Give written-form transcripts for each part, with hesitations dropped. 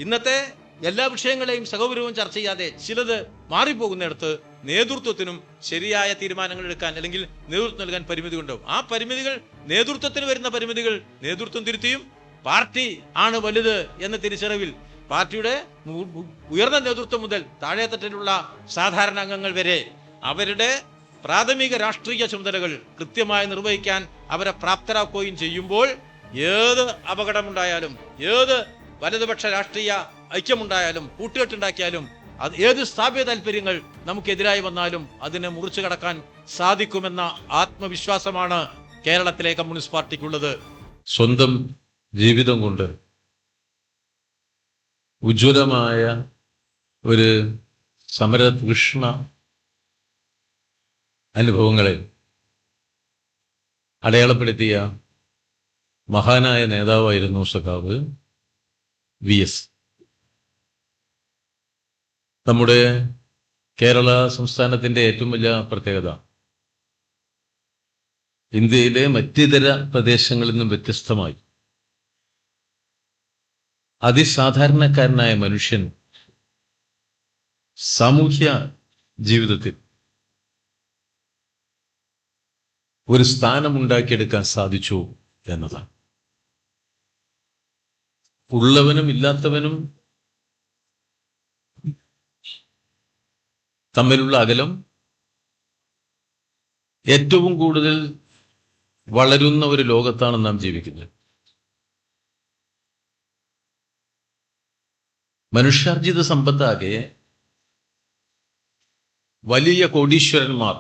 ഇന്നത്തെ എല്ലാ വിഷയങ്ങളെയും സഗൗരവം ചർച്ച ചെയ്യാതെ ചിലത് മാറിപ്പോകുന്നിടത്ത് നേതൃത്വത്തിനും ശരിയായ തീരുമാനങ്ങൾ എടുക്കാൻ അല്ലെങ്കിൽ നേതൃത്വം നൽകാൻ പരിമിതി ഉണ്ടാവും. ആ പരിമിതികൾ നേതൃത്വത്തിന് വരുന്ന പരിമിതികൾ നേതൃത്വം തിരുത്തിയും പാർട്ടി ആണ് വലുത് എന്ന തിരിച്ചറിവിൽ പാർട്ടിയുടെ ഉയർന്ന നേതൃത്വം മുതൽ താഴെത്തട്ടിലുള്ള സാധാരണ അംഗങ്ങൾ വരെ അവരുടെ പ്രാഥമിക രാഷ്ട്രീയ ചുമതലകൾ കൃത്യമായി നിർവഹിക്കാൻ അവരെ പ്രാപ്തരാക്കുകയും ചെയ്യുമ്പോൾ ഏത് അപകടമുണ്ടായാലും, ഏത് വലതുപക്ഷ രാഷ്ട്രീയ ഐക്യമുണ്ടായാലും, കൂട്ടുകെട്ടുണ്ടാക്കിയാലും, അത് ഏത് സ്ഥാപിത താല്പര്യങ്ങൾ നമുക്കെതിരായി വന്നാലും അതിനെ മുറിച്ചു കടക്കാൻ സാധിക്കുമെന്ന ആത്മവിശ്വാസമാണ് കേരളത്തിലെ കമ്മ്യൂണിസ്റ്റ് പാർട്ടിക്കുള്ളത്. സ്വന്തം ജീവിതം കൊണ്ട് ഉജ്ജ്വലമായ ഒരു സമരതൃഷ്ണ അനുഭവങ്ങളെ അടയാളപ്പെടുത്തിയ മഹാനായ നേതാവായിരുന്നു സഖാവ് VS. നമ്മുടെ കേരള സംസ്ഥാനത്തിന്റെ ഏറ്റവും വലിയ പ്രത്യേകത ഇന്ത്യയിലെ മറ്റിതര പ്രദേശങ്ങളിൽ നിന്നും വ്യത്യസ്തമായി അതിസാധാരണക്കാരനായ മനുഷ്യൻ സാമൂഹ്യ ജീവിതത്തിൽ ഒരു സ്ഥാനമുണ്ടാക്കിയെടുക്കാൻ സാധിച്ചു എന്നതാണ്. ഉള്ളവനും ഇല്ലാത്തവനും തമ്മിലുള്ള അകലം ഏറ്റവും കൂടുതൽ വളരുന്ന ഒരു ലോകത്താണ് നാം ജീവിക്കുന്നത്. മനുഷ്യാർജിത സമ്പത്താകെ വലിയ കോടീശ്വരന്മാർ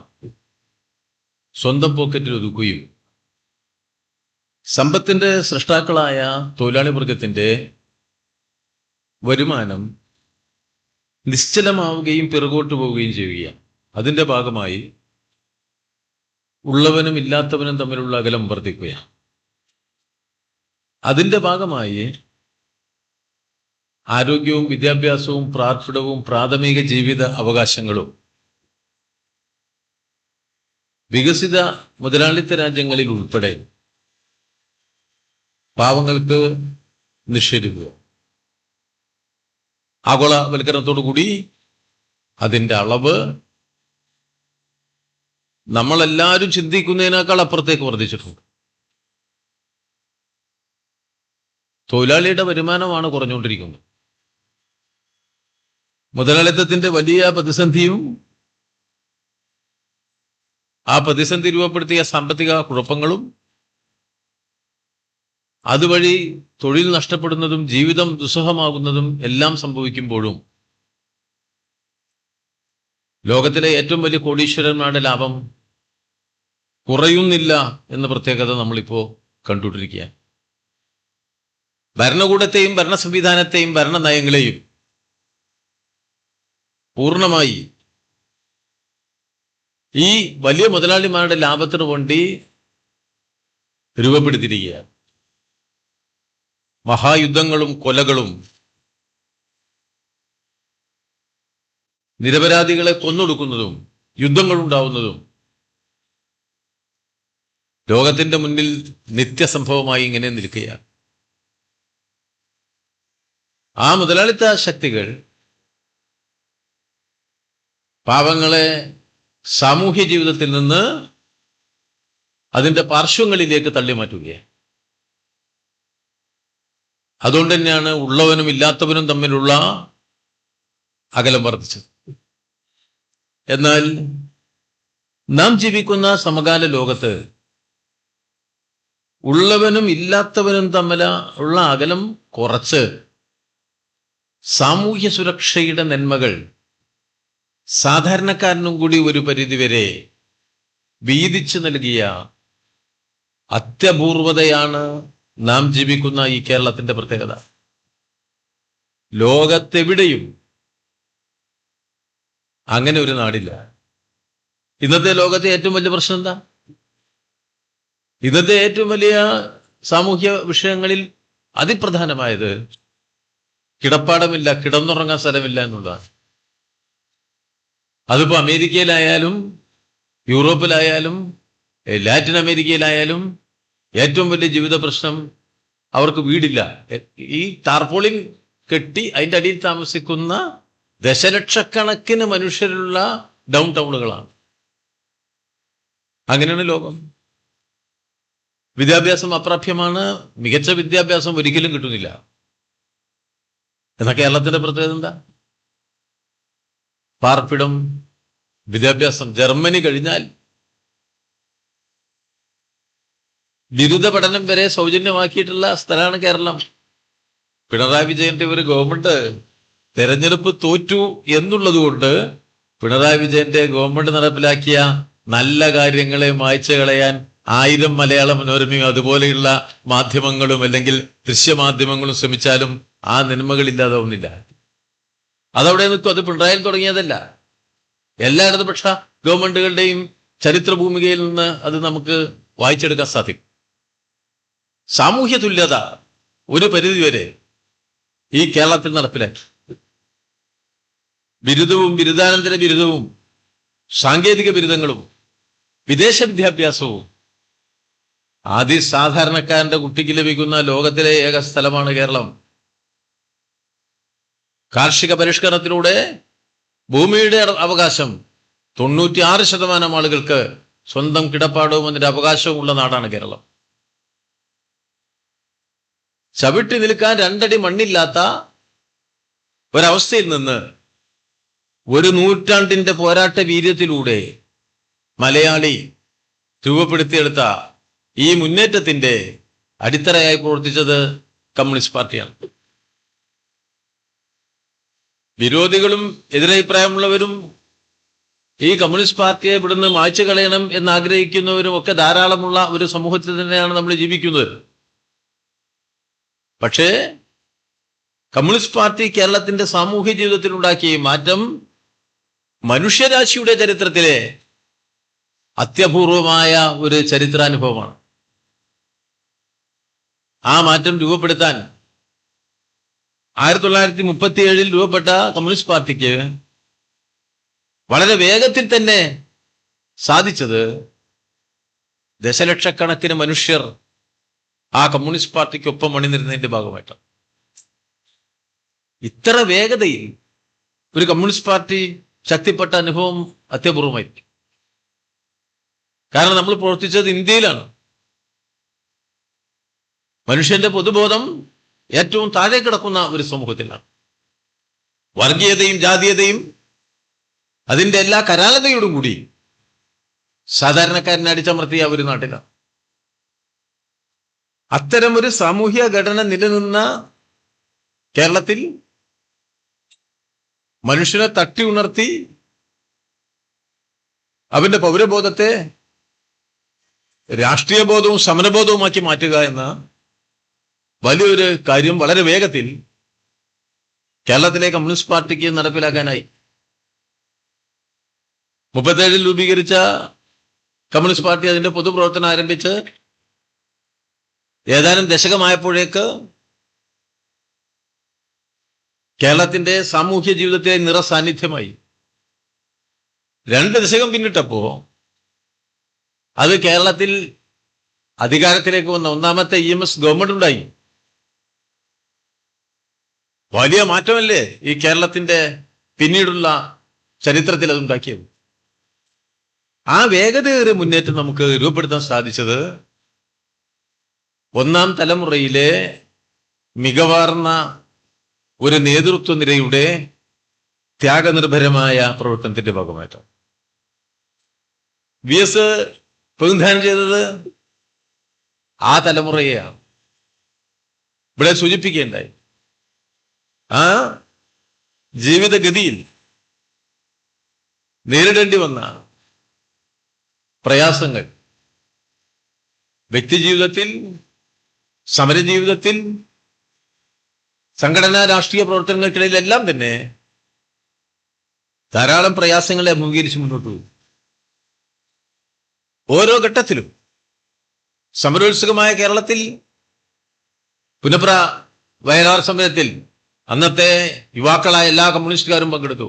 സ്വന്തം പോക്കറ്റിൽ ഒതുക്കുകയും സമ്പത്തിന്റെ സൃഷ്ടാക്കളായ തൊഴിലാളി വർഗത്തിന്റെ വരുമാനം നിശ്ചലമാവുകയും പിറകോട്ട് പോവുകയും ചെയ്യുകയാണ്. അതിന്റെ ഭാഗമായി ഉള്ളവനും ഇല്ലാത്തവനും തമ്മിലുള്ള അകലം വർദ്ധിക്കുകയാണ്. അതിന്റെ ഭാഗമായി ആരോഗ്യവും വിദ്യാഭ്യാസവും പാർപ്പിടവും പ്രാഥമിക ജീവിത അവകാശങ്ങളും വികസിത മുതലാളിത്ത രാജ്യങ്ങളിൽ ഉൾപ്പെടെ പാവങ്ങൾക്ക് നിഷേധിക്കുക. ആഗോളവൽക്കരണത്തോടുകൂടി അതിൻ്റെ അളവ് നമ്മളെല്ലാവരും ചിന്തിക്കുന്നതിനേക്കാൾ അപ്പുറത്തേക്ക് വർദ്ധിച്ചിട്ടുണ്ട്. തൊഴിലാളിയുടെ വരുമാനമാണ് കുറഞ്ഞുകൊണ്ടിരിക്കുന്നത്. മുതലാളിത്തത്തിന്റെ വലിയ പ്രതിസന്ധിയും ആ പ്രതിസന്ധി രൂപപ്പെടുത്തിയ സാമ്പത്തിക കുഴപ്പങ്ങളും അതുവഴി തൊഴിൽ നഷ്ടപ്പെടുന്നതും ജീവിതം ദുസ്സഹമാകുന്നതും എല്ലാം സംഭവിക്കുമ്പോഴും ലോകത്തിലെ ഏറ്റവും വലിയ കോടീശ്വരന്മാരുടെ ലാഭം കുറയുന്നില്ല എന്ന പ്രത്യേകത നമ്മളിപ്പോ കണ്ടുകൊണ്ടിരിക്കുക. ഭരണകൂടത്തെയും ഭരണ സംവിധാനത്തെയും ഭരണ നയങ്ങളെയും പൂർണ്ണമായി ഈ വലിയ മുതലാളിമാരുടെ ലാഭത്തിന് വേണ്ടി രൂപപ്പെടുത്തിയിരിക്കുകയാണ്. മഹായുദ്ധങ്ങളും കൊലകളും നിരപരാധികളെ കൊന്നൊടുക്കുന്നതും യുദ്ധങ്ങളുണ്ടാവുന്നതും ലോകത്തിന്റെ മുന്നിൽ നിത്യസംഭവമായി ഇങ്ങനെ നിൽക്കുകയാണ്. ആ മുതലാളിത്ത ശക്തികൾ പാവങ്ങളെ സാമൂഹ്യ ജീവിതത്തിൽ നിന്ന് അതിന്റെ പാർശ്വങ്ങളിലേക്ക് തള്ളി മാറ്റുകയാണ്. അതുകൊണ്ട് തന്നെയാണ് ഉള്ളവനും ഇല്ലാത്തവനും തമ്മിലുള്ള അകലം വർദ്ധിച്ചത്. എന്നാൽ നാം ജീവിക്കുന്ന സമകാല ലോകത്ത് ഉള്ളവനും ഇല്ലാത്തവനും തമ്മിലുള്ള അകലം കുറച്ച് സാമൂഹ്യ സുരക്ഷയുടെ നന്മകൾ സാധാരണക്കാരനും കൂടി ഒരു പരിധിവരെ വീതിച്ചു നൽകിയ അത്യപൂർവതയാണ് നാം ജീവിക്കുന്ന ഈ കേരളത്തിന്റെ പ്രത്യേകത. ലോകത്തെവിടെയും അങ്ങനെ ഒരു നാടില്ല. ഇന്നത്തെ ലോകത്തെ ഏറ്റവും വലിയ പ്രശ്നം എന്താ? ഇന്നത്തെ ഏറ്റവും വലിയ സാമൂഹ്യ വിഷയങ്ങളിൽ അതിപ്രധാനമായത് കിടപ്പാടമില്ല, കിടന്നുറങ്ങാൻ സ്ഥലമില്ല എന്നുള്ളതാണ്. അതിപ്പോ അമേരിക്കയിലായാലും യൂറോപ്പിലായാലും ലാറ്റിൻ അമേരിക്കയിലായാലും ഏറ്റവും വലിയ ജീവിത പ്രശ്നം അവർക്ക് വീടില്ല. ഈ ടാർപോളിൻ കെട്ടി അതിൻ്റെ അടിയിൽ താമസിക്കുന്ന ദശലക്ഷക്കണക്കിന് മനുഷ്യരുള്ള ഡൗൺ ടൗണുകളാണ്. അങ്ങനെയാണ് ലോകം. വിദ്യാഭ്യാസം അപ്രാപ്യമാണ്. മികച്ച വിദ്യാഭ്യാസം ഒരിക്കലും കിട്ടുന്നില്ല. എന്നാൽ കേരളത്തിന്റെ പ്രത്യേകത എന്താ? പാർപ്പിടം, വിദ്യാഭ്യാസം. ജർമ്മനി കഴിഞ്ഞാൽ ബിരുദ പഠനം വരെ സൗജന്യമാക്കിയിട്ടുള്ള സ്ഥലമാണ് കേരളം. പിണറായി വിജയന്റെ ഒരു ഗവൺമെന്റ് തെരഞ്ഞെടുപ്പ് തോറ്റു എന്നുള്ളത് കൊണ്ട് പിണറായി വിജയന്റെ ഗവൺമെന്റ് നടപ്പിലാക്കിയ നല്ല കാര്യങ്ങളെ മായ്ച്ചു കളയാൻ 1000 മലയാള മനോരമയും അതുപോലെയുള്ള മാധ്യമങ്ങളും അല്ലെങ്കിൽ ദൃശ്യമാധ്യമങ്ങളും ശ്രമിച്ചാലും ആ നന്മകൾ ഇല്ലാതാവുന്നില്ല. അതവിടെ നിൽക്കും. അത് പിണറായി തുടങ്ങിയതല്ല. എല്ലാ ഇടതുപക്ഷ ഗവൺമെന്റുകളുടെയും ചരിത്രഭൂമികയിൽ നിന്ന് അത് നമുക്ക് വായിച്ചെടുക്കാൻ സാധിക്കും. സാമൂഹ്യ തുല്യത ഒരു പരിധിവരെ ഈ കേരളത്തിൽ നടപ്പിലാക്കി. ബിരുദവും ബിരുദാനന്തര ബിരുദവും സാങ്കേതിക ബിരുദങ്ങളും വിദേശ വിദ്യാഭ്യാസവും സാധാരണക്കാരന്റെ കുട്ടിക്ക് ലഭിക്കുന്ന ലോകത്തിലെ ഏക സ്ഥലമാണ് കേരളം. കാർഷിക പരിഷ്കരണത്തിലൂടെ ഭൂമിയുടെ അവകാശം 96% ആളുകൾക്ക് സ്വന്തം കിടപ്പാടവും അതിന്റെ അവകാശവും ഉള്ള നാടാണ് കേരളം. ചവിട്ടി നിൽക്കാൻ 2 അടി മണ്ണില്ലാത്ത ഒരവസ്ഥയിൽ നിന്ന് ഒരു നൂറ്റാണ്ടിന്റെ പോരാട്ട വീര്യത്തിലൂടെ മലയാളി രൂപപ്പെടുത്തിയെടുത്ത ഈ മുന്നേറ്റത്തിന്റെ അടിത്തറയായി പ്രവർത്തിച്ചത് കമ്മ്യൂണിസ്റ്റ് പാർട്ടിയാണ്. വിരോധികളും എതിരഭിപ്രായമുള്ളവരും ഈ കമ്മ്യൂണിസ്റ്റ് പാർട്ടിയെ ഇവിടുന്ന് മായ്ച്ചു കളയണം എന്നാഗ്രഹിക്കുന്നവരും ഒക്കെ ധാരാളമുള്ള ഒരു സമൂഹത്തിൽ തന്നെയാണ് നമ്മൾ ജീവിക്കുന്നത്. പക്ഷേ കമ്മ്യൂണിസ്റ്റ് പാർട്ടി കേരളത്തിന്റെ സാമൂഹ്യ ജീവിതത്തിൽ ഉണ്ടാക്കിയ മാറ്റം മനുഷ്യരാശിയുടെ ചരിത്രത്തിലെ അത്യപൂർവമായ ഒരു ചരിത്രാനുഭവമാണ്. ആ മാറ്റം രൂപപ്പെടുത്താൻ 1937 രൂപപ്പെട്ട കമ്മ്യൂണിസ്റ്റ് പാർട്ടിക്ക് വളരെ വേഗത്തിൽ തന്നെ സാധിച്ചത് ദശലക്ഷക്കണക്കിന് മനുഷ്യർ ആ കമ്മ്യൂണിസ്റ്റ് പാർട്ടിക്കൊപ്പം അണിനിരുന്നതിന്റെ ഭാഗമായിട്ടാണ്. ഇത്ര വേഗതയിൽ ഒരു കമ്മ്യൂണിസ്റ്റ് പാർട്ടി ശക്തിപ്പെട്ട അനുഭവം അത്യപൂർവമായിരിക്കും. കാരണം നമ്മൾ പ്രവർത്തിച്ചത് ഇന്ത്യയിലാണ്. മനുഷ്യന്റെ പൊതുബോധം ഏറ്റവും താഴെ കിടക്കുന്ന ഒരു സമൂഹത്തിലാണ്. വർഗീയതയും ജാതീയതയും അതിന്റെ എല്ലാ കരാളതയോടും കൂടി സാധാരണക്കാരനെ അടിച്ചമർത്തിയ ഒരു നാട്ടിലാണ്. അത്തരമൊരു സാമൂഹ്യ ഘടന നിലനിന്ന കേരളത്തിൽ മനുഷ്യനെ തട്ടി ഉണർത്തി അവന്റെ പൗരബോധത്തെ രാഷ്ട്രീയ ബോധവും സമരബോധവുമാക്കി മാറ്റുക എന്ന വലിയൊരു കാര്യം വളരെ വേഗത്തിൽ കേരളത്തിലെ കമ്മ്യൂണിസ്റ്റ് പാർട്ടിക്ക് നടപ്പിലാക്കാനായി. 37 രൂപീകരിച്ച കമ്മ്യൂണിസ്റ്റ് പാർട്ടി അതിന്റെ പൊതുപ്രവർത്തനം ആരംഭിച്ച് ഏതാനും ദശകമായപ്പോഴേക്ക് കേരളത്തിന്റെ സാമൂഹ്യ ജീവിതത്തിലെ നിറസാന്നിധ്യമായി. 2 ദശകം പിന്നിട്ടപ്പോ അത് കേരളത്തിൽ അധികാരത്തിലേക്ക് വന്ന ഒന്നാമത്തെ EMS ഗവൺമെന്റ് ഉണ്ടായി. വലിയ മാറ്റമല്ലേ ഈ കേരളത്തിന്റെ പിന്നീടുള്ള ചരിത്രത്തിൽ അതുണ്ടാക്കിയത്. ആ വേഗതയേറിയ മുന്നേറ്റം നമുക്ക് രൂപപ്പെടുത്താൻ സാധിച്ചത് ഒന്നാം തലമുറയിലെ മികവാർന്ന ഒരു നേതൃത്വ നിരയുടെ ത്യാഗനിർഭരമായ പ്രവർത്തനത്തിന്റെ ഭാഗമായിട്ടാണ്. VS പ്രതിനിധാനം ചെയ്തത് ആ തലമുറയെയാണ്. ഇവിടെ സൂചിപ്പിക്കേണ്ടായി. ആ ജീവിതഗതിയിൽ നേരിടേണ്ടി വന്ന പ്രയാസങ്ങൾ വ്യക്തിജീവിതത്തിൽ, സമരജീവിതത്തിൽ, സംഘടനാ രാഷ്ട്രീയ പ്രവർത്തനങ്ങൾക്കിടയിലെല്ലാം തന്നെ ധാരാളം പ്രയാസങ്ങളെ അഭിമുഖീകരിച്ച് മുന്നോട്ട് പോകും. ഓരോ ഘട്ടത്തിലും സമരോത്സുകമായ കേരളത്തിൽ പുനപ്ര വയലാർ സമരത്തിൽ അന്നത്തെ യുവാക്കളായ എല്ലാ കമ്മ്യൂണിസ്റ്റുകാരും പങ്കെടുത്തു.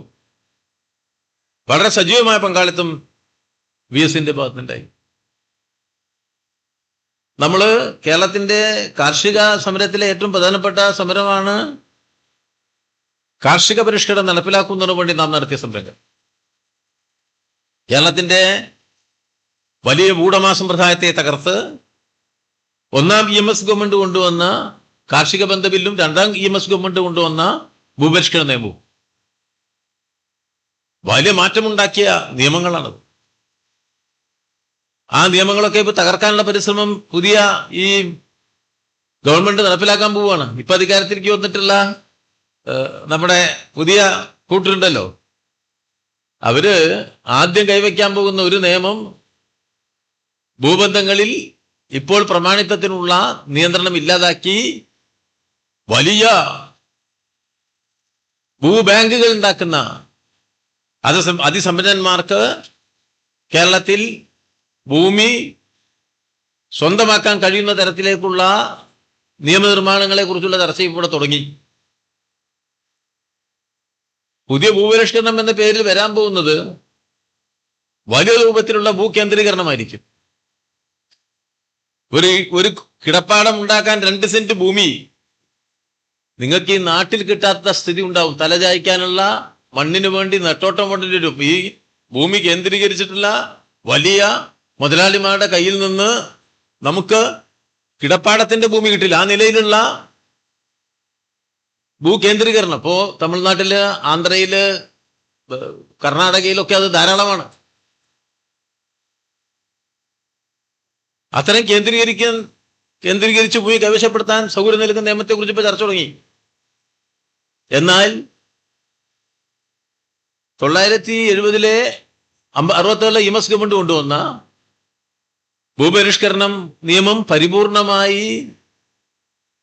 വളരെ സജീവമായ പങ്കാളിത്തം VSന്റെ ഭാഗത്തുണ്ടായി. നമ്മള് കേരളത്തിന്റെ കാർഷിക സമരത്തിലെ ഏറ്റവും പ്രധാനപ്പെട്ട സമരമാണ് കാർഷിക പരിഷ്കരണം നടപ്പിലാക്കുന്നതിന് വേണ്ടി നാം നടത്തിയ സംരംഭം കേരളത്തിന്റെ വലിയ ഭൂവുടമ സമ്പ്രദായത്തെ തകർത്ത് ഒന്നാം EMS ഗവൺമെന്റ് കൊണ്ടുവന്ന കാർഷിക ബന്ധ ബില്ലും രണ്ടാം EMS ഗവൺമെന്റ് കൊണ്ടുവന്ന ഭൂപരിഷ്കരണ നിയമവും വലിയ മാറ്റമുണ്ടാക്കിയ നിയമങ്ങളാണത്. ആ നിയമങ്ങളൊക്കെ ഇപ്പൊ തകർക്കാനുള്ള പരിശ്രമം പുതിയ ഈ ഗവൺമെന്റ് നടപ്പിലാക്കാൻ പോവുകയാണ്. ഇപ്പൊ അധികാരത്തിലേക്ക് വന്നിട്ടുള്ള നമ്മുടെ പുതിയ കൂട്ടരുണ്ടല്ലോ, അവര് ആദ്യം കൈവയ്ക്കാൻ പോകുന്ന ഒരു നിയമം ഭൂബന്ധങ്ങളിൽ ഇപ്പോൾ പ്രമാണിത്വത്തിനുള്ള നിയന്ത്രണം ഇല്ലാതാക്കി വലിയ ഭൂബാങ്കുകൾ ഉണ്ടാക്കുന്ന അതിസമ്പന്നന്മാർക്ക് കേരളത്തിൽ ഭൂമി സ്വന്തമാക്കാൻ കഴിയുന്ന തരത്തിലേക്കുള്ള നിയമനിർമ്മാണങ്ങളെ കുറിച്ചുള്ള ചർച്ച ഇവിടെ തുടങ്ങി. പുതിയ ഭൂപരിഷ്കരണം എന്ന പേരിൽ വരാൻ പോകുന്നത് വലിയ രൂപത്തിലുള്ള ഭൂകേന്ദ്രീകരണമായിരിക്കും. ഒരു കിടപ്പാടം ഉണ്ടാക്കാൻ 2 സെന്റ് ഭൂമി നിങ്ങൾക്ക് ഈ നാട്ടിൽ കിട്ടാത്ത സ്ഥിതി ഉണ്ടാവും. തലചായ്ക്കാനുള്ള മണ്ണിന് വേണ്ടി നെട്ടോട്ടം കൊണ്ടിട്ട് വരും. ഈ ഭൂമി കേന്ദ്രീകരിച്ചിട്ടുള്ള വലിയ മുതലാളിമാരുടെ കയ്യിൽ നിന്ന് നമുക്ക് കിടപ്പാടത്തിന്റെ ഭൂമി കിട്ടില്ല. ആ നിലയിലുള്ള ഭൂകേന്ദ്രീകരണം ഇപ്പോ തമിഴ്നാട്ടില്, ആന്ധ്രയില്, കർണാടകയിലൊക്കെ അത് ധാരാളമാണ്. അത്തരം കേന്ദ്രീകരിച്ച് ഭൂമി കൈവശപ്പെടുത്താൻ സൗകര്യം നൽകുന്ന നിയമത്തെക്കുറിച്ച് ഇപ്പൊ ചർച്ച തുടങ്ങി. എന്നാൽ 1970 67 EMS ഗവൺമെന്റ് കൊണ്ടുവന്ന ഭൂപരിഷ്കരണം നിയമം പരിപൂർണമായി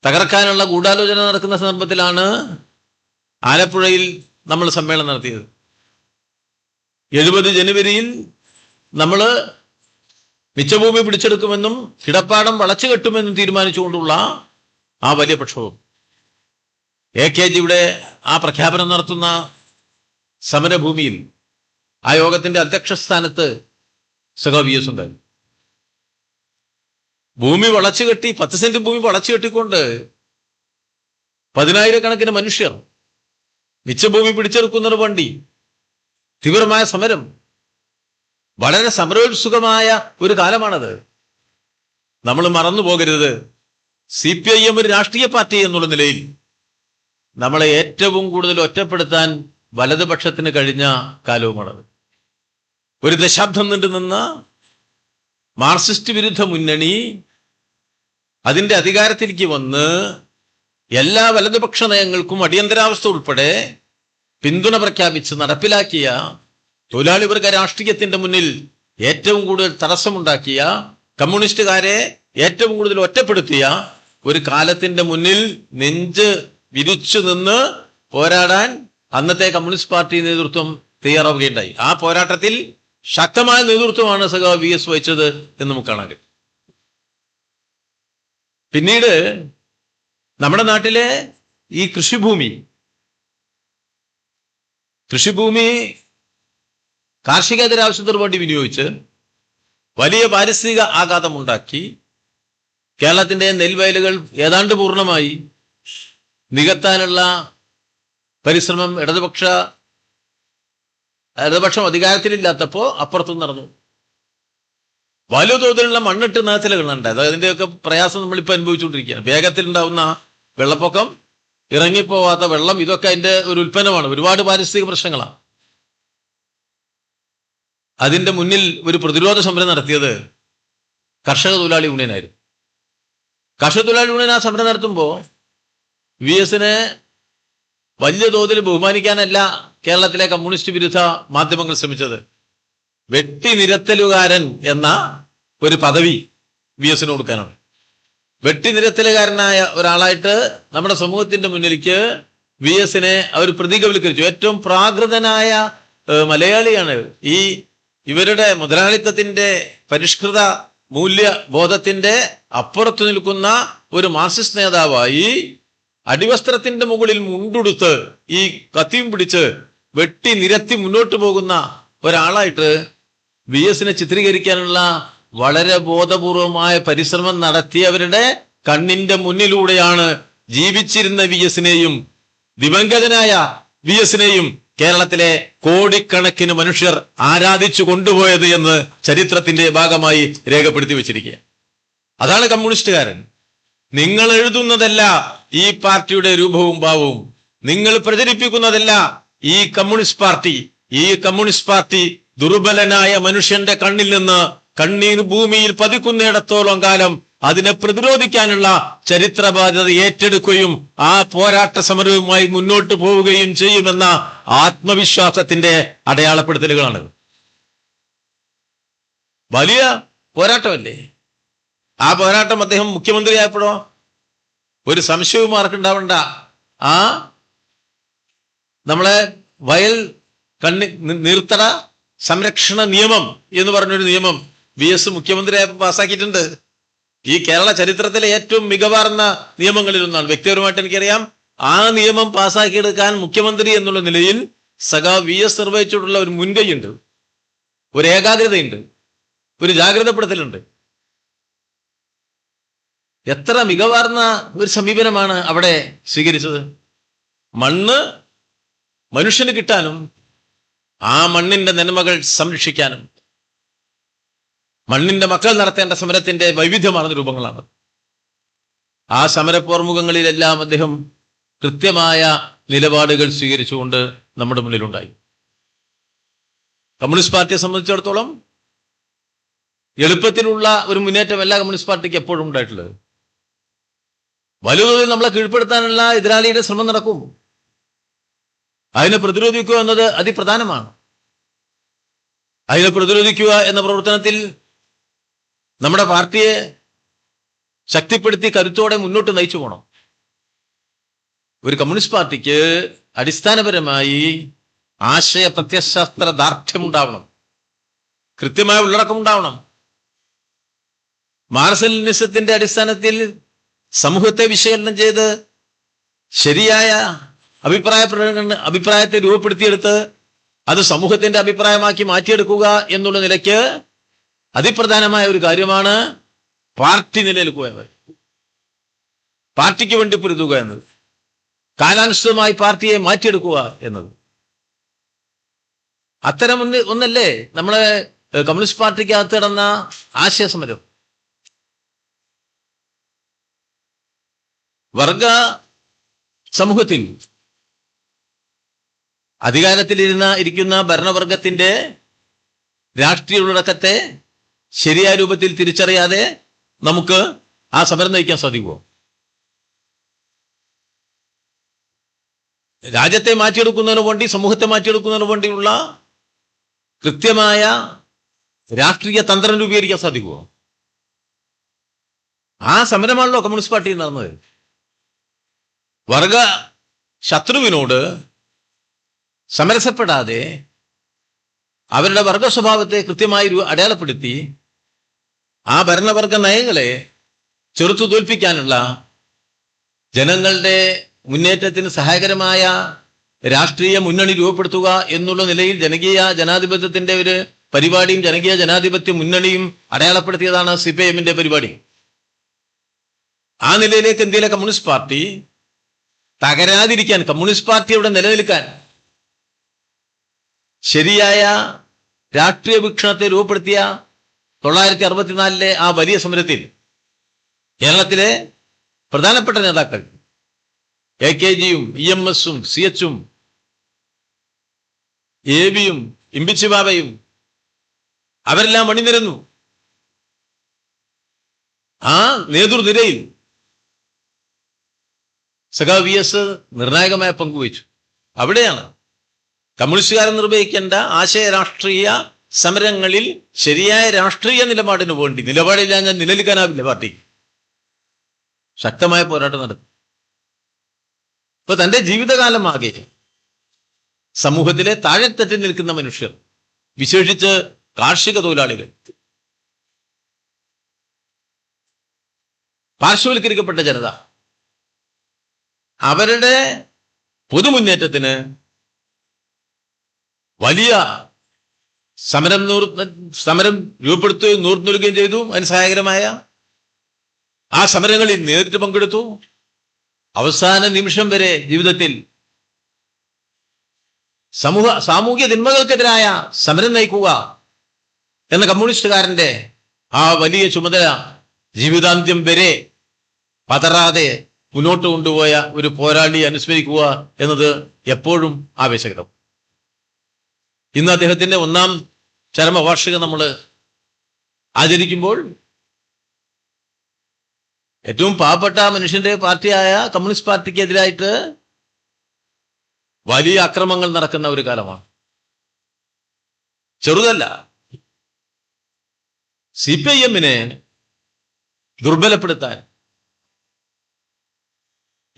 തകർക്കാനുള്ള ഗൂഢാലോചന നടക്കുന്ന സന്ദർഭത്തിലാണ് ആലപ്പുഴയിൽ നമ്മൾ സമ്മേളനം നടത്തിയത്. 70 ജനുവരിയിൽ നമ്മൾ മിച്ചഭൂമി പിടിച്ചെടുക്കുമെന്നും കിടപ്പാടം വളച്ചു കെട്ടുമെന്നും തീരുമാനിച്ചുകൊണ്ടുള്ള ആ വലിയ പ്രക്ഷോഭം, AKGയുടെ ആ പ്രഖ്യാപനം നടത്തുന്ന സമരഭൂമിയിൽ ആ യോഗത്തിന്റെ അധ്യക്ഷ സ്ഥാനത്ത് VS ഉണ്ടായി. ഭൂമി വളച്ചുകെട്ടി 10 സെന്റ് ഭൂമി വളച്ചുകെട്ടിക്കൊണ്ട് 10,000-കണക്കിന് മനുഷ്യർ മിച്ചഭൂമി പിടിച്ചെടുക്കുന്നതിന് വേണ്ടി തീവ്രമായ സമരം, വളരെ സമരോത്സുകമായ ഒരു കാലമാണത്. നമ്മൾ മറന്നു പോകരുത്, CPIM ഒരു രാഷ്ട്രീയ പാർട്ടി എന്നുള്ള നിലയിൽ നമ്മളെ ഏറ്റവും കൂടുതൽ ഒറ്റപ്പെടുത്താൻ വലതുപക്ഷത്തിന് കഴിഞ്ഞ കാലവുമാണത്. ഒരു ദശാബ്ദം നീണ്ടു നിന്ന മാർക്സിസ്റ്റ് വിരുദ്ധ മുന്നണി അതിന്റെ അധികാരത്തിലേക്ക് വന്ന് എല്ലാ വലതുപക്ഷ നയങ്ങൾക്കും അടിയന്തരാവസ്ഥ ഉൾപ്പെടെ പിന്തുണ പ്രഖ്യാപിച്ച് നടപ്പിലാക്കിയ തൊഴിലാളി വർഗ രാഷ്ട്രീയത്തിന്റെ മുന്നിൽ ഏറ്റവും കൂടുതൽ തടസ്സമുണ്ടാക്കിയ, കമ്മ്യൂണിസ്റ്റുകാരെ ഏറ്റവും കൂടുതൽ ഒറ്റപ്പെടുത്തിയ ഒരു കാലത്തിന്റെ മുന്നിൽ നെഞ്ച് വിരിച്ചു നിന്ന് പോരാടാൻ അന്നത്തെ കമ്മ്യൂണിസ്റ്റ് പാർട്ടി നേതൃത്വം തയ്യാറാവുകയുണ്ടായി. ആ പോരാട്ടത്തിൽ ശക്തമായ നേതൃത്വമാണ് VS വഹിച്ചത് എന്ന് നമുക്ക് കാണാൻ കഴിയും. പിന്നീട് നമ്മുടെ നാട്ടിലെ ഈ കൃഷിഭൂമി കാർഷികേതരാവശ്യത്തിന് വേണ്ടി വിനിയോഗിച്ച് വലിയ പാരിസ്ഥിതിക ആഘാതമുണ്ടാക്കി കേരളത്തിന്റെ നെൽവയലുകൾ ഏതാണ്ട് പൂർണ്ണമായി നികത്താനുള്ള പരിശ്രമം ഇടതുപക്ഷം അധികാരത്തിലില്ലാത്തപ്പോ അപ്പുറത്തും നടന്നു. വലിയ തോതിലുള്ള മണ്ണിട്ട് നികത്തലുകളുണ്ട്. അതിന്റെയൊക്കെ പ്രയാസം നമ്മളിപ്പോൾ അനുഭവിച്ചുകൊണ്ടിരിക്കുകയാണ്. വേഗത്തിൽ ഉണ്ടാവുന്ന വെള്ളപ്പൊക്കം, ഇറങ്ങിപ്പോവാത്ത വെള്ളം, ഇതൊക്കെ അതിന്റെ ഒരു ഉൽപ്പന്നമാണ്. ഒരുപാട് പാരിസ്ഥിതിക പ്രശ്നങ്ങളാണ്. അതിന്റെ മുന്നിൽ ഒരു പ്രതിരോധ സമരം നടത്തിയത് കർഷക തൊഴിലാളി യൂണിയനായിരുന്നു. കർഷക തൊഴിലാളി യൂണിയൻ ആ സമരം നടത്തുമ്പോൾ VSനെ വലിയ തോതിൽ ബഹുമാനിക്കാനല്ല കേരളത്തിലെ കമ്മ്യൂണിസ്റ്റ് വിരുദ്ധ മാധ്യമങ്ങൾ ശ്രമിച്ചത്. വെട്ടിനിരത്തലുകാരൻ എന്ന ഒരു പദവി VSന് കൊടുക്കാനാണ്. വെട്ടിനിരത്തലുകാരനായ ഒരാളായിട്ട് നമ്മുടെ സമൂഹത്തിന്റെ മുന്നിലേക്ക് VSനെ അവർ പ്രതീകവൽക്കരിച്ചു. ഏറ്റവും പ്രാകൃതനായ മലയാളിയാണ്. ഇവരുടെ മുതലാളിത്തത്തിന്റെ പരിഷ്കൃത മൂല്യബോധത്തിന്റെ അപ്പുറത്തു നിൽക്കുന്ന ഒരു മാർക്സിസ്റ്റ് നേതാവായി അടിവസ്ത്രത്തിന്റെ മുകളിൽ മുണ്ടുടുത്ത് ഈ കത്തിയും പിടിച്ച് വെട്ടി നിരത്തി മുന്നോട്ട് പോകുന്ന ഒരാളായിട്ട് VSനെ ചിത്രീകരിക്കാനുള്ള വളരെ ബോധപൂർവമായ പരിശ്രമം നടത്തിയവരുടെ കണ്ണിന്റെ മുന്നിലൂടെയാണ് ജീവിച്ചിരുന്ന VSനെയും ദിവംഗതനായ VS-നെയും കേരളത്തിലെ കോടിക്കണക്കിന് മനുഷ്യർ ആരാധിച്ചു കൊണ്ടുപോയത് എന്ന് ചരിത്രത്തിന്റെ ഭാഗമായി രേഖപ്പെടുത്തി വെച്ചിരിക്കുക. അതാണ് കമ്മ്യൂണിസ്റ്റുകാരൻ. നിങ്ങൾ എഴുതുന്നതല്ല ഈ പാർട്ടിയുടെ രൂപവും ഭാവവും, നിങ്ങൾ പ്രചരിപ്പിക്കുന്നതല്ല ഈ കമ്മ്യൂണിസ്റ്റ് പാർട്ടി ദുർബലനായ മനുഷ്യന്റെ കണ്ണിൽ നിന്ന് കണ്ണീർ ഭൂമിയിൽ പതിക്കുന്നിടത്തോളം കാലം അതിനെ പ്രതിരോധിക്കാനുള്ള ചരിത്ര ബാധ്യത ഏറ്റെടുക്കുകയും ആ പോരാട്ട സമരവുമായി മുന്നോട്ട് പോവുകയും ചെയ്യുമെന്ന ആത്മവിശ്വാസത്തിന്റെ അടയാളപ്പെടുത്തലുകളാണ്. വലിയ പോരാട്ടമല്ലേ ആ പോരാട്ടം. അദ്ദേഹം മുഖ്യമന്ത്രിയായപ്പോഴോ ഒരു സംശയവും ആർക്കുണ്ടാവണ്ട. ആ നമ്മളെ വയൽ നീർത്തട സംരക്ഷണ നിയമം എന്ന് പറഞ്ഞൊരു നിയമം VS മുഖ്യമന്ത്രിയായപ്പോൾ പാസ്സാക്കിയിട്ടുണ്ട്. ഈ കേരള ചരിത്രത്തിലെ ഏറ്റവും മികവാർന്ന നിയമങ്ങളിലൊന്നാണ്. വ്യക്തിപരമായിട്ട് എനിക്കറിയാം, ആ നിയമം പാസ്സാക്കിയെടുക്കാൻ മുഖ്യമന്ത്രി എന്നുള്ള നിലയിൽ VS നിർവഹിച്ചിട്ടുള്ള ഒരു മുൻകൈയുണ്ട്, ഒരു ഏകാഗ്രതയുണ്ട്, ഒരു ജാഗ്രതപ്പെടുത്തലുണ്ട്. എത്ര മികവാർന്ന ഒരു സമീപനമാണ് അവിടെ സ്വീകരിച്ചത്. മണ്ണ് മനുഷ്യന് കിട്ടാനും ആ മണ്ണിന്റെ നന്മകൾ സംരക്ഷിക്കാനും മണ്ണിന്റെ മക്കൾ നടത്തേണ്ട സമരത്തിന്റെ വൈവിധ്യമാർന്ന രൂപങ്ങളാണ്. ആ സമരപ്പോർമുഖങ്ങളിലെല്ലാം അദ്ദേഹം കൃത്യമായ നിലപാടുകൾ സ്വീകരിച്ചുകൊണ്ട് നമ്മുടെ മുന്നിലുണ്ടായി. കമ്മ്യൂണിസ്റ്റ് പാർട്ടിയെ സംബന്ധിച്ചിടത്തോളം എളുപ്പത്തിലുള്ള ഒരു മുന്നേറ്റമല്ല കമ്മ്യൂണിസ്റ്റ് പാർട്ടിക്ക് എപ്പോഴും ഉണ്ടായിട്ടുള്ളത്. വലുതോതിൽ നമ്മളെ കീഴ്പ്പെടുത്താനുള്ള എതിരാളിയുടെ ശ്രമം നടക്കും. അതിനെ പ്രതിരോധിക്കുക എന്നത് അതിപ്രധാനമാണ്. അതിനെ പ്രതിരോധിക്കുക എന്ന പ്രവർത്തനത്തിൽ നമ്മുടെ പാർട്ടിയെ ശക്തിപ്പെടുത്തി കരുത്തോടെ മുന്നോട്ട് നയിച്ചു പോകണം. ഒരു കമ്മ്യൂണിസ്റ്റ് പാർട്ടിക്ക് അടിസ്ഥാനപരമായി ആശയ പ്രത്യയശാസ്ത്ര ദാർഢ്യം ഉണ്ടാവണം, കൃത്യമായ ഉള്ളടക്കം ഉണ്ടാവണം. മാർക്സിസത്തിന്റെ അടിസ്ഥാനത്തിൽ സമൂഹത്തെ വിശകലനം ചെയ്ത് ശരിയായ അഭിപ്രായത്തെ രൂപപ്പെടുത്തിയെടുത്ത് അത് സമൂഹത്തിന്റെ അഭിപ്രായമാക്കി മാറ്റിയെടുക്കുക എന്നുള്ള നിലയ്ക്ക് അതിപ്രധാനമായ ഒരു കാര്യമാണ് പാർട്ടി നിലനിൽക്കുക എന്നത്, പാർട്ടിക്ക് വേണ്ടി പൊരുതുക എന്നത്, കാലാനുസൃതമായി പാർട്ടിയെ മാറ്റിയെടുക്കുക എന്നത്. അത്തരം ഒന്നല്ലേ നമ്മളെ കമ്മ്യൂണിസ്റ്റ് പാർട്ടിക്കകത്ത് നടന്ന ആശയസമരം. വർഗ സമൂഹത്തിൽ ഇരിക്കുന്ന ഭരണവർഗത്തിന്റെ രാഷ്ട്രീയ ഉള്ളടക്കത്തെ ശരിയായ രൂപത്തിൽ തിരിച്ചറിയാതെ നമുക്ക് ആ സമരം നയിക്കാൻ സാധിക്കുമോ? രാജ്യത്തെ മാറ്റിയെടുക്കുന്നതിന് വേണ്ടി, സമൂഹത്തെ മാറ്റിയെടുക്കുന്നതിന് വേണ്ടിയുള്ള കൃത്യമായ രാഷ്ട്രീയ തന്ത്രം രൂപീകരിക്കാൻ സാധിക്കുമോ? ആ സമരമാണല്ലോ കമ്മ്യൂണിസ്റ്റ് പാർട്ടി നടന്നത്. വർഗ ശത്രുവിനോട് സമരസപ്പെടാതെ അവരുടെ വർഗ സ്വഭാവത്തെ കൃത്യമായി അടയാളപ്പെടുത്തി ആ ഭരണവർഗ നയങ്ങളെ ചെറുത്തു തോൽപ്പിക്കാനുള്ള ജനങ്ങളുടെ മുന്നേറ്റത്തിന് സഹായകരമായ രാഷ്ട്രീയ മുന്നണി രൂപപ്പെടുത്തുക എന്നുള്ള നിലയിൽ ജനകീയ ജനാധിപത്യത്തിന്റെ ഒരു പരിപാടിയും ജനകീയ ജനാധിപത്യ മുന്നണിയും അടയാളപ്പെടുത്തിയതാണ് CPIM-ന്റെ പരിപാടി. ആ നിലയിലേക്ക് ഇന്ത്യയിലെ കമ്മ്യൂണിസ്റ്റ് പാർട്ടി തകരാതിരിക്കാൻ, കമ്മ്യൂണിസ്റ്റ് പാർട്ടി അവിടെ നിലനിൽക്കാൻ ശരിയായ രാഷ്ട്രീയ വീക്ഷണത്തെ രൂപപ്പെടുത്തിയ 1964 ആ വലിയ സമരത്തിൽ കേരളത്തിലെ പ്രധാനപ്പെട്ട നേതാക്കൾ AKG-യും EMS-ഉം CH-ഉം AB-യും ഇമ്പിച്ചി ബാബയും അവരെല്ലാം അണിനിരന്നു. ആ നേതൃനിരയിൽ VS നിർണായകമായ പങ്കുവഹിച്ചു. അവിടെയാണ് കമ്മ്യൂണിസ്റ്റുകാരൻ നിർവഹിക്കേണ്ട ആശയ രാഷ്ട്രീയ സമരങ്ങളിൽ ശരിയായ രാഷ്ട്രീയ നിലപാടിന് വേണ്ടി, നിലപാടില്ല ഞാൻ നിലനിൽക്കാനാവില്ല പാർട്ടി, ശക്തമായ പോരാട്ടം നടത്തി. ഇപ്പൊ തന്റെ ജീവിതകാലമാകെ സമൂഹത്തിലെ താഴെത്തട്ടിൽ നിൽക്കുന്ന മനുഷ്യർ, വിശേഷിച്ച് കാർഷിക തൊഴിലാളികൾ, പാർശ്വവൽക്കരിക്കപ്പെട്ട ജനത, അവരുടെ പൊതുമുന്നേറ്റത്തിന് വലിയ സമരം രൂപപ്പെടുത്തുകയും നൂർന്നുകയും ചെയ്തു. അതിന് സഹായകരമായ ആ സമരങ്ങളിൽ നേരിട്ട് പങ്കെടുത്തു. അവസാന നിമിഷം വരെ ജീവിതത്തിൽ സാമൂഹ്യ തിന്മകൾക്കെതിരായ സമരം നയിക്കുക എന്ന കമ്മ്യൂണിസ്റ്റുകാരന്റെ ആ വലിയ ചുമതല ജീവിതാന്ത്യം വരെ പതറാതെ മുന്നോട്ട് കൊണ്ടുപോയ ഒരു പോരാളിയെ അനുസ്മരിക്കുക എന്നത് എപ്പോഴും ആവേശകരം. ഇന്ന് അദ്ദേഹത്തിന്റെ 1-ാം ചരമവാർഷികം നമ്മൾ ആചരിക്കുമ്പോൾ ഏറ്റവും പാവപ്പെട്ട മനുഷ്യന്റെ പാർട്ടിയായ കമ്മ്യൂണിസ്റ്റ് പാർട്ടിക്കെതിരായിട്ട് വലിയ അക്രമങ്ങൾ നടക്കുന്ന ഒരു കാലമാണ്. ചെറുതല്ല. CPIM-നെ ദുർബലപ്പെടുത്താൻ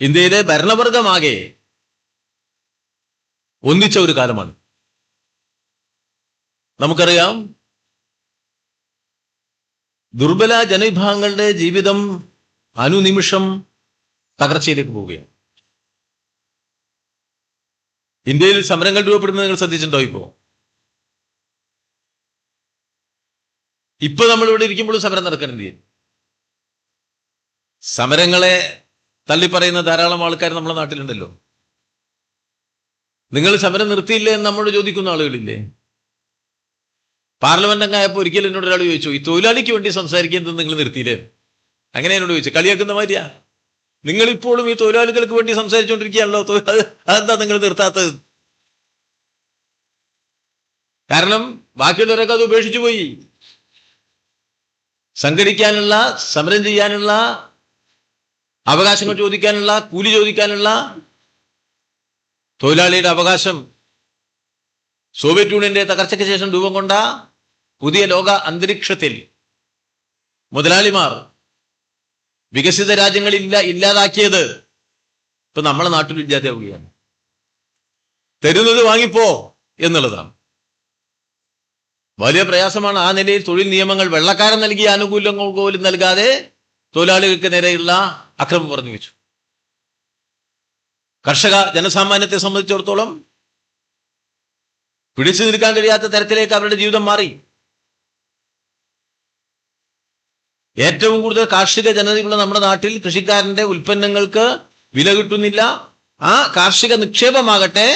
ഇന്ത്യയിലെ ഭരണവർഗമാകെ ഒന്നിച്ച ഒരു കാലമാണ്. നമുക്കറിയാം, ദുർബല ജനവിഭാഗങ്ങളുടെ ജീവിതം അനുനിമിഷം തകർച്ചയിലേക്ക് പോവുകയാണ്. ഇന്ത്യയിൽ സമരങ്ങൾ രൂപപ്പെടുന്നത് നിങ്ങൾ ശ്രദ്ധിച്ചിട്ടുണ്ടോ? ഇപ്പൊ നമ്മളിവിടെ ഇരിക്കുമ്പോഴും സമരം നടക്കുന്നുണ്ട്. സമരങ്ങളെ തള്ളിപ്പറയുന്ന ധാരാളം ആൾക്കാർ നമ്മുടെ നാട്ടിലുണ്ടല്ലോ. നിങ്ങൾ സമരം നിർത്തിയില്ലേ എന്ന് നമ്മോട് ചോദിക്കുന്ന ആളുകളില്ലേ? പാർലമെന്റ് അംഗമായപ്പോൾ ഒരിക്കലും എന്നോട് ഒരാൾ ചോദിച്ചു, ഈ തൊഴിലാളിക്ക് വേണ്ടി സംസാരിക്കുന്നത് നിങ്ങൾ നിർത്തിയില്ലേ? അങ്ങനെ എന്നോട് ചോദിച്ചു. കളിയാക്കുന്ന മാതിരിയാ. നിങ്ങളിപ്പോഴും ഈ തൊഴിലാളികൾക്ക് വേണ്ടി സംസാരിച്ചുകൊണ്ടിരിക്കുകയാണല്ലോ, അതെന്താ നിങ്ങൾ നിർത്താത്തത്? കാരണം ബാക്കിയുള്ളവരൊക്കെ അത് ഉപേക്ഷിച്ചു പോയി. സംഘടിക്കാനുള്ള, സമരം ചെയ്യാനുള്ള, അവകാശങ്ങൾ ചോദിക്കാനുള്ള, കൂലി ചോദിക്കാനുള്ള തൊഴിലാളിയുടെ അവകാശം സോവിയറ്റ് യൂണിയന്റെ തകർച്ചയ്ക്ക് ശേഷം രൂപം കൊണ്ട പുതിയ ലോക അന്തരീക്ഷത്തിൽ മുതലാളിമാർ വികസിത രാജ്യങ്ങളിൽ ഇല്ലാതാക്കിയത് ഇപ്പൊ നമ്മളെ നാട്ടിൽ ഇല്ലാതെയാവുകയാണ്. തരുന്നത് വാങ്ങിപ്പോ എന്നുള്ളതാണ്. വലിയ പ്രയാസമാണ്. ആ നിലയിൽ തൊഴിൽ നിയമങ്ങൾ വെള്ളക്കാരൻ നൽകിയ ആനുകൂല്യങ്ങൾ പോലും നൽകാതെ തൊഴിലാളികൾക്ക് നേരെയുള്ള അക്രമം പറഞ്ഞു വെച്ചു. കർഷക ജനസാമാന്യത്തെ സംബന്ധിച്ചിടത്തോളം പിടിച്ചു നിൽക്കാൻ കഴിയാത്ത തരത്തിലേക്ക് അവരുടെ ജീവിതം മാറി. ഏറ്റവും കൂടുതൽ കാർഷിക ജനതയുള്ള നമ്മുടെ നാട്ടിൽ കൃഷിക്കാരന്റെ ഉൽപ്പന്നങ്ങൾക്ക് വില കിട്ടുന്നില്ല. ആ കാർഷിക നിക്ഷേപമാകട്ടെ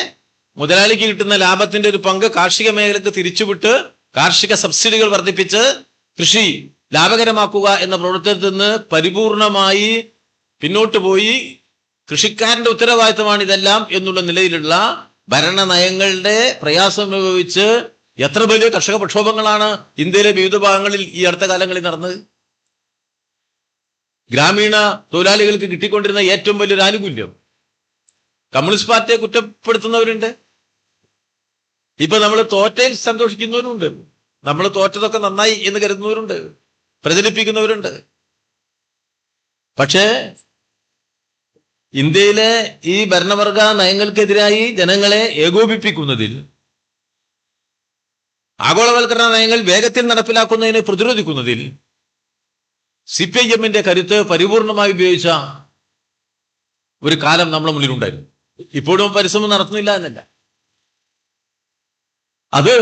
മുതലാളിക്ക് കിട്ടുന്ന ലാഭത്തിന്റെ ഒരു പങ്ക് കാർഷിക മേഖലക്ക് തിരിച്ചുവിട്ട് കാർഷിക സബ്സിഡികൾ വർദ്ധിപ്പിച്ച് കൃഷി ലാഭകരമാക്കുക എന്ന പ്രവർത്തനത്തിൽ നിന്ന് പരിപൂർണമായി പിന്നോട്ട് പോയി. കൃഷിക്കാരന്റെ ഉത്തരവാദിത്തമാണ് ഇതെല്ലാം എന്നുള്ള നിലയിലുള്ള ഭരണ നയങ്ങളുടെ പ്രയാസം അനുഭവിച്ച് എത്ര വലിയ കർഷക പ്രക്ഷോഭങ്ങളാണ് ഇന്ത്യയിലെ വിവിധ ഭാഗങ്ങളിൽ ഈ അടുത്ത കാലങ്ങളിൽ നടന്നത്. ഗ്രാമീണ തൊഴിലാളികൾക്ക് കിട്ടിക്കൊണ്ടിരുന്ന ഏറ്റവും വലിയൊരു ആനുകൂല്യം. കമ്മ്യൂണിസ്റ്റ് പാർട്ടിയെ കുറ്റപ്പെടുത്തുന്നവരുണ്ട്. ഇപ്പൊ നമ്മൾ തോറ്റയിൽ സന്തോഷിക്കുന്നവരുണ്ട്. നമ്മൾ തോറ്റതൊക്കെ നന്നായി എന്ന് കരുതുന്നവരുണ്ട്, പ്രചരിപ്പിക്കുന്നവരുണ്ട്. പക്ഷേ ഇന്ത്യയിലെ ഈ ഭരണവർഗ നയങ്ങൾക്കെതിരായി ജനങ്ങളെ ഏകോപിപ്പിക്കുന്നതിൽ, ആഗോളവൽക്കരണ നയങ്ങൾ വേഗത്തിൽ നടപ്പിലാക്കുന്നതിനെ പ്രതിരോധിക്കുന്നതിൽ CPIM-ന്റെ കരുത്ത് പരിപൂർണമായി ഉപയോഗിച്ച ഒരു കാലം നമ്മുടെ മുന്നിലുണ്ടായിരുന്നു. ഇപ്പോഴും പരിശ്രമം നടത്തുന്നില്ല എന്നല്ല. അത്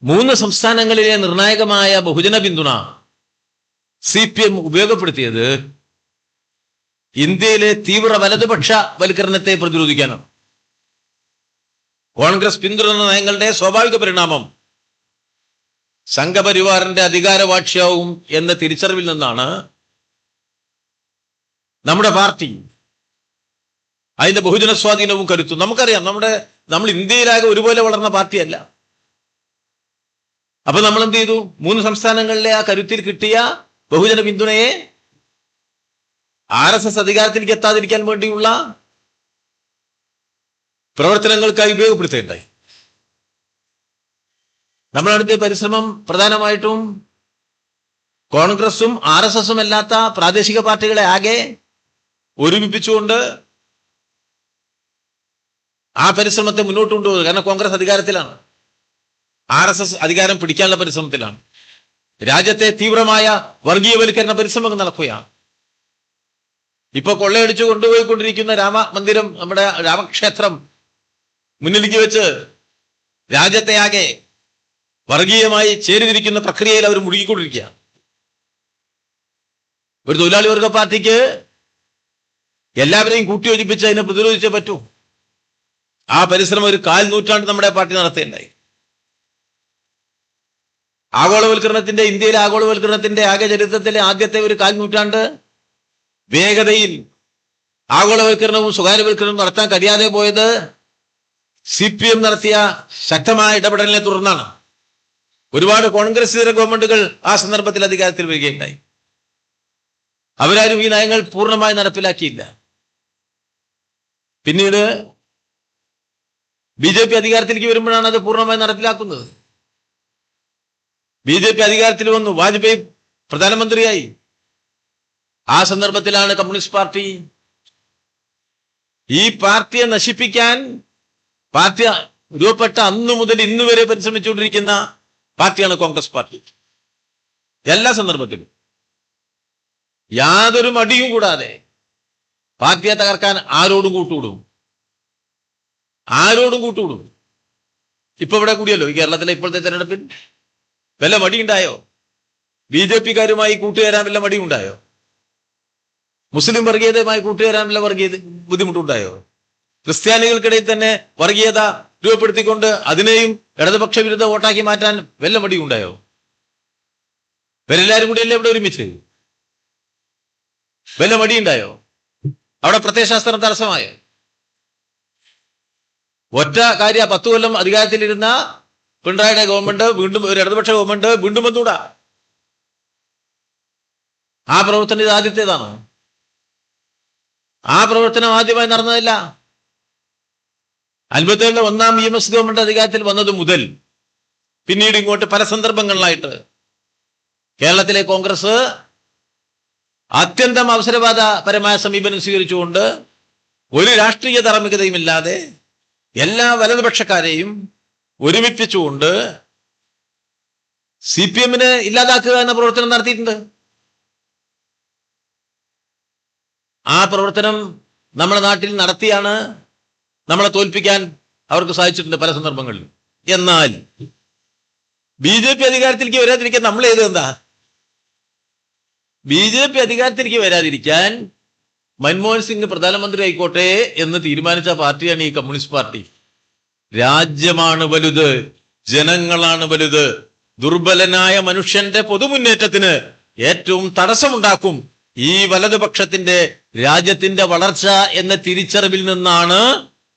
3 സംസ്ഥാനങ്ങളിലെ നിർണായകമായ ബഹുജന പിന്തുണ CPM ഉപയോഗപ്പെടുത്തിയത് ഇന്ത്യയിലെ തീവ്ര വലതുപക്ഷ വൽക്കരണത്തെ പ്രതിരോധിക്കാനാണ്. കോൺഗ്രസ് പിന്തുടർന്ന നയങ്ങളുടെ സ്വാഭാവിക പരിണാമം സംഘപരിവാറിന്റെ അധികാരവാക്ഷ്യാവും എന്ന തിരിച്ചറിവിൽ നിന്നാണ് നമ്മുടെ പാർട്ടി അതിന്റെ ബഹുജന സ്വാധീനവും കരുത്തും. നമുക്കറിയാം, നമ്മൾ ഇന്ത്യയിലാകെ ഒരുപോലെ വളർന്ന പാർട്ടിയല്ല. അപ്പൊ നമ്മൾ എന്ത് ചെയ്തു? 3 സംസ്ഥാനങ്ങളിലെ ആ കരുത്തിൽ കിട്ടിയ ബഹുജന പിന്തുണയെ RSS അധികാരത്തിലേക്ക് എത്താതിരിക്കാൻ വേണ്ടിയുള്ള പ്രവർത്തനങ്ങൾക്കായി ഉപയോഗപ്പെടുത്തേണ്ടായി. നമ്മൾ നടത്തിയ പരിശ്രമം പ്രധാനമായിട്ടും കോൺഗ്രസും RSS-ഉം അല്ലാത്ത പ്രാദേശിക പാർട്ടികളെ ആകെ ഒരുമിപ്പിച്ചുകൊണ്ട് ആ പരിശ്രമത്തെ മുന്നോട്ട് കൊണ്ടുപോകുക. കാരണം കോൺഗ്രസ് അധികാരത്തിലാണ്, RSS അധികാരം പിടിക്കാനുള്ള പരിശ്രമത്തിലാണ്. രാജ്യത്തെ തീവ്രമായ വർഗീയവൽക്കരണ പരിശ്രമങ്ങൾ നടക്കുകയാണ്. ഇപ്പൊ കൊള്ളയടിച്ചു കൊണ്ടുപോയിക്കൊണ്ടിരിക്കുന്ന രാമമന്ദിരം, നമ്മുടെ രാമക്ഷേത്രം മുന്നിലേക്ക് വെച്ച് രാജ്യത്തെ ആകെ വർഗീയമായി ചേരിതിരിക്കുന്ന പ്രക്രിയയിൽ അവർ മുഴുകിക്കൊണ്ടിരിക്കുക. ഒരു തൊഴിലാളി വർഗ പാർട്ടിക്ക് എല്ലാവരെയും കൂട്ടിയോജിപ്പിച്ച് അതിനെ പ്രതിരോധിച്ചേ പറ്റൂ. ആ പരിശ്രമം ഒരു 1/4 നൂറ്റാണ്ട് നമ്മുടെ പാർട്ടി നടത്തുകയുണ്ടായി. ആഗോളവൽക്കരണത്തിന്റെ, ഇന്ത്യയിലെ ആഗോളവൽക്കരണത്തിന്റെ ആകെ ചരിത്രത്തിലെ ആദ്യത്തെ ഒരു 1/4 നൂറ്റാണ്ട് വേഗതയിൽ ആഗോളവൽക്കരണവും സ്വകാര്യവൽക്കരണവും നടത്താൻ കഴിയാതെ പോയത് CPM നടത്തിയ ശക്തമായ ഇടപെടലിനെ തുടർന്നാണ്. ഒരുപാട് കോൺഗ്രസ് ഇതര ഗവൺമെന്റുകൾ ആ സന്ദർഭത്തിൽ അധികാരത്തിൽ വരികയുണ്ടായി. അവരാരും ഈ നയങ്ങൾ പൂർണ്ണമായി നടപ്പിലാക്കിയില്ല. പിന്നീട് BJP അധികാരത്തിലേക്ക് വരുമ്പോഴാണ് അത് പൂർണ്ണമായി നടപ്പിലാക്കുന്നത്. BJP അധികാരത്തിൽ വന്നു, വാജ്പേയി പ്രധാനമന്ത്രിയായി. ആ സന്ദർഭത്തിലാണ് കമ്മ്യൂണിസ്റ്റ് പാർട്ടി, ഈ പാർട്ടിയെ നശിപ്പിക്കാൻ പാർട്ടി രൂപപ്പെട്ട അന്നു മുതൽ ഇന്ന് വരെ പരിശ്രമിച്ചുകൊണ്ടിരിക്കുന്ന പാർട്ടിയാണ് കോൺഗ്രസ് പാർട്ടി. എല്ലാ സന്ദർഭത്തിലും യാതൊരു മടിയും കൂടാതെ പാർട്ടിയെ തകർക്കാൻ ആരോടും കൂട്ടുകൂടും. ഇപ്പൊ ഇവിടെ കൂടിയല്ലോ ഈ കേരളത്തിലെ ഇപ്പോഴത്തെ തെരഞ്ഞെടുപ്പിൽ. വല്ല മടിയുണ്ടായോ? BJP-കാരുമായി കൂട്ടുചേരാൻ വല്ല മടിയുണ്ടായോ? മുസ്ലിം വർഗീയതയുമായി കൂട്ടുചേരാൻ വല്ല ബുദ്ധിമുട്ടുണ്ടായോ? ക്രിസ്ത്യാനികൾക്കിടയിൽ തന്നെ വർഗീയത രൂപപ്പെടുത്തിക്കൊണ്ട് അതിനെയും ഇടതുപക്ഷ വിരുദ്ധ വോട്ടാക്കി മാറ്റാൻ വല്ല മടിയുണ്ടായോ? ഇവരെല്ലാരും കൂടിയല്ലേ ഇവിടെ ഒരുമിച്ച്? വല്ല മടിയുണ്ടായോ? അവിടെ പ്രത്യയശാസ്ത്രം തടസ്സമായോ? ഒറ്റ കാര്യ 10 കൊല്ലം അധികാരത്തിലിരുന്ന പിണറായിയുടെ ഗവൺമെന്റ് വീണ്ടും ഒരു ഇടതുപക്ഷ ഗവൺമെന്റ് വീണ്ടും വന്നൂടാ. ആ പ്രവർത്തനം ഇത് ആദ്യത്തേതാണ്. ആ പ്രവർത്തനം ആദ്യമായി നടന്നതല്ല. 57 ഒന്നാം EMS ഗവൺമെന്റ് അധികാരത്തിൽ വന്നത് മുതൽ പിന്നീട് ഇങ്ങോട്ട് പല സന്ദർഭങ്ങളിലായിട്ട് കേരളത്തിലെ കോൺഗ്രസ് അത്യന്തം അവസരവാദപരമായ സമീപനം സ്വീകരിച്ചുകൊണ്ട് ഒരു രാഷ്ട്രീയ ധാർമ്മികതയുമില്ലാതെ എല്ലാ വലതുപക്ഷക്കാരെയും ഒരുമിപ്പിച്ചുകൊണ്ട് CPM-നെ ഇല്ലാതാക്കുക എന്ന പ്രവർത്തനം നടത്തിയിട്ടുണ്ട്. ആ പ്രവർത്തനം നമ്മുടെ നാട്ടിൽ നടത്തിയാണ് നമ്മളെ തോൽപ്പിക്കാൻ അവർക്ക് സാധിച്ചിട്ടുണ്ട് പല സന്ദർഭങ്ങളിലും. എന്നാൽ BJP അധികാരത്തിലേക്ക് വരാതിരിക്കാൻ നമ്മൾ ചെയ്തത് എന്താ? BJP അധികാരത്തിലേക്ക് വരാതിരിക്കാൻ മൻമോഹൻ സിംഗ് പ്രധാനമന്ത്രി ആയിക്കോട്ടെ എന്ന് തീരുമാനിച്ച പാർട്ടിയാണ് ഈ കമ്മ്യൂണിസ്റ്റ് പാർട്ടി. രാജ്യമാണ് വലുത്, ജനങ്ങളാണ് വലുത്. ദുർബലനായ മനുഷ്യന്റെ പൊതുമുന്നേറ്റത്തിന് ഏറ്റവും തടസ്സമുണ്ടാക്കും ഈ വലതുപക്ഷത്തിന്റെ രാജ്യത്തിന്റെ വളർച്ച എന്ന തിരിച്ചറിവിൽ നിന്നാണ്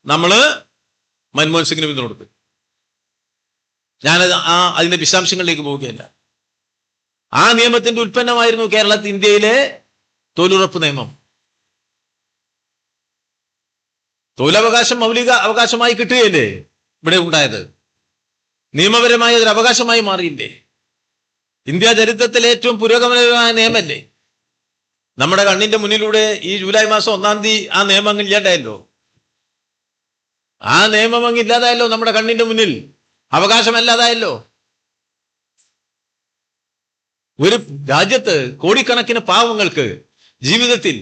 നമ്മള് മൻമോഹൻ സിംഗിന് പിന്തുണ കൊടുത്തത്. ഞാനത് അതിന്റെ വിശദാംശങ്ങളിലേക്ക് പോവുകയല്ല. ആ നിയമത്തിന്റെ ഉൽപ്പന്നമായിരുന്നു ഇന്ത്യയിലെ തൊഴിലുറപ്പ് നിയമം. തൊഴിലവകാശം മൗലിക അവകാശമായി കിട്ടുകയല്ലേ ഇവിടെ ഉണ്ടായത്? നിയമപരമായ ഒരു അവകാശമായി മാറിയില്ലേ? ഇന്ത്യ ചരിത്രത്തിലെ ഏറ്റവും പുരോഗമനപരമായ നിയമല്ലേ? നമ്മുടെ കണ്ണിന്റെ മുന്നിലൂടെ ഈ ജൂലൈ മാസം 1-ാം തീയതി ആ നിയമം അങ്ങ് ഇല്ലാണ്ടായല്ലോ. ആ നിയമം അങ്ങ് ഇല്ലാതായല്ലോ. നമ്മുടെ കണ്ണിന്റെ മുന്നിൽ അവകാശമല്ലാതായല്ലോ. ഒരു രാജ്യത്ത് കോടിക്കണക്കിന് പാവങ്ങൾക്ക് ജീവിതത്തിൽ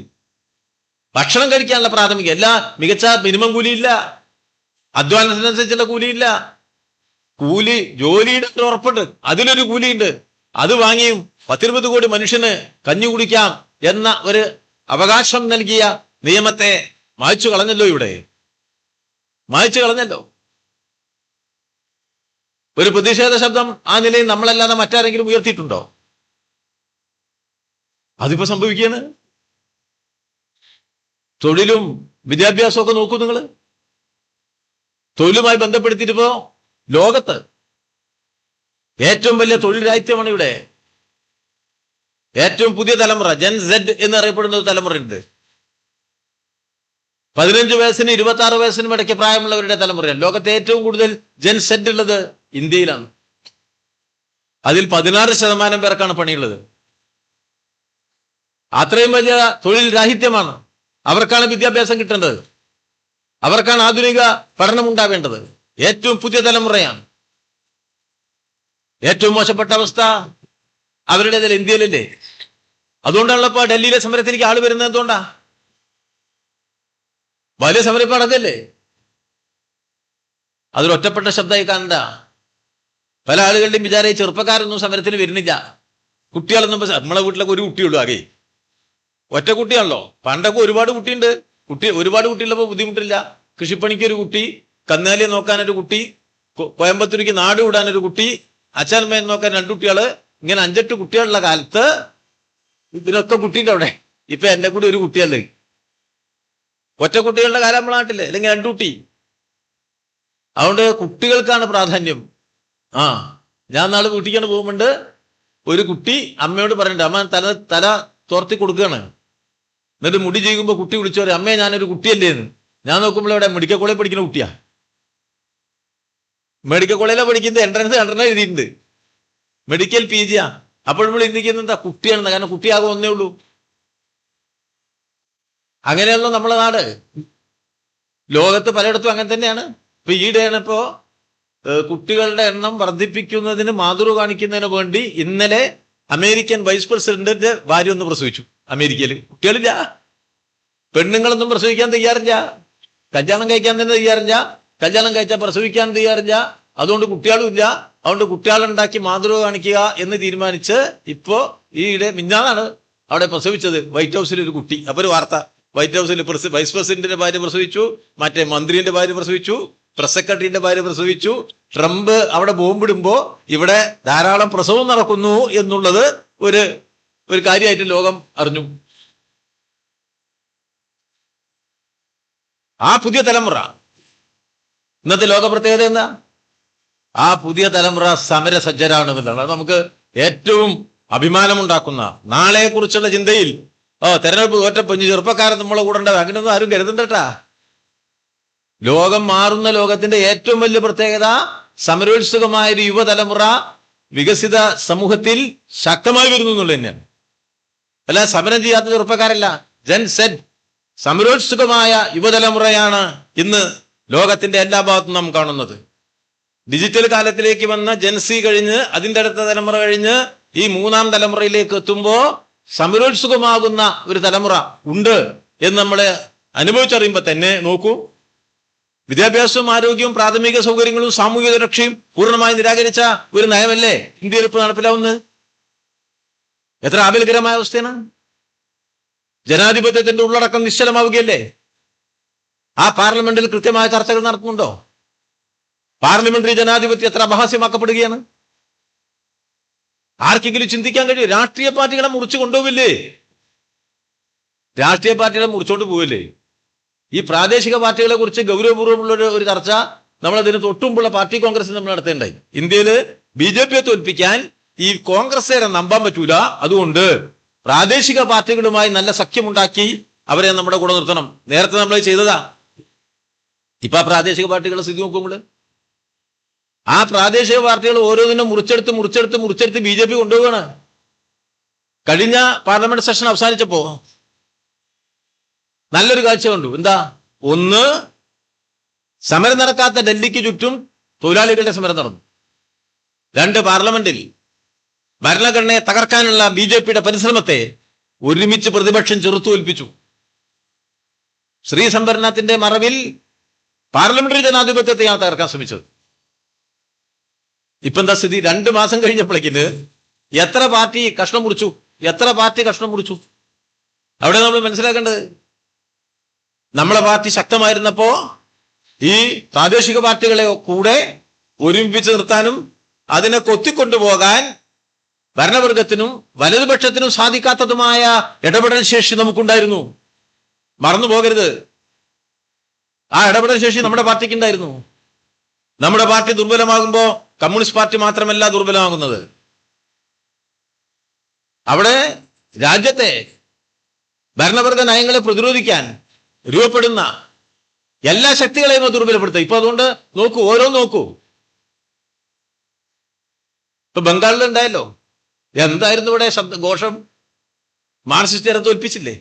ഭക്ഷണം കഴിക്കാനുള്ള പ്രാഥമിക മികച്ച മിനിമം കൂലിയില്ല, അധ്വാനത്തിനനുസരിച്ചുള്ള കൂലിയില്ല. ജോലിയുടെ ഉറപ്പുണ്ട്, അതിലൊരു കൂലിയുണ്ട്. അത് വാങ്ങിയും 10-20 കോടി മനുഷ്യന് കഞ്ഞി കുടിക്കാം എന്ന ഒരു അവകാശം നൽകിയ നിയമത്തെ മായ്ച്ചു കളഞ്ഞല്ലോ. ഇവിടെ മായ്ച്ചു കളഞ്ഞല്ലോ. ഒരു പ്രതിഷേധ ശബ്ദം ആ നിലയിൽ നമ്മളല്ലാതെ മറ്റാരെങ്കിലും ഉയർത്തിയിട്ടുണ്ടോ? അതിപ്പോ സംഭവിക്കുകയാണ്. തൊഴിലും വിദ്യാഭ്യാസവും ഒക്കെ നോക്കൂ നിങ്ങൾ. തൊഴിലുമായി ബന്ധപ്പെടുത്തിയിട്ടിപ്പോ ലോകത്ത് ഏറ്റവും വലിയ തൊഴിൽ രാഹിത്യമാണ് ഇവിടെ. ഏറ്റവും പുതിയ തലമുറ ജെൻ സെഡ് എന്നറിയപ്പെടുന്ന ഒരു തലമുറയുണ്ട്. 15 വയസ്സിന് 26 വയസ്സിനും ഇടയ്ക്ക് പ്രായമുള്ളവരുടെ തലമുറയാണ്. ലോകത്തെ ഏറ്റവും കൂടുതൽ ജെൻ സെഡ് ഉള്ളത് ഇന്ത്യയിലാണ്. അതിൽ 16% പേർക്കാണ് പണിയുള്ളത്. അത്രയും വലിയ തൊഴിൽ രാഹിത്യമാണ്. അവർക്കാണ് വിദ്യാഭ്യാസം കിട്ടേണ്ടത്, അവർക്കാണ് ആധുനിക പഠനം ഉണ്ടാവേണ്ടത്. ഏറ്റവും പുതിയ തലമുറയാണ്. ഏറ്റവും മോശപ്പെട്ട അവസ്ഥ അവരുടേതിൽ ഇന്ത്യയിലല്ലേ. അതുകൊണ്ടാണല്ലോ ഇപ്പൊ ഡൽഹിയിലെ സമരത്തിലേക്ക് ആള് വരുന്നത്. എന്തുകൊണ്ടാ? വലിയ സമരം ഇപ്പൊ നടക്കല്ലേ. അതൊരൊറ്റപ്പെട്ട ശബ്ദമായി കാണണ്ട. പല ആളുകളുടെയും വിചാരം ഈ ചെറുപ്പക്കാരൊന്നും സമരത്തിന് വരുന്നില്ല, കുട്ടികളൊന്നും. നമ്മളെ വീട്ടിലൊക്കെ ഒരു കുട്ടിയുള്ളൂ, ആകെ ഒറ്റ കുട്ടിയാണല്ലോ. പണ്ടൊക്കെ ഒരുപാട് കുട്ടിയുണ്ട്. ഒരുപാട് കുട്ടിയുള്ളപ്പോൾ ബുദ്ധിമുട്ടില്ല. കൃഷിപ്പണിക്ക് ഒരു കുട്ടി, കന്നാലിയെ നോക്കാൻ ഒരു കുട്ടി, കോയമ്പത്തൂർക്ക് നാട് വിടാൻ ഒരു കുട്ടി, അച്ഛനമ്മയെ നോക്കാൻ 2 കുട്ടികള്, ഇങ്ങനെ 5-8 കുട്ടികളുള്ള കാലത്ത് ഇതിനൊക്കെ കുട്ടിയുണ്ട് അവിടെ. ഇപ്പൊ എന്നെ കൂടി ഒരു കുട്ടിയല്ലേ, ഒറ്റ കുട്ടികളുടെ കാലം നമ്മുടെ നാട്ടില്, അല്ലെങ്കിൽ 2 കുട്ടി. അതുകൊണ്ട് കുട്ടികൾക്കാണ് പ്രാധാന്യം. ഞാൻ നാളെ വീട്ടിക്കാണ് പോകുമ്പോണ്ട് ഒരു കുട്ടി അമ്മയോട് പറയണ്ട, അമ്മ തല തോർത്തി കൊടുക്കുകയാണ്. എന്നിട്ട് മുടി ചെയ്യുമ്പോ കുട്ടി വിളിച്ചു പറയും, അമ്മയെ ഞാനൊരു കുട്ടിയല്ലേന്ന്. ഞാൻ നോക്കുമ്പോൾ ഇവിടെ മെഡിക്കൽ കോളേജ് പഠിക്കുന്ന കുട്ടിയാ. മെഡിക്കൽ കോളേജിലാണ് പഠിക്കുന്നത്, എൻട്രൻസ് എഴുതിയിട്ടുണ്ട്, മെഡിക്കൽ PG. അപ്പോൾ നമ്മൾ ചിന്തിക്കുന്നത് എന്താ, കുട്ടിയാണെന്ന്. കാരണം കുട്ടിയാകും ഒന്നേ ഉള്ളൂ. അങ്ങനെയല്ലോ നമ്മളെ നാട്. ലോകത്ത് പലയിടത്തും അങ്ങനെ തന്നെയാണ്. ഇപ്പൊ ഈയിടെയാണ് ഇപ്പോ കുട്ടികളുടെ എണ്ണം വർദ്ധിപ്പിക്കുന്നതിന് മാതൃക കാണിക്കുന്നതിന് വേണ്ടി ഇന്നലെ അമേരിക്കൻ വൈസ് പ്രസിഡന്റിന്റെ ഭാര്യ ഒന്ന് പ്രസവിച്ചു. അമേരിക്കയിൽ കുട്ടികളില്ല, പെണ്ണുങ്ങളൊന്നും പ്രസവിക്കാൻ തയ്യാറില്ല, കല്യാണം കഴിക്കാൻ തന്നെ തയ്യാറില്ല, കല്യാണം കഴിച്ചാൽ പ്രസവിക്കാൻ തയ്യാറില്ല. അതുകൊണ്ട് കുട്ടികളും ഇല്ല. അതുകൊണ്ട് കുട്ടികളുണ്ടാക്കി മാതൃക കാണിക്കുക എന്ന് തീരുമാനിച്ച് ഇപ്പോ ഈയിടെ മിഞ്ഞാന്നാണ് അവിടെ പ്രസവിച്ചത്, വൈറ്റ് ഹൗസിൽ ഒരു കുട്ടി. അപ്പൊ ഒരു വാർത്ത, വൈറ്റ് ഹൗസിൽ വൈസ് പ്രസിഡന്റിന്റെ ഭാര്യ പ്രസവിച്ചു, മറ്റേ മന്ത്രിന്റെ ഭാര്യ പ്രസവിച്ചു, പ്രസ് സെക്രട്ടറിന്റെ ഭാര്യ പ്രസവിച്ചു. ട്രംപ് അവിടെ ബോംബിടുമ്പോ ഇവിടെ ധാരാളം പ്രസവം നടക്കുന്നു എന്നുള്ളത് ഒരു കാര്യമായിട്ട് ലോകം അറിഞ്ഞു. ആ പുതിയ തലമുറ, ഇന്നത്തെ ലോക പ്രത്യേകത എന്താ? ആ പുതിയ തലമുറ സമരസജ്ജരാണെന്നുള്ളതാണ് നമുക്ക് ഏറ്റവും അഭിമാനമുണ്ടാക്കുന്ന. നാളെ കുറിച്ചുള്ള ചിന്തയിൽ തെരഞ്ഞെടുപ്പ് തോറ്റപ്പോ ചെറുപ്പക്കാരൻ നമ്മളെ കൂടെ ഉണ്ടാവും, അങ്ങനെയൊന്നും ആരും കരുതണ്ടട്ടാ. ലോകം മാറുന്ന ലോകത്തിന്റെ ഏറ്റവും വലിയ പ്രത്യേകത സമരോത്സുകമായ ഒരു യുവതലമുറ വികസിത സമൂഹത്തിൽ ശക്തമായി വരുന്നു എന്നുള്ളത് തന്നെയാണ്. അല്ല, സമരം ചെയ്യാത്ത ചെറുപ്പക്കാരല്ല, ജെൻ സെഡ് സമരോത്സുകമായ യുവതലമുറയാണ് ഇന്ന് ലോകത്തിന്റെ എല്ലാ ഭാഗത്തും നാം കാണുന്നത്. ഡിജിറ്റൽ കാലത്തിലേക്ക് വന്ന ജെൻസി കഴിഞ്ഞ് അതിൻ്റെ അടുത്ത തലമുറ കഴിഞ്ഞ് ഈ 3-ാം തലമുറയിലേക്ക് എത്തുമ്പോ സമരോത്സുകമാകുന്ന ഒരു തലമുറ ഉണ്ട് എന്ന് നമ്മളെ അനുഭവിച്ചറിയുമ്പോ തന്നെ നോക്കൂ, വിദ്യാഭ്യാസവും ആരോഗ്യവും പ്രാഥമിക സൗകര്യങ്ങളും സാമൂഹിക സുരക്ഷയും പൂർണ്ണമായി നിരാകരിച്ച ഒരു നയമല്ലേ ഇന്ത്യയിൽ ഇപ്പോൾ നടപ്പിലാവുന്നത്? എത്ര ആപൽകരമായ അവസ്ഥയാണ്. ജനാധിപത്യത്തിന്റെ ഉള്ളടക്കം നിശ്ചലമാവുകയല്ലേ? ആ പാർലമെന്റിൽ കൃത്യമായ ചർച്ചകൾ നടത്തുന്നുണ്ടോ? പാർലമെന്ററി ജനാധിപത്യം എത്ര അപഹാസ്യമാക്കപ്പെടുകയാണ്. ആർക്കെങ്കിലും ചിന്തിക്കാൻ കഴിയും? രാഷ്ട്രീയ പാർട്ടികളെ മുറിച്ചു കൊണ്ടുപോവില്ലേ? രാഷ്ട്രീയ പാർട്ടികളെ മുറിച്ചോണ്ട് പോവില്ലേ? ഈ പ്രാദേശിക പാർട്ടികളെ കുറിച്ച് ഗൗരവപൂർവ്വമുള്ള ഒരു ചർച്ച നമ്മളതിന് തൊട്ടുമുമ്പുള്ള പാർട്ടി കോൺഗ്രസ് നമ്മൾ നടത്തേണ്ടായി. ഇന്ത്യയില് BJPയെ തോൽപ്പിക്കാൻ ഈ കോൺഗ്രസ്സുകാരെ നമ്പാൻ പറ്റൂല. അതുകൊണ്ട് പ്രാദേശിക പാർട്ടികളുമായി നല്ല സഖ്യമുണ്ടാക്കി അവരെ നമ്മുടെ കൂടെ നിർത്തണം. നേരത്തെ നമ്മൾ ചെയ്തതാ. ഇപ്പൊ ആ പ്രാദേശിക പാർട്ടികളുടെ സ്ഥിതി നോക്കുമ്പോൾ ആ പ്രാദേശിക പാർട്ടികൾ ഓരോന്നിനും മുറിച്ചെടുത്ത് BJP കൊണ്ടുപോവാണ്. കഴിഞ്ഞ പാർലമെന്റ് സെഷൻ അവസാനിച്ചപ്പോ നല്ലൊരു കാഴ്ച കണ്ടു. എന്താ? ഒന്ന്, സമരം നടക്കാത്ത ഡൽഹിക്ക് ചുറ്റും തൊഴിലാളികളുടെ സമരം നടന്നു. 2, പാർലമെന്റിൽ ഭരണഘടനയെ തകർക്കാനുള്ള BJPയുടെ പരിശ്രമത്തെ ഒരുമിച്ച് പ്രതിപക്ഷം ചെറുത്തുതോൽപ്പിച്ചു. സ്ത്രീ സംവരണത്തിന്റെ മറവിൽ പാർലമെന്ററി ജനാധിപത്യത്തെയാണ് തകർക്കാൻ ശ്രമിച്ചത്. ഇപ്പൊ എന്താ സ്ഥിതി? 2 മാസം കഴിഞ്ഞപ്പോഴേക്കിന് എത്ര പാർട്ടി കഷ്ണം മുറിച്ചു? അവിടെ നമ്മൾ മനസ്സിലാക്കേണ്ടത്, നമ്മളെ പാർട്ടി ശക്തമായിരുന്നപ്പോ ഈ പ്രാദേശിക പാർട്ടികളെ കൂടെ ഒരുമിപ്പിച്ച് നിർത്താനും അതിനെ കൊത്തിക്കൊണ്ടുപോകാൻ ഭരണവർഗത്തിനും വലതുപക്ഷത്തിനും സാധിക്കാത്തതുമായ ഇടപെടൽ ശേഷി നമുക്കുണ്ടായിരുന്നു. മറന്നു പോകരുത്. ആ ഇടപെടൽ ശേഷി നമ്മുടെ പാർട്ടിക്ക് ഉണ്ടായിരുന്നു. നമ്മുടെ പാർട്ടി ദുർബലമാകുമ്പോ കമ്മ്യൂണിസ്റ്റ് പാർട്ടി മാത്രമല്ല ദുർബലമാകുന്നത്. അവിടെ രാജ്യത്തെ ഭരണവർഗ നയങ്ങളെ പ്രതിരോധിക്കാൻ രൂപപ്പെടുന്ന എല്ലാ ശക്തികളെയും ദുർബലപ്പെടുത്തുക. ഇപ്പൊ അതുകൊണ്ട് നോക്കൂ. ഇപ്പൊ ബംഗാളിൽ ഉണ്ടായല്ലോ, എന്തായിരുന്നു ഇവിടെ ഘോഷം? മാർക്സിസ്റ്റുകാരെ തോൽപ്പിച്ചില്ലേ?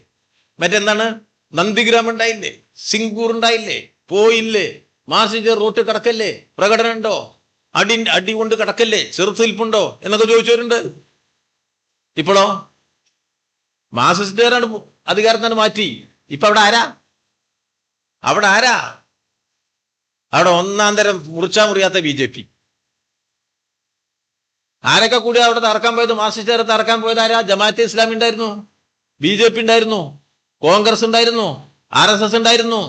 മറ്റെന്താണ്, നന്ദിഗ്രാം ഉണ്ടായില്ലേ, സിംഗൂർ ഉണ്ടായില്ലേ, പോയില്ലേ? മാർക്സിസ്റ്റ് റോട്ട് കിടക്കല്ലേ, പ്രകടനം ഉണ്ടോ, അടി കൊണ്ട് കിടക്കല്ലേ, ചെറുത്തുനിൽപ്പുണ്ടോ എന്നൊക്കെ ചോദിച്ചവരുണ്ട്. ഇപ്പോഴോ മാർക്സിസ്റ്റുകാരാണ് അധികാരത്തിന് മാറ്റി. ഇപ്പൊ അവിടെ ആരാ? അവിടെ ഒന്നാം തരം മുറിയാത്ത BJP. ആരൊക്കെ കൂടി അവിടെ തറക്കാൻ പോയത്? മാർക്സിസ്റ്റുകാരെ തറക്കാൻ പോയത് ആരാ? ജമാഅത്തെ ഇസ്ലാമി ഉണ്ടായിരുന്നു, BJP ഉണ്ടായിരുന്നു, കോൺഗ്രസ് ഉണ്ടായിരുന്നു, RSS ഉണ്ടായിരുന്നു.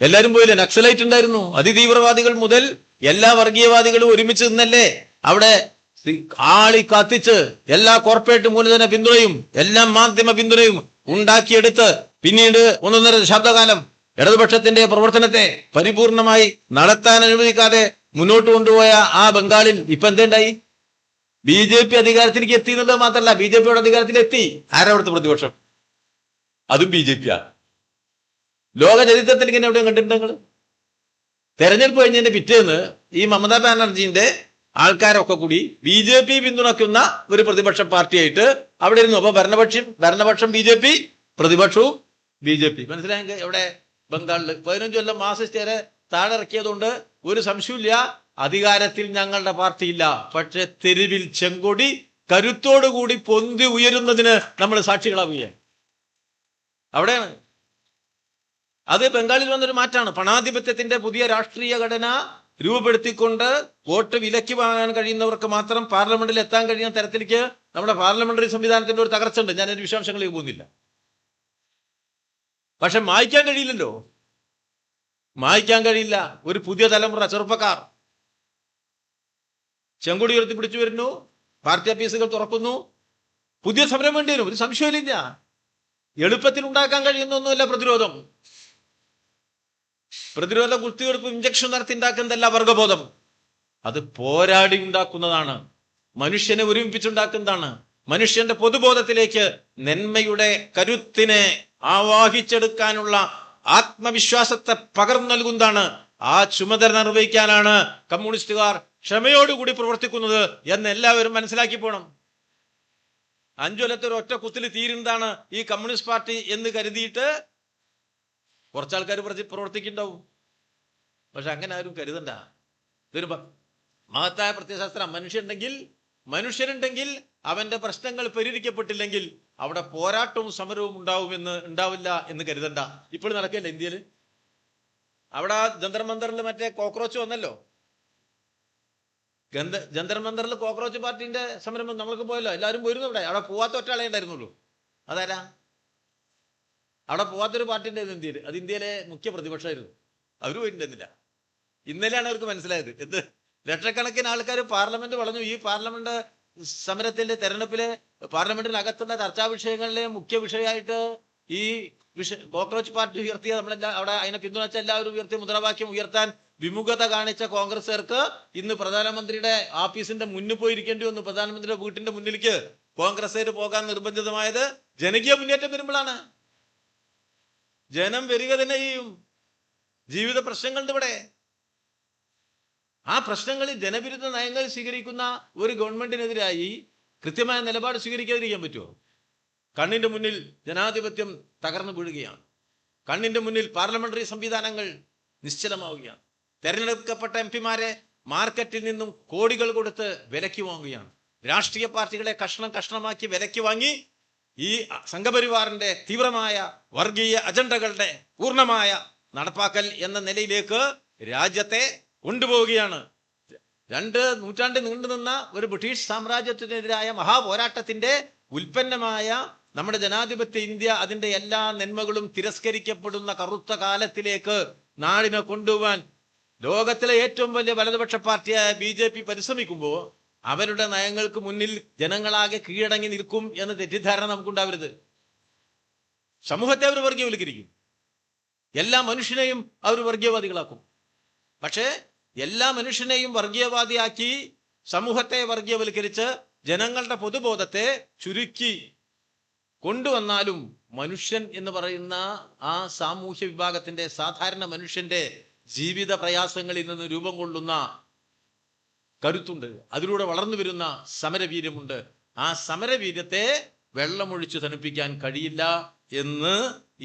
എല്ലാരും പോയില്ലേ? നക്സലൈറ്റ് ഉണ്ടായിരുന്നു. അതിതീവ്രവാദികൾ മുതൽ എല്ലാ വർഗീയവാദികളും ഒരുമിച്ച് നിന്നല്ലേ അവിടെ ആളി കത്തിച്ച് എല്ലാ കോർപ്പറേറ്റ് മൂലധന പിന്തുണയും എല്ലാം മാധ്യമ പിന്തുണയും ഉണ്ടാക്കിയെടുത്ത് പിന്നീട് 1.5 ദശാബ്ദകാലം ഇടതുപക്ഷത്തിന്റെ പ്രവർത്തനത്തെ പരിപൂർണമായി നടത്താൻ അനുവദിക്കാതെ മുന്നോട്ട് കൊണ്ടുപോയ ആ ബംഗാളിൽ ഇപ്പൊ എന്തുണ്ടായി? BJP അധികാരത്തിലേക്ക് എത്തി എന്നുള്ളത് മാത്രമല്ല, BJPയുടെ അധികാരത്തിലെത്തി. ആരാ അവിടുത്തെ പ്രതിപക്ഷം? അതും BJP ആ. ലോക ചരിത്രത്തിൽ ഇങ്ങനെ എവിടെയും കണ്ടിട്ടുണ്ട് നിങ്ങൾ? തെരഞ്ഞെടുപ്പ് കഴിഞ്ഞതിന്റെ പിറ്റേന്ന് ഈ മമതാ ബാനർജിന്റെ ആൾക്കാരൊക്കെ കൂടി BJP പിന്തുണയ്ക്കുന്ന ഒരു പ്രതിപക്ഷ പാർട്ടിയായിട്ട് അവിടെ ഇരുന്നു. അപ്പൊ ഭരണപക്ഷം BJP, പ്രതിപക്ഷവും BJP. മനസ്സിലായെങ്കിൽ എവിടെ? ബംഗാളിൽ 15 കൊല്ലം മാർക്സിസ്റ്റ് താഴെ ഇറക്കിയതുകൊണ്ട് ഒരു സംശയമില്ല, അധികാരത്തിൽ ഞങ്ങളുടെ പാർട്ടിയില്ല. പക്ഷെ തെരുവിൽ ചെങ്കൊടി കരുത്തോടുകൂടി പൊന്തി ഉയരുന്നതിന് നമ്മൾ സാക്ഷികളാവുകയാണ്. അവിടെയാണ് അത് ബംഗാളിൽ വന്നൊരു മാറ്റാണ്. പണാധിപത്യത്തിന്റെ പുതിയ രാഷ്ട്രീയ ഘടന രൂപപ്പെടുത്തിക്കൊണ്ട് വോട്ട് വിലയ്ക്ക് വാങ്ങാൻ കഴിയുന്നവർക്ക് മാത്രം പാർലമെന്റിൽ എത്താൻ കഴിയുന്ന തരത്തിലേക്ക് നമ്മുടെ പാർലമെന്ററി സംവിധാനത്തിന്റെ ഒരു തകർച്ച ഉണ്ട്. ഞാൻ അതിന്റെ വിശദാംശങ്ങളിലേക്ക് പോകുന്നില്ല. പക്ഷെ മായ്ക്കാൻ കഴിയില്ലല്ലോ, മായ്ക്കാൻ കഴിയില്ല. ഒരു പുതിയ തലമുറ ചെറുപ്പക്കാർ ചെങ്കൊടി ഉയർത്തി പിടിച്ചു വരുന്നു, പാർട്ടി ഓഫീസുകൾ തുറക്കുന്നു. പുതിയ സമരം വേണ്ടി വരും, ഒരു സംശയമില്ല. എളുപ്പത്തിൽ ഉണ്ടാക്കാൻ കഴിയുന്നൊന്നുമല്ല പ്രതിരോധം. പ്രതിരോധം കുത്തിവെടുപ്പ് ഇഞ്ചക്ഷൻ നടത്തി ഉണ്ടാക്കുന്നതല്ല വർഗബോധം. അത് പോരാടി ഉണ്ടാക്കുന്നതാണ്, മനുഷ്യനെ ഒരുമിപ്പിച്ചുണ്ടാക്കുന്നതാണ്. മനുഷ്യന്റെ പൊതുബോധത്തിലേക്ക് നന്മയുടെ കരുത്തിനെ ആവാഹിച്ചെടുക്കാനുള്ള ആത്മവിശ്വാസത്തെ പകർന്നു നൽകുന്നതാണ്. ആ ചുമതല നിർവഹിക്കാനാണ് കമ്മ്യൂണിസ്റ്റുകാർ ക്ഷമയോടുകൂടി പ്രവർത്തിക്കുന്നത് എന്ന് എല്ലാവരും മനസ്സിലാക്കി പോണം. 5 കൊല്ലത്തെ ഒരു ഒറ്റ കുത്തിൽ തീരുന്നതാണ് ഈ കമ്മ്യൂണിസ്റ്റ് പാർട്ടി എന്ന് കരുതിയിട്ട് കുറച്ചാൾക്കാർ പ്രവർത്തിക്കുന്നുണ്ടാവും. പക്ഷെ അങ്ങനെ ആരും കരുതണ്ട. ഇതൊരു മഹത്തായ പ്രത്യയശാസ്ത്രം. മനുഷ്യനുണ്ടെങ്കിൽ അവന്റെ പ്രശ്നങ്ങൾ പരിഹരിക്കപ്പെട്ടില്ലെങ്കിൽ അവിടെ പോരാട്ടവും സമരവും ഉണ്ടാവില്ല എന്ന് കരുതണ്ട. ഇപ്പോൾ നടക്കില്ല ഇന്ത്യയിൽ. അവിടെ ജന്തർ മന്ദറിൽ മറ്റേ കോക്രോച്ച് വന്നല്ലോ. ജന്തർ മന്ദറിൽ കോക്രോച്ച് പാർട്ടിന്റെ സമരം നമ്മൾക്ക് പോയല്ലോ, എല്ലാവരും പോയിരുന്നു. അവിടെ പോവാത്ത ഒറ്റ ആളെ ഉണ്ടായിരുന്നുള്ളൂ. അതാരാ? അവിടെ പോവാത്തൊരു പാർട്ടി ഉണ്ടായിരുന്നു ഇന്ത്യയിൽ. അത് ഇന്ത്യയിലെ മുഖ്യ പ്രതിപക്ഷമായിരുന്നു. അവർ പോയിട്ടുണ്ടായിരുന്നില്ല. ഇന്നലെയാണ് അവർക്ക് മനസ്സിലായത്. എന്ത് ലക്ഷക്കണക്കിന് ആൾക്കാർ പാർലമെന്റ് വളഞ്ഞു. ഈ പാർലമെന്റ് സമരത്തിന്റെ തെരഞ്ഞെടുപ്പിലെ പാർലമെന്റിനകത്തുള്ള ചർച്ചാ വിഷയങ്ങളിലെ മുഖ്യ വിഷയമായിട്ട് ഈ കോക്രോച്ച് പാർട്ടി ഉയർത്തിയ അവിടെ അതിനെ പിന്തുണച്ച എല്ലാവരും ഉയർത്തിയ മുദ്രാവാക്യം ഉയർത്താൻ വിമുഖത കാണിച്ച കോൺഗ്രസുകാർക്ക് ഇന്ന് പ്രധാനമന്ത്രിയുടെ ഓഫീസിന്റെ മുന്നിൽ പോയിരിക്കേണ്ടി വന്നു. പ്രധാനമന്ത്രിയുടെ വീട്ടിന്റെ മുന്നിലേക്ക് കോൺഗ്രസുകാർ പോകാൻ നിർബന്ധിതമായത് ജനകീയ മുന്നേറ്റം വരുമ്പോഴാണ്. ജനം വരിക തന്നെ ചെയ്യും. ജീവിത പ്രശ്നങ്ങളുണ്ട് ഇവിടെ. ആ പ്രശ്നങ്ങളിൽ ജനവിരുദ്ധ നയങ്ങൾ സ്വീകരിക്കുന്ന ഒരു ഗവൺമെന്റിനെതിരായി കൃത്യമായ നിലപാട് സ്വീകരിക്കാതിരിക്കാൻ പറ്റുമോ? കണ്ണിന്റെ മുന്നിൽ ജനാധിപത്യം തകർന്നു വീഴുകയാണ്. കണ്ണിന്റെ മുന്നിൽ പാർലമെന്ററി സംവിധാനങ്ങൾ നിശ്ചലമാവുകയാണ്. തെരഞ്ഞെടുക്കപ്പെട്ട MP-മാരെ മാർക്കറ്റിൽ നിന്നും കോടികൾ കൊടുത്ത് വിലയ്ക്ക് വാങ്ങുകയാണ്. രാഷ്ട്രീയ പാർട്ടികളെ കഷ്ണമാക്കി വിലയ്ക്ക് വാങ്ങി ഈ സംഘപരിവാറിന്റെ തീവ്രമായ വർഗീയ അജണ്ടകളുടെ പൂർണ്ണമായ നടപ്പാക്കൽ എന്ന നിലയിലേക്ക് രാജ്യത്തെ കൊണ്ടുപോവുകയാണ്. 2 നൂറ്റാണ്ട് നീണ്ടുനിന്ന ഒരു ബ്രിട്ടീഷ് സാമ്രാജ്യത്തിനെതിരായ മഹാപോരാട്ടത്തിന്റെ ഉൽപ്പന്നമായ നമ്മുടെ ജനാധിപത്യ ഇന്ത്യ അതിന്റെ എല്ലാ നന്മകളും തിരസ്കരിക്കപ്പെടുന്ന കറുത്ത കാലത്തിലേക്ക് നാടിനെ കൊണ്ടുപോകാൻ ലോകത്തിലെ ഏറ്റവും വലിയ വലതുപക്ഷ പാർട്ടിയായ BJP പരിശ്രമിക്കുമ്പോൾ അവരുടെ നയങ്ങൾക്ക് മുന്നിൽ ജനങ്ങളാകെ കീഴടങ്ങി നിൽക്കും എന്ന തെറ്റിദ്ധാരണ നമുക്കുണ്ടാവരുത്. സമൂഹത്തെ അവർ വർഗീയവൽക്കരിക്കും. എല്ലാ മനുഷ്യനെയും അവർ വർഗീയവാദികളാക്കും. പക്ഷേ എല്ലാ മനുഷ്യനെയും വർഗീയവാദിയാക്കി സമൂഹത്തെ വർഗീയവൽക്കരിച്ച് ജനങ്ങളുടെ പൊതുബോധത്തെ ചുരുക്കി കൊണ്ടുവന്നാലും മനുഷ്യൻ എന്ന് പറയുന്ന ആ സാമൂഹ്യ വിഭാഗത്തിന്റെ സാധാരണ മനുഷ്യന്റെ ജീവിത പ്രയാസങ്ങളിൽ നിന്ന് രൂപം കൊള്ളുന്ന കരുത്തുണ്ട്. അതിലൂടെ വളർന്നു വരുന്ന സമരവീര്യമുണ്ട്. ആ സമരവീര്യത്തെ വെള്ളമൊഴിച്ച് തണുപ്പിക്കാൻ കഴിയില്ല എന്ന്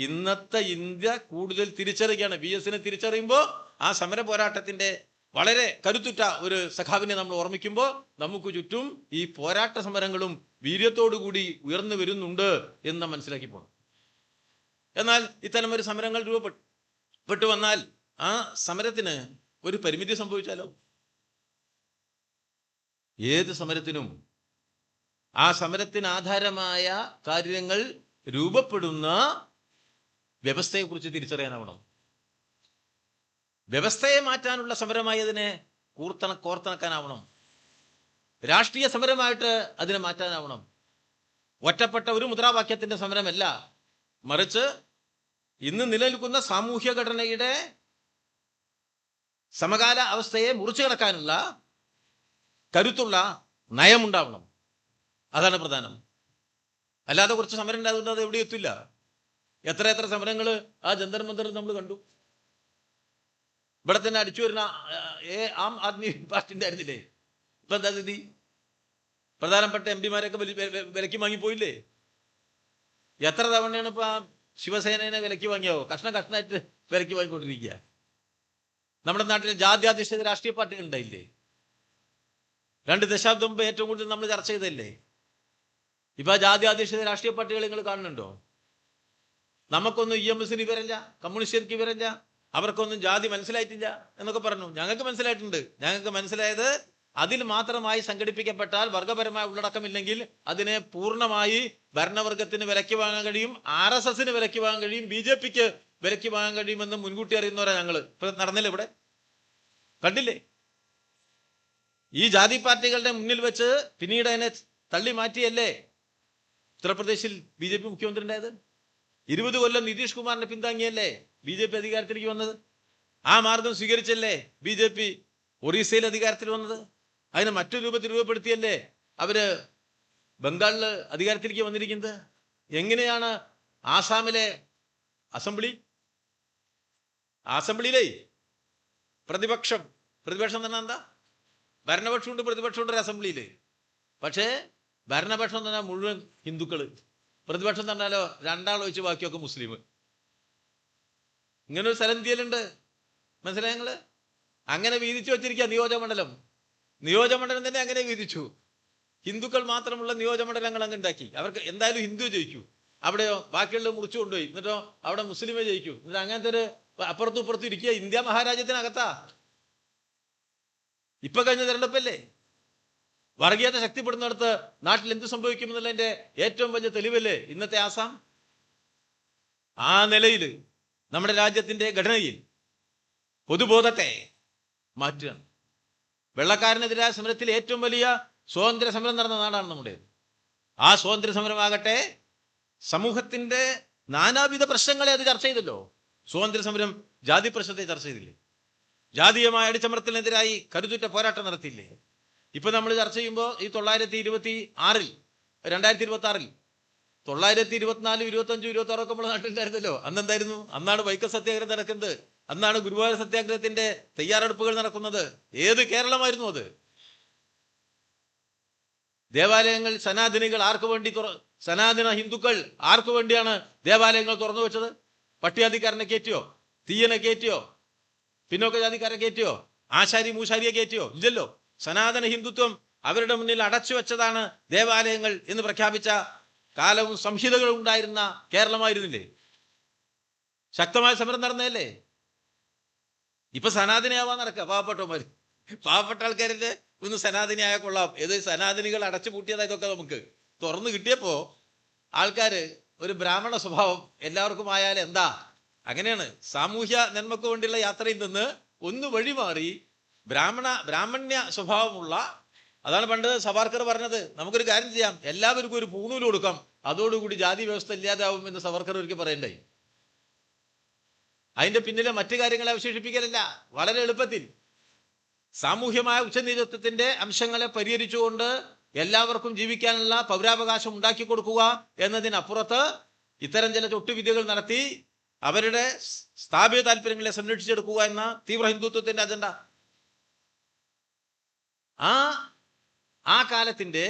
ഇന്നത്തെ ഇന്ത്യ കൂടുതൽ തിരിച്ചറിയുകയാണ്. BS-നെ തിരിച്ചറിയുമ്പോൾ ആ സമര പോരാട്ടത്തിന്റെ വളരെ കരുത്തുറ്റ ഒരു സഖാവിനെ നമ്മൾ ഓർമ്മിക്കുമ്പോൾ നമുക്ക് ചുറ്റും ഈ പോരാട്ട സമരങ്ങളും വീര്യത്തോടുകൂടി ഉയർന്നു വരുന്നുണ്ട് എന്ന് മനസ്സിലാക്കി പോകണം. എന്നാൽ ഇത്തരം ഒരു സമരങ്ങൾ രൂപപ്പെട്ടു വന്നാൽ ആ സമരത്തിന് ഒരു പരിമിതി സംഭവിച്ചാലോ? ഏത് സമരത്തിനും ആ സമരത്തിന് ആധാരമായ കാര്യങ്ങൾ രൂപപ്പെടുന്ന വ്യവസ്ഥയെക്കുറിച്ച് തിരിച്ചറിയാനാവണം. വ്യവസ്ഥയെ മാറ്റാനുള്ള സമരമായി അതിനെ കോർത്തിണക്കാനാവണം. രാഷ്ട്രീയ സമരമായിട്ട് അതിനെ മാറ്റാനാവണം. ഒറ്റപ്പെട്ട ഒരു മുദ്രാവാക്യത്തിന്റെ സമരമല്ല, മറിച്ച് ഇന്ന് നിലനിൽക്കുന്ന സാമൂഹ്യ ഘടനയുടെ സമകാല അവസ്ഥയെ മുറിച്ചു കടക്കാനുള്ള കരുത്തുള്ള നയമുണ്ടാവണം. അതാണ് പ്രധാനം. അല്ലാതെ കുറച്ച് സമരം ഉണ്ടാകുന്നത് അത് എവിടെ എത്തില്ല. എത്ര സമരങ്ങൾ ആ ജന്തർ മന്ദറിൽ നമ്മൾ കണ്ടു. ഇവിടെ തന്നെ അടിച്ചു വരുന്ന ആം ആദ്മി പാർട്ടിന്റെ ആയിരുന്നില്ലേ? ഇപ്പൊ എന്താ സ്ഥിതി? പ്രധാനപ്പെട്ട എം പിമാരൊക്കെ വിലക്ക് വാങ്ങിപ്പോയില്ലേ? എത്ര തവണയാണ് ഇപ്പൊ ശിവസേനയെ വിലക്ക് വാങ്ങിയോ? കഷ്ണമായിട്ട് വിലക്ക് വാങ്ങിക്കൊണ്ടിരിക്കുക. നമ്മുടെ നാട്ടിൽ ജാത്യാധിഷ്ഠിത രാഷ്ട്രീയ പാർട്ടികൾ ഉണ്ടായില്ലേ? 2 ദശാബ്ദം മുമ്പ് ഏറ്റവും കൂടുതൽ നമ്മൾ ചർച്ച ചെയ്തല്ലേ? ഇപ്പൊ ജാത്യാധിഷ്ഠിത രാഷ്ട്രീയ പാർട്ടികൾ നിങ്ങൾ കാണുന്നുണ്ടോ? നമുക്കൊന്നും EMSന് വിവരമില്ല, കമ്മ്യൂണിസ്റ്റുകാർക്ക് വിവരമില്ല, അവർക്കൊന്നും ജാതി മനസ്സിലായിട്ടില്ല എന്നൊക്കെ പറഞ്ഞു. ഞങ്ങൾക്ക് മനസ്സിലായിട്ടുണ്ട്. ഞങ്ങൾക്ക് മനസ്സിലായത് അതിൽ മാത്രമായി സംഘടിപ്പിക്കപ്പെട്ടാൽ വർഗപരമായ ഉള്ളടക്കമില്ലെങ്കിൽ അതിനെ പൂർണ്ണമായി ഭരണവർഗത്തിന് വിലയ്ക്ക് വാങ്ങാൻ കഴിയും, RSSന് വിലയ്ക്ക് വാങ്ങാൻ കഴിയും, BJPക്ക് വിലയ്ക്ക് വാങ്ങാൻ കഴിയുമെന്ന് മുൻകൂട്ടി അറിയുന്നവരാ ഞങ്ങള്. ഇപ്പൊ നടന്നില്ല, ഇവിടെ കണ്ടില്ലേ? ഈ ജാതി പാർട്ടികളുടെ മുന്നിൽ വെച്ച് പിന്നീട് അതിനെ തള്ളി മാറ്റിയല്ലേ ഉത്തർപ്രദേശിൽ BJP മുഖ്യമന്ത്രി ഉണ്ടായത്? 20 കൊല്ലം നിതീഷ് കുമാറിനെ പിന്താങ്ങിയല്ലേ BJP അധികാരത്തിലേക്ക് വന്നത്? ആ മാർഗം സ്വീകരിച്ചല്ലേ BJP ഒറീസയിൽ അധികാരത്തിൽ വന്നത്? അതിനെ മറ്റൊരു രൂപത്തിൽ രൂപപ്പെടുത്തിയല്ലേ അവര് ബംഗാളില് അധികാരത്തിലേക്ക് വന്നിരിക്കുന്നത്? എങ്ങനെയാണ് ആസാമിലെ അസംബ്ലിയിലെ പ്രതിപക്ഷം തന്നെ എന്താ? ഭരണപക്ഷമുണ്ട്, പ്രതിപക്ഷമുണ്ട് ഒരു അസംബ്ലിയില്. പക്ഷേ ഭരണപക്ഷം തന്നെ മുഴുവൻ ഹിന്ദുക്കള്, പ്രതിപക്ഷം തന്നാലോ 2 ആൾ ഒഴിച്ച് ബാക്കിയൊക്കെ മുസ്ലിം. ഇങ്ങനെ ഒരു സ്ഥലം ഇന്ത്യയിലുണ്ട്. മനസ്സിലായി നിങ്ങള്? അങ്ങനെ വീതിച്ചു വെച്ചിരിക്കുക നിയോജകമണ്ഡലം തന്നെ അങ്ങനെ വീതിച്ചു. ഹിന്ദുക്കൾ മാത്രമുള്ള നിയോജകമണ്ഡലങ്ങൾ അങ്ങ് ഉണ്ടാക്കി. അവർക്ക് എന്തായാലും ഹിന്ദു ജയിക്കൂ, അവിടെയോ ബാക്കിയുള്ള മുറിച്ചു കൊണ്ടുപോയി, എന്നിട്ടോ അവിടെ മുസ്ലിമേ ജയിക്കൂ. എന്നിട്ട് അങ്ങനത്തെ ഒരു അപ്പുറത്തും ഇപ്പുറത്തും ഇരിക്കുക. ഇന്ത്യ മഹാരാജ്യത്തിനകത്താ. ഇപ്പൊ കഴിഞ്ഞ തെരഞ്ഞെടുപ്പല്ലേ? വർഗീയത ശക്തിപ്പെടുന്നിടത്ത് നാട്ടിൽ എന്ത് സംഭവിക്കുമെന്നുള്ളതിന്റെ ഏറ്റവും വലിയ തെളിവല്ലേ ഇന്നത്തെ ആസാം? ആ നിലയിൽ നമ്മുടെ രാജ്യത്തിന്റെ ഘടനയിൽ പൊതുബോധത്തെ മാറ്റുകയാണ്. വെള്ളക്കാരനെതിരായ സമരത്തിൽ ഏറ്റവും വലിയ സ്വാതന്ത്ര്യ സമരം നടന്ന നാടാണ് നമ്മുടെ. ആ സ്വാതന്ത്ര്യ സമരമാകട്ടെ സമൂഹത്തിന്റെ നാനാവിധ പ്രശ്നങ്ങളെ അത് ചർച്ച ചെയ്തല്ലോ. സ്വാതന്ത്ര്യ സമരം ജാതി പ്രശ്നത്തെ ചർച്ച ചെയ്തില്ലേ? ജാതീയമായ അടിച്ചമർത്തലിനെതിരായി കരുത്തുറ്റ പോരാട്ടം നടത്തിയില്ലേ? ഇപ്പൊ നമ്മൾ ചർച്ച ചെയ്യുമ്പോൾ ഈ 2024 924, 25, 26 ഒക്കെ നമ്മുടെ നാട്ടിലുണ്ടായിരുന്നല്ലോ. അന്നെന്തായിരുന്നു? അന്നാണ് വൈക്കം സത്യാഗ്രഹം നടക്കുന്നത്. അന്നാണ് ഗുരുവായൂർ സത്യാഗ്രഹത്തിന്റെ തയ്യാറെടുപ്പുകൾ നടക്കുന്നത്. ഏത് കേരളമായിരുന്നു അത്? ദേവാലയങ്ങൾ സനാതനികൾ ആർക്കു വേണ്ടി സനാതന ഹിന്ദുക്കൾ ആർക്കു വേണ്ടിയാണ് ദേവാലയങ്ങൾ തുറന്നു വെച്ചത്? പട്ടികജാതിക്കാരനെ കയറ്റിയോ? തീയനെ കയറ്റിയോ? പിന്നോക്ക ജാതിക്കാരെ കയറ്റിയോ? ആശാരി മൂശാരിയെ കയറ്റിയോ? ഇല്ലല്ലോ. സനാതന ഹിന്ദുത്വം അവരുടെ മുന്നിൽ അടച്ചു വെച്ചതാണ് ദേവാലയങ്ങൾ എന്ന് പ്രഖ്യാപിച്ച കാലവും സംഹിതകളും ഉണ്ടായിരുന്ന കേരളമായിരുന്നില്ലേ? ശക്തമായ സമരം നടന്നതല്ലേ? ഇപ്പൊ സനാതനിയാവാൻ നടക്കുക പാവപ്പെട്ട ആൾക്കാരില് ഒന്ന് സനാതനിയായ കൊള്ളാം. ഏത് സനാതനികൾ അടച്ചു പൂട്ടിയതാ ഇതൊക്കെ നമുക്ക് തുറന്നു കിട്ടിയപ്പോ ആൾക്കാര് ഒരു ബ്രാഹ്മണ സ്വഭാവം എല്ലാവർക്കും ആയാൽ എന്താ? അങ്ങനെയാണ്. സാമൂഹ്യ നന്മക്ക് വേണ്ടിയുള്ള യാത്രയിൽ നിന്ന് ഒന്ന് വഴിമാറി ബ്രാഹ്മണ്യ സ്വഭാവമുള്ള, അതാണ് പണ്ട് സവർക്കർ പറഞ്ഞത്, നമുക്കൊരു കാര്യം ചെയ്യാം, എല്ലാവർക്കും ഒരു പൂണൂല് കൊടുക്കാം, അതോടുകൂടി ജാതി വ്യവസ്ഥ ഇല്ലാതാവും എന്ന് സവർക്കർ ഒരിക്കൽ പറയണ്ടായി. അതിന്റെ പിന്നിലെ മറ്റു കാര്യങ്ങളെ അവശേഷിപ്പിക്കലല്ല, വളരെ എളുപ്പത്തിൽ സാമൂഹ്യമായ ഉച്ചനീചത്വത്തിന്റെ അംശങ്ങളെ പരിഹരിച്ചുകൊണ്ട് എല്ലാവർക്കും ജീവിക്കാനുള്ള പൗരാവകാശം ഉണ്ടാക്കി കൊടുക്കുക എന്നതിനപ്പുറത്ത് ഇത്തരം ചില ചൊട്ടുവിദ്യകൾ നടത്തി അവരുടെ സ്ഥാപിത താല്പര്യങ്ങളെ സംരക്ഷിച്ചെടുക്കുക എന്ന തീവ്ര ഹിന്ദുത്വത്തിന്റെ അജണ്ട ആ കാലത്തിന്റെ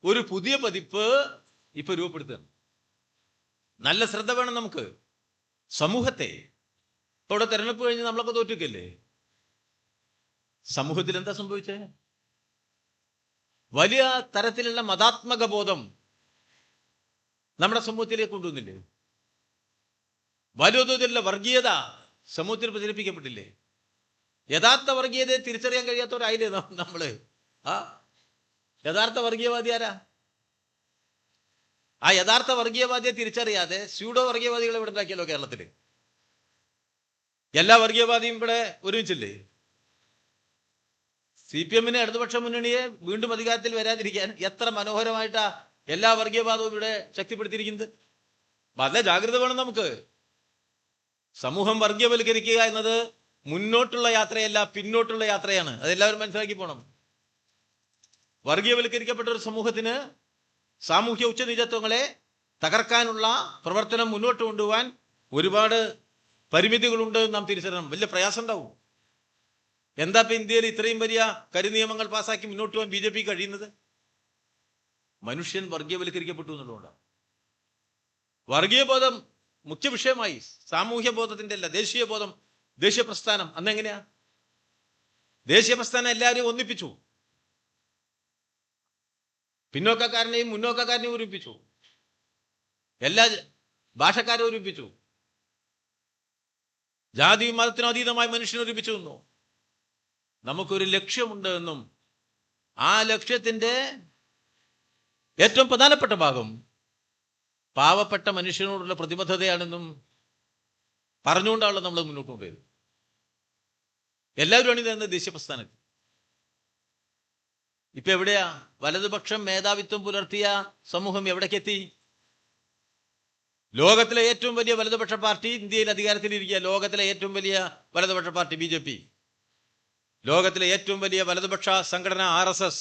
ഒരു പുതിയ പതിപ്പ് ഇപ്പൊ രൂപപ്പെടുത്തുകയാണ്. നല്ല ശ്രദ്ധ വേണം നമുക്ക്. സമൂഹത്തെ ഇപ്പൊ ഇവിടെ തെരഞ്ഞെടുപ്പ് കഴിഞ്ഞ് നമ്മളൊക്കെ തോറ്റിക്കല്ലേ? സമൂഹത്തിൽ എന്താ സംഭവിച്ചേ? വലിയ തരത്തിലുള്ള മതാത്മക ബോധം നമ്മുടെ സമൂഹത്തിലേക്ക് കൊണ്ടുവന്നില്ലേ? വലിയ തോതിലുള്ള വർഗീയത സമൂഹത്തിൽ പ്രചരിപ്പിക്കപ്പെട്ടില്ലേ? യഥാർത്ഥ വർഗീയതയെ തിരിച്ചറിയാൻ കഴിയാത്തവരായില്ലേ നമ്മള്? യഥാർത്ഥ വർഗീയവാദി ആരാ? ആ യഥാർത്ഥ വർഗീയവാദിയെ തിരിച്ചറിയാതെ സ്യൂഡോ വർഗീയവാദികളെ ഇവിടെ ഉണ്ടാക്കിയല്ലോ കേരളത്തില്. എല്ലാ വർഗീയവാദിയും ഇവിടെ ഒരുമിച്ചില്ലേ? CPM ഇടതുപക്ഷ മുന്നണിയെ വീണ്ടും അധികാരത്തിൽ വരാതിരിക്കാൻ എത്ര മനോഹരമായിട്ടാ എല്ലാ വർഗീയവാദവും ഇവിടെ ശക്തിപ്പെടുത്തിയിരിക്കുന്നത്. നല്ല ജാഗ്രത വേണം നമുക്ക്. സമൂഹം വർഗീയവൽക്കരിക്കുക എന്നത് മുന്നോട്ടുള്ള യാത്രയല്ല, പിന്നോട്ടുള്ള യാത്രയാണ്. അതെല്ലാവരും മനസ്സിലാക്കി പോണം. വർഗീയവൽക്കരിക്കപ്പെട്ട ഒരു സമൂഹത്തിന് സാമൂഹ്യ ഉച്ചനീചത്വങ്ങളെ തകർക്കാനുള്ള പ്രവർത്തനം മുന്നോട്ട് കൊണ്ടുപോകാൻ ഒരുപാട് പരിമിതികളുണ്ട്. നാം തിരിച്ചറിയണം. വലിയ പ്രയാസം ഉണ്ടാവും. എന്താ ഇപ്പൊ ഇന്ത്യയിൽ ഇത്രയും വലിയ കരിനിയമങ്ങൾ പാസാക്കി മുന്നോട്ട് പോകാൻ BJP കഴിയുന്നത്? മനുഷ്യൻ വർഗീയവൽക്കരിക്കപ്പെട്ടു എന്നുള്ളതുകൊണ്ടാണ്. വർഗീയ ബോധം മുഖ്യ വിഷയമായി. സാമൂഹ്യ ബോധത്തിന്റെ അല്ല, ദേശീയ ബോധം, ദേശീയ പ്രസ്ഥാനം. അന്നെങ്ങനെയാ ദേശീയ പ്രസ്ഥാനം എല്ലാവരെയും ഒന്നിപ്പിച്ചു. പിന്നോക്കക്കാരനെയും മുന്നോക്കക്കാരനെയും ഒരുമിപ്പിച്ചു. എല്ലാ ഭാഷക്കാരെ ഒരുമിപ്പിച്ചു. ജാതിയും മതത്തിനും അതീതമായി മനുഷ്യനെ ഒരുമിച്ചു നിന്നു. നമുക്കൊരു ലക്ഷ്യമുണ്ട് എന്നും ആ ലക്ഷ്യത്തിന്റെ ഏറ്റവും പ്രധാനപ്പെട്ട ഭാഗം പാവപ്പെട്ട മനുഷ്യനോടുള്ള പ്രതിബദ്ധതയാണെന്നും പറഞ്ഞുകൊണ്ടാണല്ലോ നമ്മൾ മുന്നോട്ട് പോയത്. എല്ലാവരും അണിനിരന്ന ദേശീയ പ്രസ്ഥാനത്തിൽ ഇപ്പൊ എവിടെയാ വലതുപക്ഷം മേധാവിത്വം പുലർത്തിയ സമൂഹം എവിടേക്കെത്തി? ലോകത്തിലെ ഏറ്റവും വലിയ വലതുപക്ഷ പാർട്ടി ഇന്ത്യയിൽ അധികാരത്തിലിരിക്കുക. ലോകത്തിലെ ഏറ്റവും വലിയ വലതുപക്ഷ പാർട്ടി BJP. ലോകത്തിലെ ഏറ്റവും വലിയ വലതുപക്ഷ സംഘടന RSS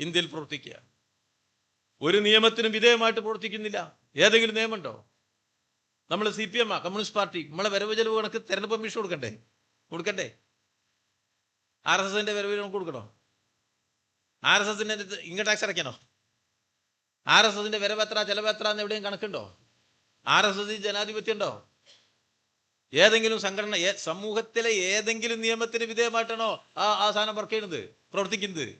ഇന്ത്യയിൽ പ്രവർത്തിക്കുക. ഒരു നിയമത്തിനും വിധേയമായിട്ട് പ്രവർത്തിക്കുന്നില്ല. ഏതെങ്കിലും നിയമമുണ്ടോ? നമ്മൾ CPM കമ്മ്യൂണിസ്റ്റ് പാർട്ടി. നമ്മളെ വരവ് ചെലവ് കണക്ക് തെരഞ്ഞെടുപ്പ് കമ്മീഷൻ കൊടുക്കണ്ടേ? RSSന്റെ വരവ് നമുക്ക് കൊടുക്കണോ? RSSന്റെ ഇൻകം ടാക്സ് അടയ്ക്കണോ? RSSന്റെ വരവ് എത്ര ചെലവ് എത്ര എന്ന് എവിടെയും കണക്കുണ്ടോ? RSS ജനാധിപത്യം ഉണ്ടോ? ഏതെങ്കിലും സംഘടന സമൂഹത്തിലെ ഏതെങ്കിലും നിയമത്തിന് വിധേയമായിട്ടാണോ ആ സാധനം വർക്ക് ചെയ്യുന്നത്, പ്രവർത്തിക്കുന്നത്?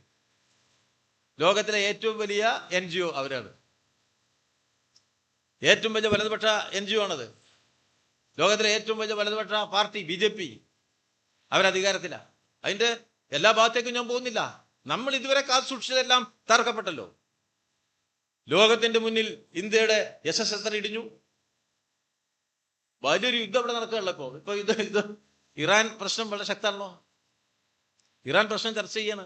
ലോകത്തിലെ ഏറ്റവും വലിയ NGO അവരാണ്. ഏറ്റവും വലിയ വലതുപക്ഷ NGO ആണത്. ലോകത്തിലെ ഏറ്റവും വലിയ വലതുപക്ഷ പാർട്ടി BJP. അവരധികാരത്തിലാണ്. അതിന്റെ എല്ലാ ഭാഗത്തേക്കും ഞാൻ പോകുന്നില്ല. നമ്മൾ ഇതുവരെ കാത്തു സൂക്ഷിച്ചതെല്ലാം തകർക്കപ്പെട്ടല്ലോ. ലോകത്തിന്റെ മുന്നിൽ ഇന്ത്യയുടെ യശസ് എത്ര ഇടിഞ്ഞു. വലിയൊരു യുദ്ധം ഇവിടെ നടക്കുകയല്ലോ. ഇപ്പൊ ഇത് ഇറാൻ പ്രശ്നം വളരെ ശക്തമാണല്ലോ. ഇറാൻ പ്രശ്നം ചർച്ച ചെയ്യാണ്.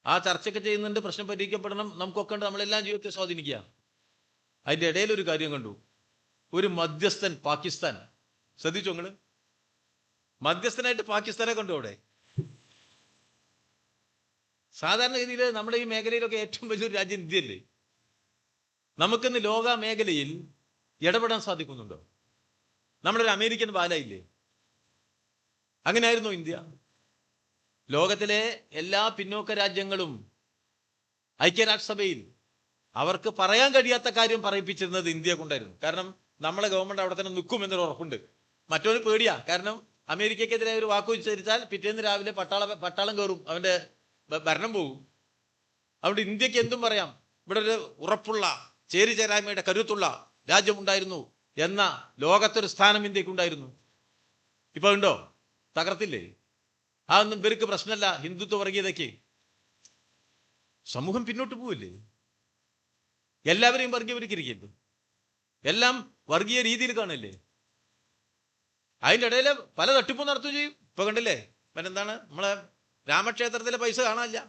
ആ ചർച്ചയൊക്കെ ചെയ്യുന്നുണ്ട്. പ്രശ്നം പരിഹരിക്കപ്പെടണം. നമുക്കൊക്കെ ഉണ്ട്. നമ്മളെല്ലാം ജീവിതത്തെ സ്വാധീനിക്കുക. അതിന്റെ ഇടയിൽ ഒരു കാര്യം കണ്ടു. ഒരു മധ്യസ്ഥൻ പാകിസ്ഥാൻ. ശ്രദ്ധിച്ചു നിങ്ങള്? മധ്യസ്ഥനായിട്ട് പാകിസ്ഥാനെ കണ്ടു അവിടെ. സാധാരണഗതിയിൽ നമ്മുടെ ഈ മേഖലയിലൊക്കെ ഏറ്റവും വലിയൊരു രാജ്യം ഇന്ത്യയല്ലേ. നമുക്കിന്ന് ലോക മേഖലയിൽ ഇടപെടാൻ സാധിക്കുന്നുണ്ടോ? നമ്മളൊരു അമേരിക്കൻ ബാലായില്ലേ? അങ്ങനെയായിരുന്നു ഇന്ത്യ. ലോകത്തിലെ എല്ലാ പിന്നോക്ക രാജ്യങ്ങളും ഐക്യരാഷ്ട്രസഭയിൽ അവർക്ക് പറയാൻ കഴിയാത്ത കാര്യം പറയിപ്പിച്ചിരുന്നത് ഇന്ത്യയെ കൊണ്ടായിരുന്നു. കാരണം നമ്മളെ ഗവൺമെന്റ് അവിടെ തന്നെ നിൽക്കും എന്നൊരു ഉറപ്പുണ്ട്. മറ്റൊരു പേടിയാ. കാരണം അമേരിക്കക്കെതിരെ ഒരു വാക്ക് ഉച്ചരിച്ചാൽ പിറ്റേന്ന് രാവിലെ പട്ടാളം കയറും, അവന്റെ ഭരണം പോകും. അതുകൊണ്ട് ഇന്ത്യക്ക് എന്തും പറയാം. ഇവിടെ ഒരു ഉറപ്പുള്ള ചേരിചേരായ്മയുടെ കരുത്തുള്ള രാജ്യമുണ്ടായിരുന്നു എന്ന ലോകത്തൊരു സ്ഥാനം ഇന്ത്യക്കുണ്ടായിരുന്നു. ഇപ്പൊ ഉണ്ടോ? തകർത്തില്ലേ? അതൊന്നും ഇവർക്ക് പ്രശ്നമല്ല. ഹിന്ദുത്വ വർഗീയതയ്ക്ക് സമൂഹം പിന്നോട്ട് പോവില്ലേ? എല്ലാവരെയും വർഗീയവൽക്കരിക്കരുത്. എല്ലാം വർഗീയ രീതിയിൽ കാണില്ലേ? അതിൻ്റെ ഇടയിൽ പല തട്ടിപ്പും നടത്തുകയും ചെയ്യും. ഇപ്പൊ കണ്ടില്ലേ? പിന്നെന്താണ്, നമ്മളെ രാമക്ഷേത്രത്തിലെ പൈസ കാണാനില്ല.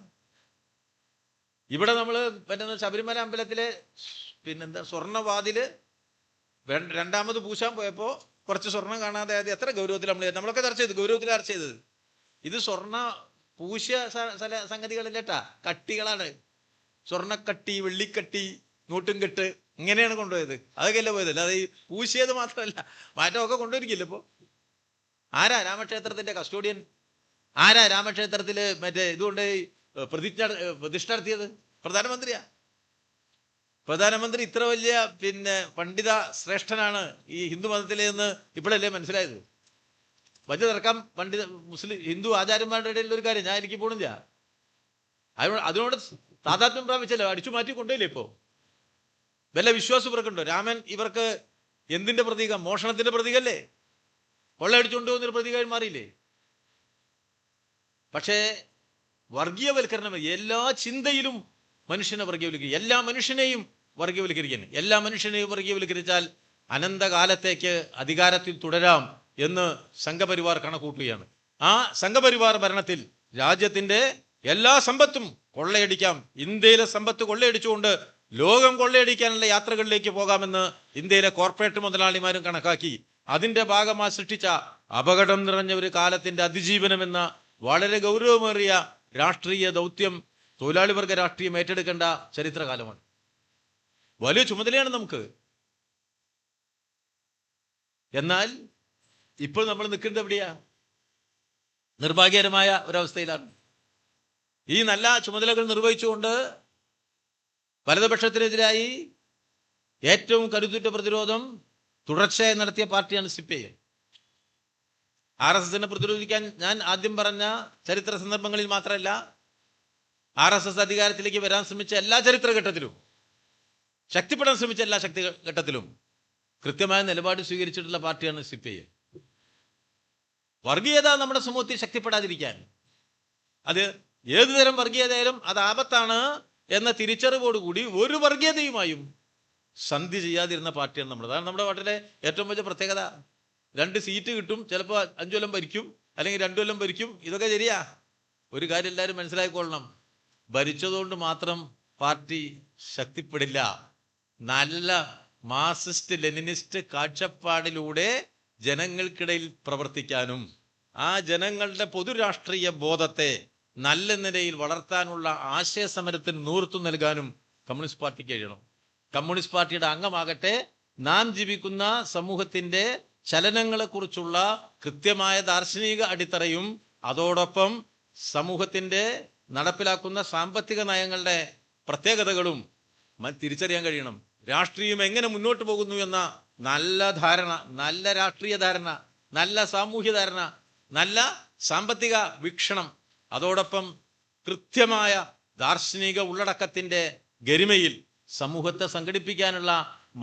ഇവിടെ നമ്മള് ശബരിമല അമ്പലത്തിലെ സ്വർണ്ണവാതില് രണ്ടാമത് പൂശാൻ പോയപ്പോ കുറച്ച് സ്വർണം കാണാതെ അത് എത്ര ഗൗരവത്തിൽ നമ്മളൊക്കെ ചർച്ച ചെയ്തു. ഗൗരവത്തിൽ ചർച്ച ചെയ്തത് ഇത് സ്വർണ്ണ പൂശിയ സംഗതികളിലേട്ടാ, കട്ടികളാണ്. സ്വർണ്ണക്കട്ടി, വെള്ളിക്കട്ടി, നോട്ടും കെട്ട്, ഇങ്ങനെയാണ് കൊണ്ടുപോയത്. അതൊക്കെയല്ലേ പോയത്. അല്ലാതെ ഈ പൂശിയത് മാത്രമല്ല, മാറ്റമൊക്കെ കൊണ്ടുവരിക്കില്ല. ഇപ്പോ ആരാ രാമക്ഷേത്രത്തിന്റെ കസ്റ്റോഡിയൻ? ആരാ രാമക്ഷേത്രത്തില് ഇതുകൊണ്ട് പ്രതിഷ്ഠ നടത്തിയത്? പ്രധാനമന്ത്രിയാ. പ്രധാനമന്ത്രി ഇത്ര വലിയ പണ്ഡിത ശ്രേഷ്ഠനാണ് ഈ ഹിന്ദു മതത്തിലെ എന്ന് ഇപ്പോഴല്ലേ മനസ്സിലായത്. വലിയ തർക്കം മുസ്ലിം ഹിന്ദു ആചാര്യന്മാരുടെ ഇടയിൽ ഒരു കാര്യം ഞാൻ എനിക്ക് പോണില്ല. അതിനോട് താതാത്മ്യം പ്രാപിച്ചല്ലോ, അടിച്ചു മാറ്റി കൊണ്ടുപോയില്ലേ. ഇപ്പോ വല്ല വിശ്വാസം ഇവർക്കുണ്ടോ? രാമൻ ഇവർക്ക് എന്തിന്റെ പ്രതീകം? മോഷണത്തിന്റെ പ്രതീകല്ലേ? കൊള്ളയടിച്ചുകൊണ്ട് പോകുന്നൊരു പ്രതീകമായി മാറിയില്ലേ? പക്ഷേ വർഗീയവൽക്കരണം എല്ലാ ചിന്തയിലും മനുഷ്യനെ വർഗീയവൽക്കരിക്കുക, എല്ലാ മനുഷ്യനെയും വർഗീയവൽക്കരിക്കാൻ. എല്ലാ മനുഷ്യനെയും വർഗീയവൽക്കരിച്ചാൽ അനന്തകാലത്തേക്ക് അധികാരത്തിൽ തുടരാം എന്ന് സംഘപരിവാർ കണക്കൂട്ടുകയാണ്. ആ സംഘപരിവാർ ഭരണത്തിൽ രാജ്യത്തിന്റെ എല്ലാ സമ്പത്തും കൊള്ളയടിക്കാം, ഇന്ത്യയിലെ സമ്പത്ത് കൊള്ളയടിച്ചുകൊണ്ട് ലോകം കൊള്ളയടിക്കാനുള്ള യാത്രകളിലേക്ക് പോകാമെന്ന് ഇന്ത്യയിലെ കോർപ്പറേറ്റ് മുതലാളിമാരും കണക്കാക്കി. അതിന്റെ ഭാഗമായി സൃഷ്ടിച്ച അപകടം നിറഞ്ഞ ഒരു കാലത്തിന്റെ അതിജീവനം എന്ന വളരെ ഗൗരവമേറിയ രാഷ്ട്രീയ ദൗത്യം തൊഴിലാളി വർഗ രാഷ്ട്രീയം ഏറ്റെടുക്കേണ്ട ചരിത്രകാലമാണ്. വലിയ ചുമതലയാണ് നമുക്ക്. എന്നാൽ ഇപ്പോൾ നമ്മൾ നിൽക്കുന്നത് എവിടെയാ? നിർഭാഗ്യകരമായ ഒരവസ്ഥയിലാണ്. ഈ നല്ല ചുമതലകൾ നിർവഹിച്ചുകൊണ്ട് വലതുപക്ഷത്തിനെതിരായി ഏറ്റവും കരുത്തുറ്റ പ്രതിരോധം തുടർച്ചയായി നടത്തിയ പാർട്ടിയാണ് CPI. RSSനെ പ്രതിരോധിക്കാൻ ഞാൻ ആദ്യം പറഞ്ഞ ചരിത്ര സന്ദർഭങ്ങളിൽ മാത്രമല്ല, RSS അധികാരത്തിലേക്ക് വരാൻ ശ്രമിച്ച എല്ലാ ചരിത്രഘട്ടത്തിലും, ശക്തിപ്പെടാൻ ശ്രമിച്ച എല്ലാ ഘട്ടത്തിലും കൃത്യമായ നിലപാട് സ്വീകരിച്ചിട്ടുള്ള പാർട്ടിയാണ് CPI. വർഗീയത നമ്മുടെ സമൂഹത്തിൽ ശക്തിപ്പെടാതിരിക്കാൻ, അത് ഏതുതരം വർഗീയതയാലും അത് ആപത്താണ് എന്ന തിരിച്ചറിവോടുകൂടി ഒരു വർഗീയതയുമായും സന്ധി ചെയ്യാതിരുന്ന പാർട്ടിയാണ് നമ്മൾ. അതാണ് നമ്മുടെ പാർട്ടിയിലെ ഏറ്റവും വലിയ പ്രത്യേകത. 2 സീറ്റ് കിട്ടും, ചിലപ്പോൾ 5 കൊല്ലം ഭരിക്കും, അല്ലെങ്കിൽ 2 കൊല്ലം ഭരിക്കും. ഇതൊക്കെ ശരിയാ. ഒരു കാര്യം എല്ലാവരും മനസ്സിലാക്കിക്കൊള്ളണം, ഭരിച്ചതുകൊണ്ട് മാത്രം പാർട്ടി ശക്തിപ്പെടില്ല. നല്ല മാർക്സിസ്റ്റ് ലെനിനിസ്റ്റ് കാഴ്ചപ്പാടിലൂടെ ജനങ്ങൾക്കിടയിൽ പ്രവർത്തിക്കാനും ആ ജനങ്ങളുടെ പൊതുരാഷ്ട്രീയ ബോധത്തെ നല്ല നിലയിൽ വളർത്താനുള്ള ആശയസമരത്തിന് നേതൃത്വം നൽകാനും കമ്മ്യൂണിസ്റ്റ് പാർട്ടിക്ക് കഴിയണം. കമ്മ്യൂണിസ്റ്റ് പാർട്ടിയുടെ അംഗമാകട്ടെ നാം ജീവിക്കുന്ന സമൂഹത്തിന്റെ ചലനങ്ങളെക്കുറിച്ചുള്ള കൃത്യമായ ദാർശനിക അടിത്തറയും അതോടൊപ്പം സമൂഹത്തിന്റെ നടപ്പിലാക്കുന്ന സാമ്പത്തിക നയങ്ങളുടെ പ്രത്യേകതകളും തിരിച്ചറിയാൻ കഴിയണം. രാഷ്ട്രീയം എങ്ങനെ മുന്നോട്ട് പോകുന്നു എന്ന നല്ല ധാരണ, നല്ല രാഷ്ട്രീയ ധാരണ, നല്ല സാമൂഹ്യ ധാരണ, നല്ല സാമ്പത്തിക വീക്ഷണം, അതോടൊപ്പം കൃത്യമായ ദാർശനിക ഉള്ളടക്കത്തിന്റെ ഗരിമയിൽ സമൂഹത്തെ സംഘടിപ്പിക്കാനുള്ള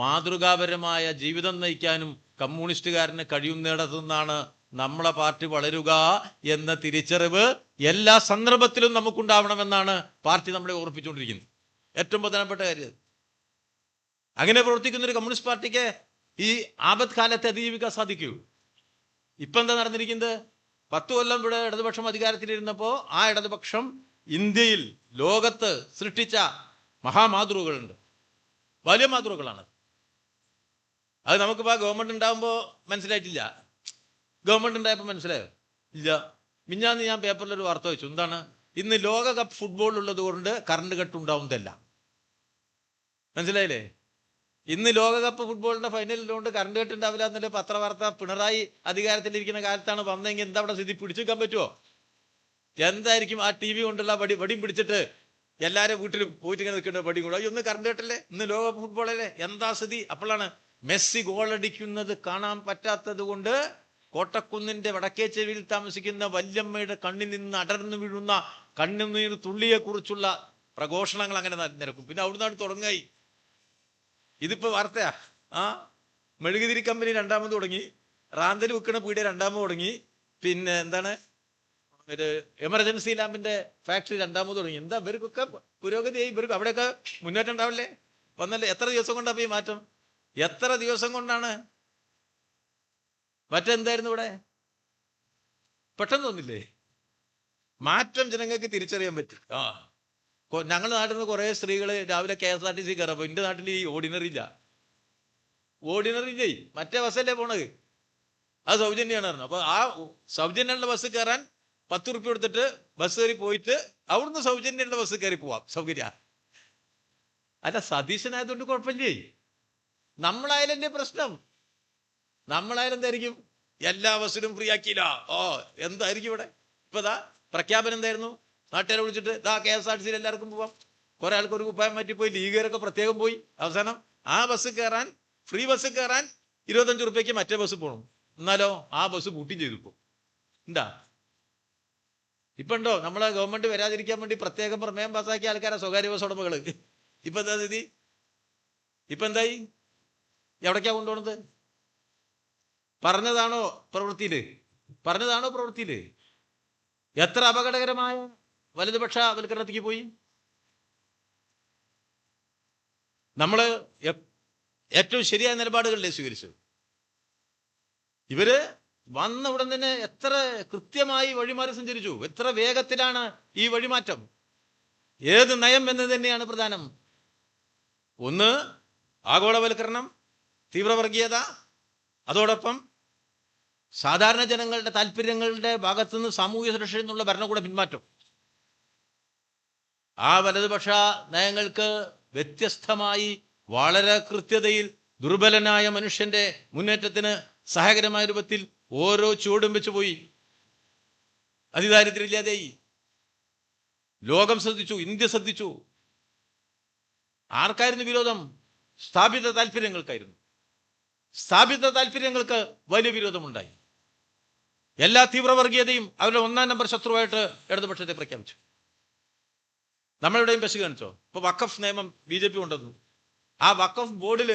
മാതൃകാപരമായ ജീവിതം നയിക്കാനും കമ്മ്യൂണിസ്റ്റുകാരന് കഴിയുന്നിടത്തുനിന്നാണ് നമ്മളെ പാർട്ടി വളരുക എന്ന തിരിച്ചറിവ് എല്ലാ സന്ദർഭത്തിലും നമുക്കുണ്ടാവണമെന്നാണ് പാർട്ടി നമ്മളെ ഓർപ്പിച്ചുകൊണ്ടിരിക്കുന്നത്. ഏറ്റവും പ്രധാനപ്പെട്ട കാര്യം. അങ്ങനെ പ്രവർത്തിക്കുന്ന ഒരു കമ്മ്യൂണിസ്റ്റ് പാർട്ടിക്ക് ഈ ആപത് കാലത്തെ അതിജീവിക്കാൻ സാധിക്കൂ. ഇപ്പൊ എന്താ നടന്നിരിക്കുന്നത്? 10 കൊല്ലം ഇവിടെ ഇടതുപക്ഷം അധികാരത്തിലിരുന്നപ്പോൾ ആ ഇടതുപക്ഷം ഇന്ത്യയിൽ ലോകത്ത് സൃഷ്ടിച്ച മഹാമാതൃകകളുണ്ട്, വലിയ മാതൃകകളാണ്. അത് നമുക്കിപ്പോൾ ഗവൺമെന്റ് ഉണ്ടാകുമ്പോൾ മനസ്സിലായിട്ടില്ല. ഗവൺമെന്റ് ഉണ്ടായപ്പോൾ മനസ്സിലായോ? ഇല്ല. മിഞ്ഞാന്ന് ഞാൻ പേപ്പറിലൊരു വാർത്ത വെച്ചു. എന്താണ്? ഇന്ന് ലോകകപ്പ് ഫുട്ബോൾ ഉള്ളത് കൊണ്ട് കറണ്ട് കട്ട് ഉണ്ടാവുന്നതല്ല. മനസ്സിലായില്ലേ? ഇന്ന് ലോകകപ്പ് ഫുട്ബോളിന്റെ ഫൈനലിലുകൊണ്ട് കറണ്ട് കട്ട് ഉണ്ടാവില്ല എന്നല്ലേ പത്രവാർത്ത. പിണറായി അധികാരത്തിലിരിക്കുന്ന കാലത്താണ് വന്നെങ്കിൽ എന്താ അവിടെ സ്ഥിതി? പിടിച്ചു വെക്കാൻ പറ്റുമോ? എന്തായിരിക്കും ആ TV കൊണ്ടുള്ള വടിയും പിടിച്ചിട്ട് എല്ലാവരും വീട്ടിലും പോയിട്ട് ഇങ്ങനെ നിൽക്കേണ്ട വടിയും കൂടെ. ഒന്ന് കറണ്ട് കട്ടല്ലേ, ഇന്ന് ലോകകപ്പ് ഫുട്ബോളല്ലേ, എന്താ സ്ഥിതി? അപ്പോഴാണ് മെസ്സി ഗോളടിക്കുന്നത് കാണാൻ പറ്റാത്തത് കൊണ്ട് കോട്ടക്കുന്നിന്റെ വടക്കേ ചെവിയിൽ താമസിക്കുന്ന വല്യമ്മയുടെ കണ്ണിൽ നിന്ന് അടർന്നു വീഴുന്ന കണ്ണുനീർ തുള്ളിയെ കുറിച്ചുള്ള പ്രഘോഷണങ്ങൾ അങ്ങനെ നിരക്കും. പിന്നെ അവിടുന്നാണ് തുടങ്ങായി. ഇതിപ്പോ വാർത്തയാ. മെഴുകുതിരി കമ്പനി 2ാമത് തുടങ്ങി, റാന്തൽ വിൽക്കണ പീടിയ 2ാമത് തുടങ്ങി, പിന്നെ എന്താണ് ഒരു എമർജൻസി ലാമ്പിന്റെ ഫാക്ടറി 2ാമത് തുടങ്ങി. എന്താ ഇവർക്കൊക്കെ പുരോഗതിയായി? ഇവർക്ക് അവിടെയൊക്കെ മുന്നേറ്റം ഉണ്ടാവില്ലേ? വന്നല്ലേ? എത്ര ദിവസം കൊണ്ടാണ് ഈ മാറ്റം? എത്ര ദിവസം കൊണ്ടാണ്? മറ്റെന്തായിരുന്നു ഇവിടെ? പെട്ടെന്ന് തോന്നില്ലേ മാറ്റം? ജനങ്ങൾക്ക് തിരിച്ചറിയാൻ പറ്റും. ഞങ്ങളുടെ നാട്ടിൽ നിന്ന് കുറെ സ്ത്രീകൾ രാവിലെ KSRTC കയറപ്പോ എന്റെ നാട്ടിൽ ഈ ഓർഡിനറി ഇല്ല. മറ്റേ ബസ്സല്ലേ പോണത്, അത് സൗജന്യമാണ് പറഞ്ഞു. അപ്പൊ ആ സൗജന്യമുള്ള ബസ് കയറാൻ 10 ഉറുപ്പ്യ കൊടുത്തിട്ട് ബസ് കയറി പോയിട്ട് അവിടുന്ന് സൗജന്യമുള്ള ബസ് കയറി പോവാം. സൗകര്യ അല്ല. സതീശനായതുകൊണ്ട് കുഴപ്പമില്ലേ? നമ്മളായാലും എന്റെ പ്രശ്നം. നമ്മളായാലും എന്തായിരിക്കും? എല്ലാ ബസ്സിലും ഫ്രീ ആക്കിയില്ല. എന്തായിരിക്കും ഇവിടെ? ഇപ്പൊ പ്രഖ്യാപനം എന്തായിരുന്നു? നാട്ടുകാരെ വിളിച്ചിട്ട് KSRTC എല്ലാവർക്കും പോവാം. കുറെ ആൾക്ക് ഒരു കുപ്പായം മാറ്റിപ്പോയി, ലീഗുകാരൊക്കെ പ്രത്യേകം പോയി. അവസാനം ആ ബസ് കയറാൻ, ഫ്രീ ബസ് കയറാൻ 25 ഉറുപ്പ്യക്ക് മറ്റേ ബസ് പോകണം. എന്നാലോ ആ ബസ് ബുക്കിംഗ് ചെയ്തു. ഇപ്പൊ ഉണ്ടാ? ഇപ്പൊ ഉണ്ടോ? നമ്മളെ ഗവൺമെന്റ് വരാതിരിക്കാൻ വേണ്ടി പ്രത്യേകം പ്രമേയം പാസ്സാക്കിയ ആൾക്കാരെ സ്വകാര്യ ബസ് ഉടമകള്. ഇപ്പൊ എന്താ സ്ഥിതി? ഇപ്പൊ എന്തായി? എവിടേക്കാ കൊണ്ടുപോണത്? പറഞ്ഞതാണോ പ്രവൃത്തിയില്? എത്ര അപകടകരമായ വലതുപക്ഷ വൽക്കരണത്തിലേക്ക് പോയി. നമ്മള് ഏറ്റവും ശരിയായ നിലപാടുകളിലേ സ്വീകരിച്ചു. ഇവര് വന്ന ഉടൻ തന്നെ എത്ര കൃത്യമായി വഴിമാറി സഞ്ചരിച്ചു, എത്ര വേഗത്തിലാണ് ഈ വഴിമാറ്റം. ഏത് നയം എന്ന് തന്നെയാണ് പ്രധാനം. ഒന്ന് ആഗോളവൽക്കരണം, തീവ്രവർഗീയത, അതോടൊപ്പം സാധാരണ ജനങ്ങളുടെ താല്പര്യങ്ങളുടെ ഭാഗത്തുനിന്ന് സാമൂഹ്യ സുരക്ഷയിൽ നിന്നുള്ള ഭരണകൂട പിന്മാറ്റം. ആ വലതുപക്ഷ നയങ്ങൾക്ക് വ്യത്യസ്തമായി വളരെ കൃത്യതയിൽ ദുർബലനായ മനുഷ്യന്റെ മുന്നേറ്റത്തിന് സഹായകരമായ രൂപത്തിൽ ഓരോ ചുവടും വെച്ചു പോയി. അതിദാരിദ്ര്യം ഇല്ലാതെയായി. ലോകം ശ്രദ്ധിച്ചു, ഇന്ത്യ ശ്രദ്ധിച്ചു. ആർക്കായിരുന്നു വിരോധം? സ്ഥാപിത താല്പര്യങ്ങൾക്കായിരുന്നു. സ്ഥാപിത താല്പര്യങ്ങൾക്ക് വലിയ വിരോധമുണ്ടായി. എല്ലാ തീവ്രവർഗീയതയും അവരുടെ 1-ാം നമ്പർ ശത്രുവായിട്ട് ഇടതുപക്ഷത്തെ പ്രഖ്യാപിച്ചു. നമ്മളിവിടെയും പശു കാണിച്ചോ? ഇപ്പൊ വഖഫ് നിയമം BJP കൊണ്ടുവന്നു. ആ വഖഫ് ബോർഡിൽ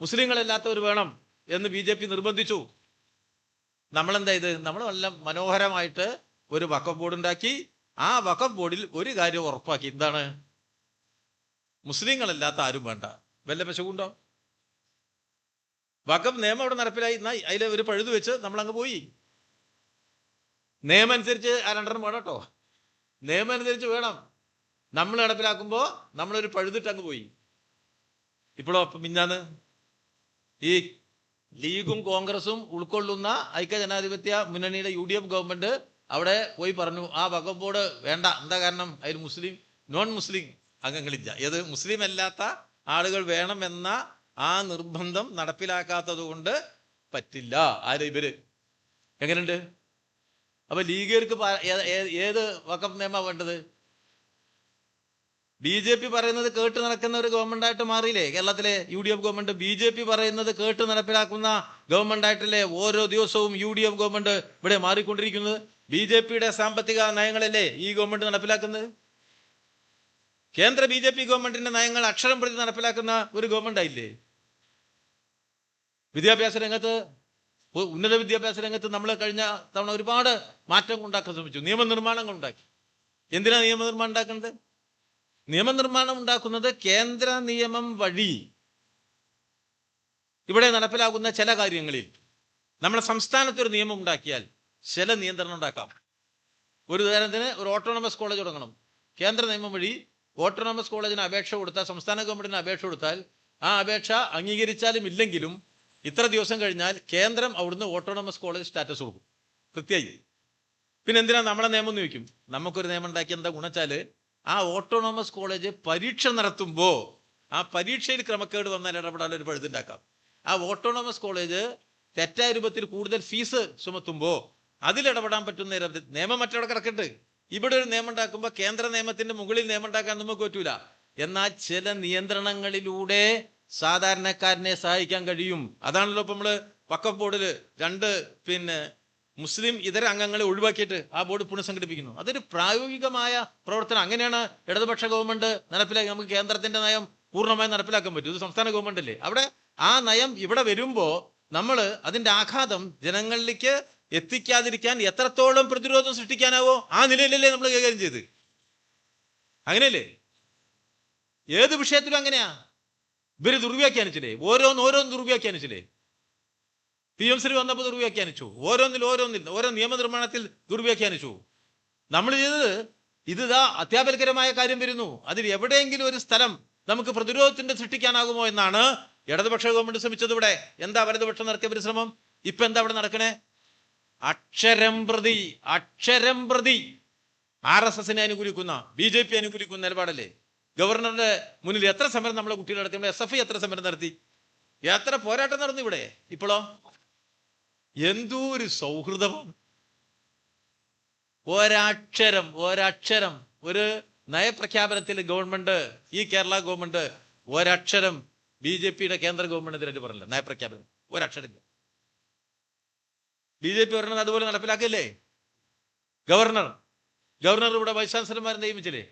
മുസ്ലിങ്ങളല്ലാത്തവർ വേണം എന്ന് BJP നിർബന്ധിച്ചു. നമ്മളെന്താ ഇത്? നമ്മൾ നല്ല മനോഹരമായിട്ട് ഒരു വഖഫ് ബോർഡ് ഉണ്ടാക്കി. ആ വഖഫ് ബോർഡിൽ ഒരു കാര്യം ഉറപ്പാക്കി. എന്താണ്? മുസ്ലിങ്ങളല്ലാത്ത ആരും വേണ്ട. വല്ല പശുണ്ടോ? വഖഫ് നിയമം അവിടെ നടപ്പിലായി. അതിൽ ഒരു പഴുത് വെച്ച് നമ്മളങ്ങ് പോയി. നിയമം അനുസരിച്ച് ആ 2 വേണം കേട്ടോ. നിയമം അനുസരിച്ച് വേണം. നമ്മൾ നടപ്പിലാക്കുമ്പോൾ നമ്മളൊരു പഴുതിട്ട് അങ്ങ് പോയി. ഇപ്പോഴോ മിഞ്ഞാന്ന് ഈ ലീഗും കോൺഗ്രസും ഉൾക്കൊള്ളുന്ന ഐക്യജനാധിപത്യ മുന്നണിയുടെ UDF ഗവൺമെന്റ് അവിടെ പോയി പറഞ്ഞു, ആ വഖഫ് ബോർഡ് വേണ്ട. എന്താ കാരണം? അതിൽ നോൺ മുസ്ലിം അംഗങ്ങളില്ല. ഏത്? മുസ്ലിം അല്ലാത്ത ആളുകൾ വേണമെന്ന ആ നിർബന്ധം നടപ്പിലാക്കാത്തത് കൊണ്ട് പറ്റില്ല. ഇവര് എങ്ങനെയുണ്ട്? അപ്പൊ ലീഗുകാർക്ക് ഏത് വഖഫ് നിയമ വേണ്ടത്? BJP പറയുന്നത് കേട്ട് നടക്കുന്ന ഒരു ഗവൺമെന്റായിട്ട് മാറിയില്ലേ കേരളത്തിലെ UDF ഗവൺമെന്റ്? BJP പറയുന്നത് കേട്ട് നടപ്പിലാക്കുന്ന ഗവൺമെന്റ് ആയിട്ടല്ലേ ഓരോ ദിവസവും UDF ഗവൺമെന്റ് ഇവിടെ മാറിക്കൊണ്ടിരിക്കുന്നത്? BJPയുടെ സാമ്പത്തിക നയങ്ങളല്ലേ ഈ ഗവൺമെന്റ് നടപ്പിലാക്കുന്നത്? കേന്ദ്ര BJP ഗവൺമെന്റിന്റെ നയങ്ങൾ അക്ഷരം പ്രതി നടപ്പിലാക്കുന്ന ഒരു ഗവൺമെന്റ് ആയില്ലേ? വിദ്യാഭ്യാസ രംഗത്ത്, ഉന്നത വിദ്യാഭ്യാസ രംഗത്ത് നമ്മൾ കഴിഞ്ഞ തവണ ഒരുപാട് മാറ്റങ്ങൾ ഉണ്ടാക്കാൻ ശ്രമിച്ചു. നിയമനിർമ്മാണങ്ങൾ ഉണ്ടാക്കി. എന്തിനാ നിയമനിർമ്മാണം ഉണ്ടാക്കുന്നത്? നിയമനിർമ്മാണം ഉണ്ടാക്കുന്നത് കേന്ദ്ര നിയമം വഴി ഇവിടെ നടപ്പിലാകുന്ന ചില കാര്യങ്ങളിൽ നമ്മുടെ സംസ്ഥാനത്തൊരു നിയമം ഉണ്ടാക്കിയാൽ ചില നിയന്ത്രണം ഉണ്ടാക്കാം. ഒരു ഉദാഹരണത്തിന്, ഒരു ഓട്ടോണമസ് കോളേജ് തുടങ്ങണം. കേന്ദ്ര നിയമം വഴി ഓട്ടോണമസ് കോളേജിന് അപേക്ഷ കൊടുത്താൽ, സംസ്ഥാന ഗവൺമെന്റിന് അപേക്ഷ കൊടുത്താൽ, ആ അപേക്ഷ അംഗീകരിച്ചാലും ഇല്ലെങ്കിലും ഇത്ര ദിവസം കഴിഞ്ഞാൽ കേന്ദ്രം അവിടുന്ന് ഓട്ടോണമസ് കോളേജ് സ്റ്റാറ്റസ് കൊടുക്കും. കൃത്യമായി. പിന്നെ എന്തിനാ നമ്മളെ നിയമം എന്ന് ചോദിക്കും. നമുക്കൊരു നിയമം ഉണ്ടാക്കി എന്താ ഗുണച്ചാല്, ആ ഓട്ടോണമസ് കോളേജ് പരീക്ഷ നടത്തുമ്പോൾ ആ പരീക്ഷയിൽ ക്രമക്കേട് വന്നാൽ ഇടപെടാൻ ഒരു പഴുതുണ്ടാക്കാം. ആ ഓട്ടോണമസ് കോളേജ് തെറ്റായ രൂപത്തിൽ കൂടുതൽ ഫീസ് ചുമത്തുമ്പോൾ അതിലിടപെടാൻ പറ്റുന്ന നിയമം മറ്റവിടെ കിടക്കട്ട്. ഇവിടെ ഒരു നിയമം ഉണ്ടാക്കുമ്പോൾ കേന്ദ്ര നിയമത്തിന്റെ മുകളിൽ നിയമം ഉണ്ടാക്കാൻ നമുക്ക് പറ്റൂല. എന്നാൽ ചില നിയന്ത്രണങ്ങളിലൂടെ സാധാരണക്കാരനെ സഹായിക്കാൻ കഴിയും. അതാണല്ലോ ഇപ്പൊ നമ്മള് വഖഫ് ബോർഡില് 2 മുസ്ലിം ഇതര അംഗങ്ങളെ ഒഴിവാക്കിയിട്ട് ആ ബോർഡ് പുനഃസംഘടിപ്പിക്കുന്നു. അതൊരു പ്രായോഗികമായ പ്രവർത്തനം. അങ്ങനെയാണ് ഇടതുപക്ഷ ഗവൺമെന്റ് നടപ്പിലാക്കി. നമുക്ക് കേന്ദ്രത്തിന്റെ നയം പൂർണ്ണമായി നടപ്പിലാക്കാൻ പറ്റും. ഇത് സംസ്ഥാന ഗവൺമെന്റ് അല്ലേ. അവിടെ ആ നയം ഇവിടെ വരുമ്പോ നമ്മൾ അതിന്റെ ആഘാതം ജനങ്ങളിലേക്ക് എത്തിക്കാതിരിക്കാൻ എത്രത്തോളം പ്രതിരോധം സൃഷ്ടിക്കാനാവോ ആ നിലയിലല്ലേ നമ്മൾ കൈകാര്യം ചെയ്ത്. അങ്ങനെയല്ലേ? ഏത് വിഷയത്തിലും അങ്ങനെയാ. ഇവര് ദുർവ്യാഖ്യാനിച്ചില്ലേ? ഓരോന്ന് ദുർവ്യാഖ്യാനിച്ചില്ലേ? PMC വന്നപ്പോൾ ദുർവ്യാഖ്യാനിച്ചു. ഓരോ നിയമനിർമ്മാണത്തിൽ ദുർവ്യാഖ്യാനിച്ചു. നമ്മൾ ചെയ്തത് ഇതാ അത്യാപൽക്കരമായ കാര്യം വരുന്നു. അതിൽ എവിടെയെങ്കിലും ഒരു സ്ഥലം നമുക്ക് പ്രതിരോധത്തിന്റെ സൃഷ്ടിക്കാനാകുമോ എന്നാണ് ഇടതുപക്ഷ ഗവൺമെന്റ് ശ്രമിച്ചത്. ഇവിടെ എന്താ വലതുപക്ഷം നടത്തിയ പരിശ്രമം? ഇപ്പൊ എന്താ ഇവിടെ നടക്കണേ? അക്ഷരം പ്രതി RSSനെ അനുകൂലിക്കുന്ന, BJP അനുകൂലിക്കുന്ന നിലപാടല്ലേ? ഗവർണറുടെ മുന്നിൽ എത്ര സമരം നമ്മളെ കുട്ടികൾ നടത്തി? SFI എത്ര സമരം നടത്തി? എത്ര പോരാട്ടം നടന്നു ഇവിടെ? ഇപ്പോഴോ എന്തോ ഒരു സൗഹൃദമാണ്. ഒരക്ഷരം ഒരു നയപ്രഖ്യാപനത്തിൽ ഗവൺമെന്റ്, ഈ കേരള ഗവൺമെന്റ് ഒരക്ഷരം BJPയുടെ കേന്ദ്ര ഗവൺമെന്റിനെതിരായിട്ട് പറഞ്ഞില്ല. നയപ്രഖ്യാപനം ഒരക്ഷരം BJP പറഞ്ഞത് അതുപോലെ നടപ്പിലാക്കില്ലേ? ഗവർണർ ഇവിടെ വൈസ് ചാൻസലർമാരെ നിയമിച്ചില്ലേ?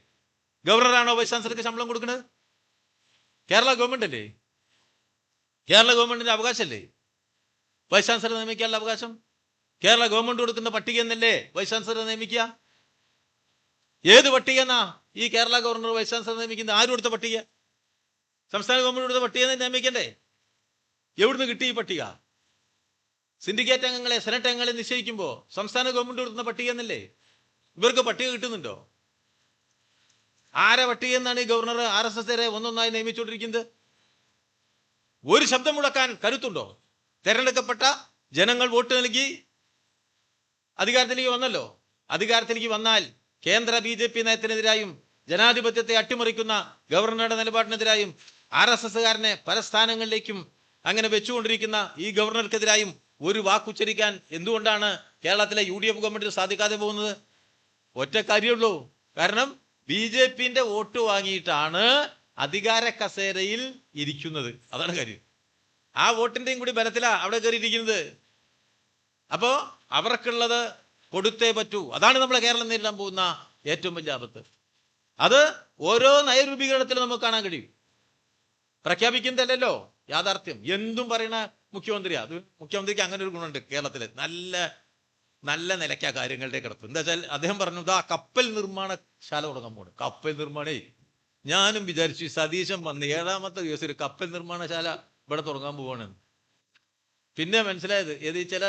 ഗവർണറാണോ വൈസ് ചാൻസലർക്ക് ശമ്പളം കൊടുക്കുന്നത്? കേരള ഗവൺമെന്റ് അല്ലേ? കേരള ഗവൺമെന്റിന്റെ അവകാശമല്ലേ വൈസ് ചാൻസലർ നിയമിക്കാനുള്ള അവകാശം? കേരള ഗവൺമെന്റ് കൊടുക്കുന്ന പട്ടിക എന്നല്ലേ വൈസ് ചാൻസലർ നിയമിക്കുക? ഏത് പട്ടിക എന്നാ ഈ കേരള ഗവർണർ വൈസ് ചാൻസലർ നിയമിക്കുന്നത്? ആരും കൊടുത്ത പട്ടിക? സംസ്ഥാന ഗവൺമെന്റ് കൊടുത്ത പട്ടിക നിയമിക്കണ്ടേ? എവിടുന്ന് കിട്ടി ഈ പട്ടിക? സിൻഡിക്കേറ്റ് അംഗങ്ങളെ, സെനറ്റ് അംഗങ്ങളെ നിശ്ചയിക്കുമ്പോൾ സംസ്ഥാന ഗവൺമെന്റ് കൊടുക്കുന്ന പട്ടിക എന്നല്ലേ? ഇവർക്ക് പട്ടിക കിട്ടുന്നുണ്ടോ? ആരെ പട്ടിക എന്നാണ് ഈ ഗവർണർ RSS ഒന്നൊന്നായി നിയമിച്ചുകൊണ്ടിരിക്കുന്നത്? ഒരു ശബ്ദം മുടക്കാൻ കരുത്തുണ്ടോ? തെരഞ്ഞെടുക്കപ്പെട്ട ജനങ്ങൾ വോട്ട് നൽകി അധികാരത്തിലേക്ക് വന്നല്ലോ. അധികാരത്തിലേക്ക് വന്നാൽ കേന്ദ്ര BJP നയത്തിനെതിരായും ജനാധിപത്യത്തെ അട്ടിമറിക്കുന്ന ഗവർണറുടെ നിലപാടിനെതിരായും RSSകാരനെ പല സ്ഥാനങ്ങളിലേക്കും അങ്ങനെ വെച്ചുകൊണ്ടിരിക്കുന്ന ഈ ഗവർണർക്കെതിരായും ഒരു വാക്കുച്ചരിക്കാൻ എന്തുകൊണ്ടാണ് കേരളത്തിലെ UDF ഗവൺമെന്റിന് സാധിക്കാതെ പോകുന്നത്? ഒറ്റ കാര്യമുള്ളൂ. കാരണം BJPന്റെ വോട്ട് വാങ്ങിയിട്ടാണ് അധികാര കസേരയിൽ ഇരിക്കുന്നത്. അതാണ് കാര്യം. ആ വോട്ടിന്റെയും കൂടി ബലത്തിലാണ് അവിടെ കയറിയിരിക്കുന്നത്. അപ്പോ അവർക്കുള്ളത് കൊടുത്തേ പറ്റൂ. അതാണ് നമ്മളെ കേരളം നേരിടാൻ പോകുന്ന ഏറ്റവും വലിയ ആപത്ത്. അത് ഓരോ നയരൂപീകരണത്തിലും നമുക്ക് കാണാൻ കഴിയും. പ്രഖ്യാപിക്കുന്നതല്ലോ യാഥാർത്ഥ്യം. എന്തും പറയുന്ന മുഖ്യമന്ത്രിയാ. അത് മുഖ്യമന്ത്രിക്ക് അങ്ങനെ ഒരു ഗുണമുണ്ട് കേരളത്തില്. നല്ല നല്ല നിലയ്ക്കാ കാര്യങ്ങളുടെ കിടപ്പ്. എന്താ വെച്ചാൽ അദ്ദേഹം പറഞ്ഞു, ഇതാ കപ്പൽ നിർമ്മാണശാല തുടങ്ങാൻ പോണ്. കപ്പൽ നിർമ്മാണേ, ഞാനും വിചാരിച്ചു സതീശൻ വന്ന് 7ാമത്തെ ദിവസം ഒരു കപ്പൽ നിർമ്മാണശാല ഇവിടെ തുടങ്ങാൻ പോവാണെന്ന്. പിന്നെ മനസ്സിലായത് ഏത് ചില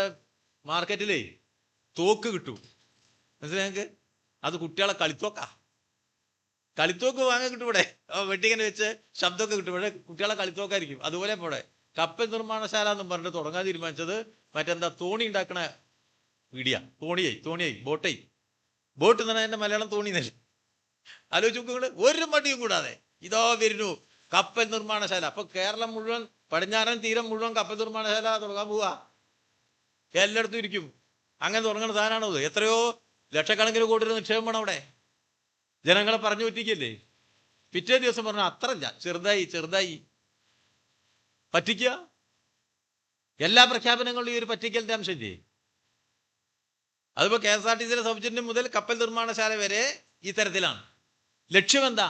മാർക്കറ്റിലേ തോക്ക് കിട്ടും. മനസ്സിലായെങ്കിൽ അത് കുട്ടികളെ കളിത്തോക്ക് വാങ്ങാൻ കിട്ടും. ഇവിടെ വെട്ടിങ്ങനെ വെച്ച് ശബ്ദമൊക്കെ കിട്ടും. ഇവിടെ കുട്ടികളെ കളിത്തോക്കായിരിക്കും. അതുപോലെ ഇവിടെ കപ്പൽ നിർമ്മാണശാല എന്നും പറഞ്ഞിട്ട് തുടങ്ങാൻ തീരുമാനിച്ചത് മറ്റെന്താ തോണി ഉണ്ടാക്കണ വീടിയ തോണിയായി ബോട്ട് എന്ന് പറഞ്ഞാൽ മലയാളം തോണി എന്നല്ലേ. ആലോചിച്ച് നോക്കുകള്. ഒരു മടിയും കൂടാതെ ഇതോ വരുന്നു കപ്പൽ നിർമ്മാണശാല. അപ്പൊ കേരളം മുഴുവൻ, പടിഞ്ഞാറൻ തീരം മുഴുവൻ കപ്പൽ നിർമ്മാണശാല തുടങ്ങാൻ പോവാ. എല്ലായിടത്തും ഇരിക്കും. അങ്ങനെ തുടങ്ങുന്ന സാധനമാണോ അത്? എത്രയോ ലക്ഷക്കണക്കിന് കോടി രൂപ നിക്ഷേപം വേണം അവിടെ. ജനങ്ങളെ പറഞ്ഞു പറ്റിക്കല്ലേ. പിറ്റേ ദിവസം പറഞ്ഞു അത്രല്ല, ചെറുതായി പറ്റിക്കുക. എല്ലാ പ്രഖ്യാപനങ്ങളും ഈ ഒരു പറ്റിക്കലിന്റെ അംശം ചെയ്യും. അതിപ്പോ KSRTCയിലെ സബ്ജക്റ്റ് മുതൽ കപ്പൽ നിർമ്മാണശാല വരെ ഈ തരത്തിലാണ്. ലക്ഷ്യം എന്താ?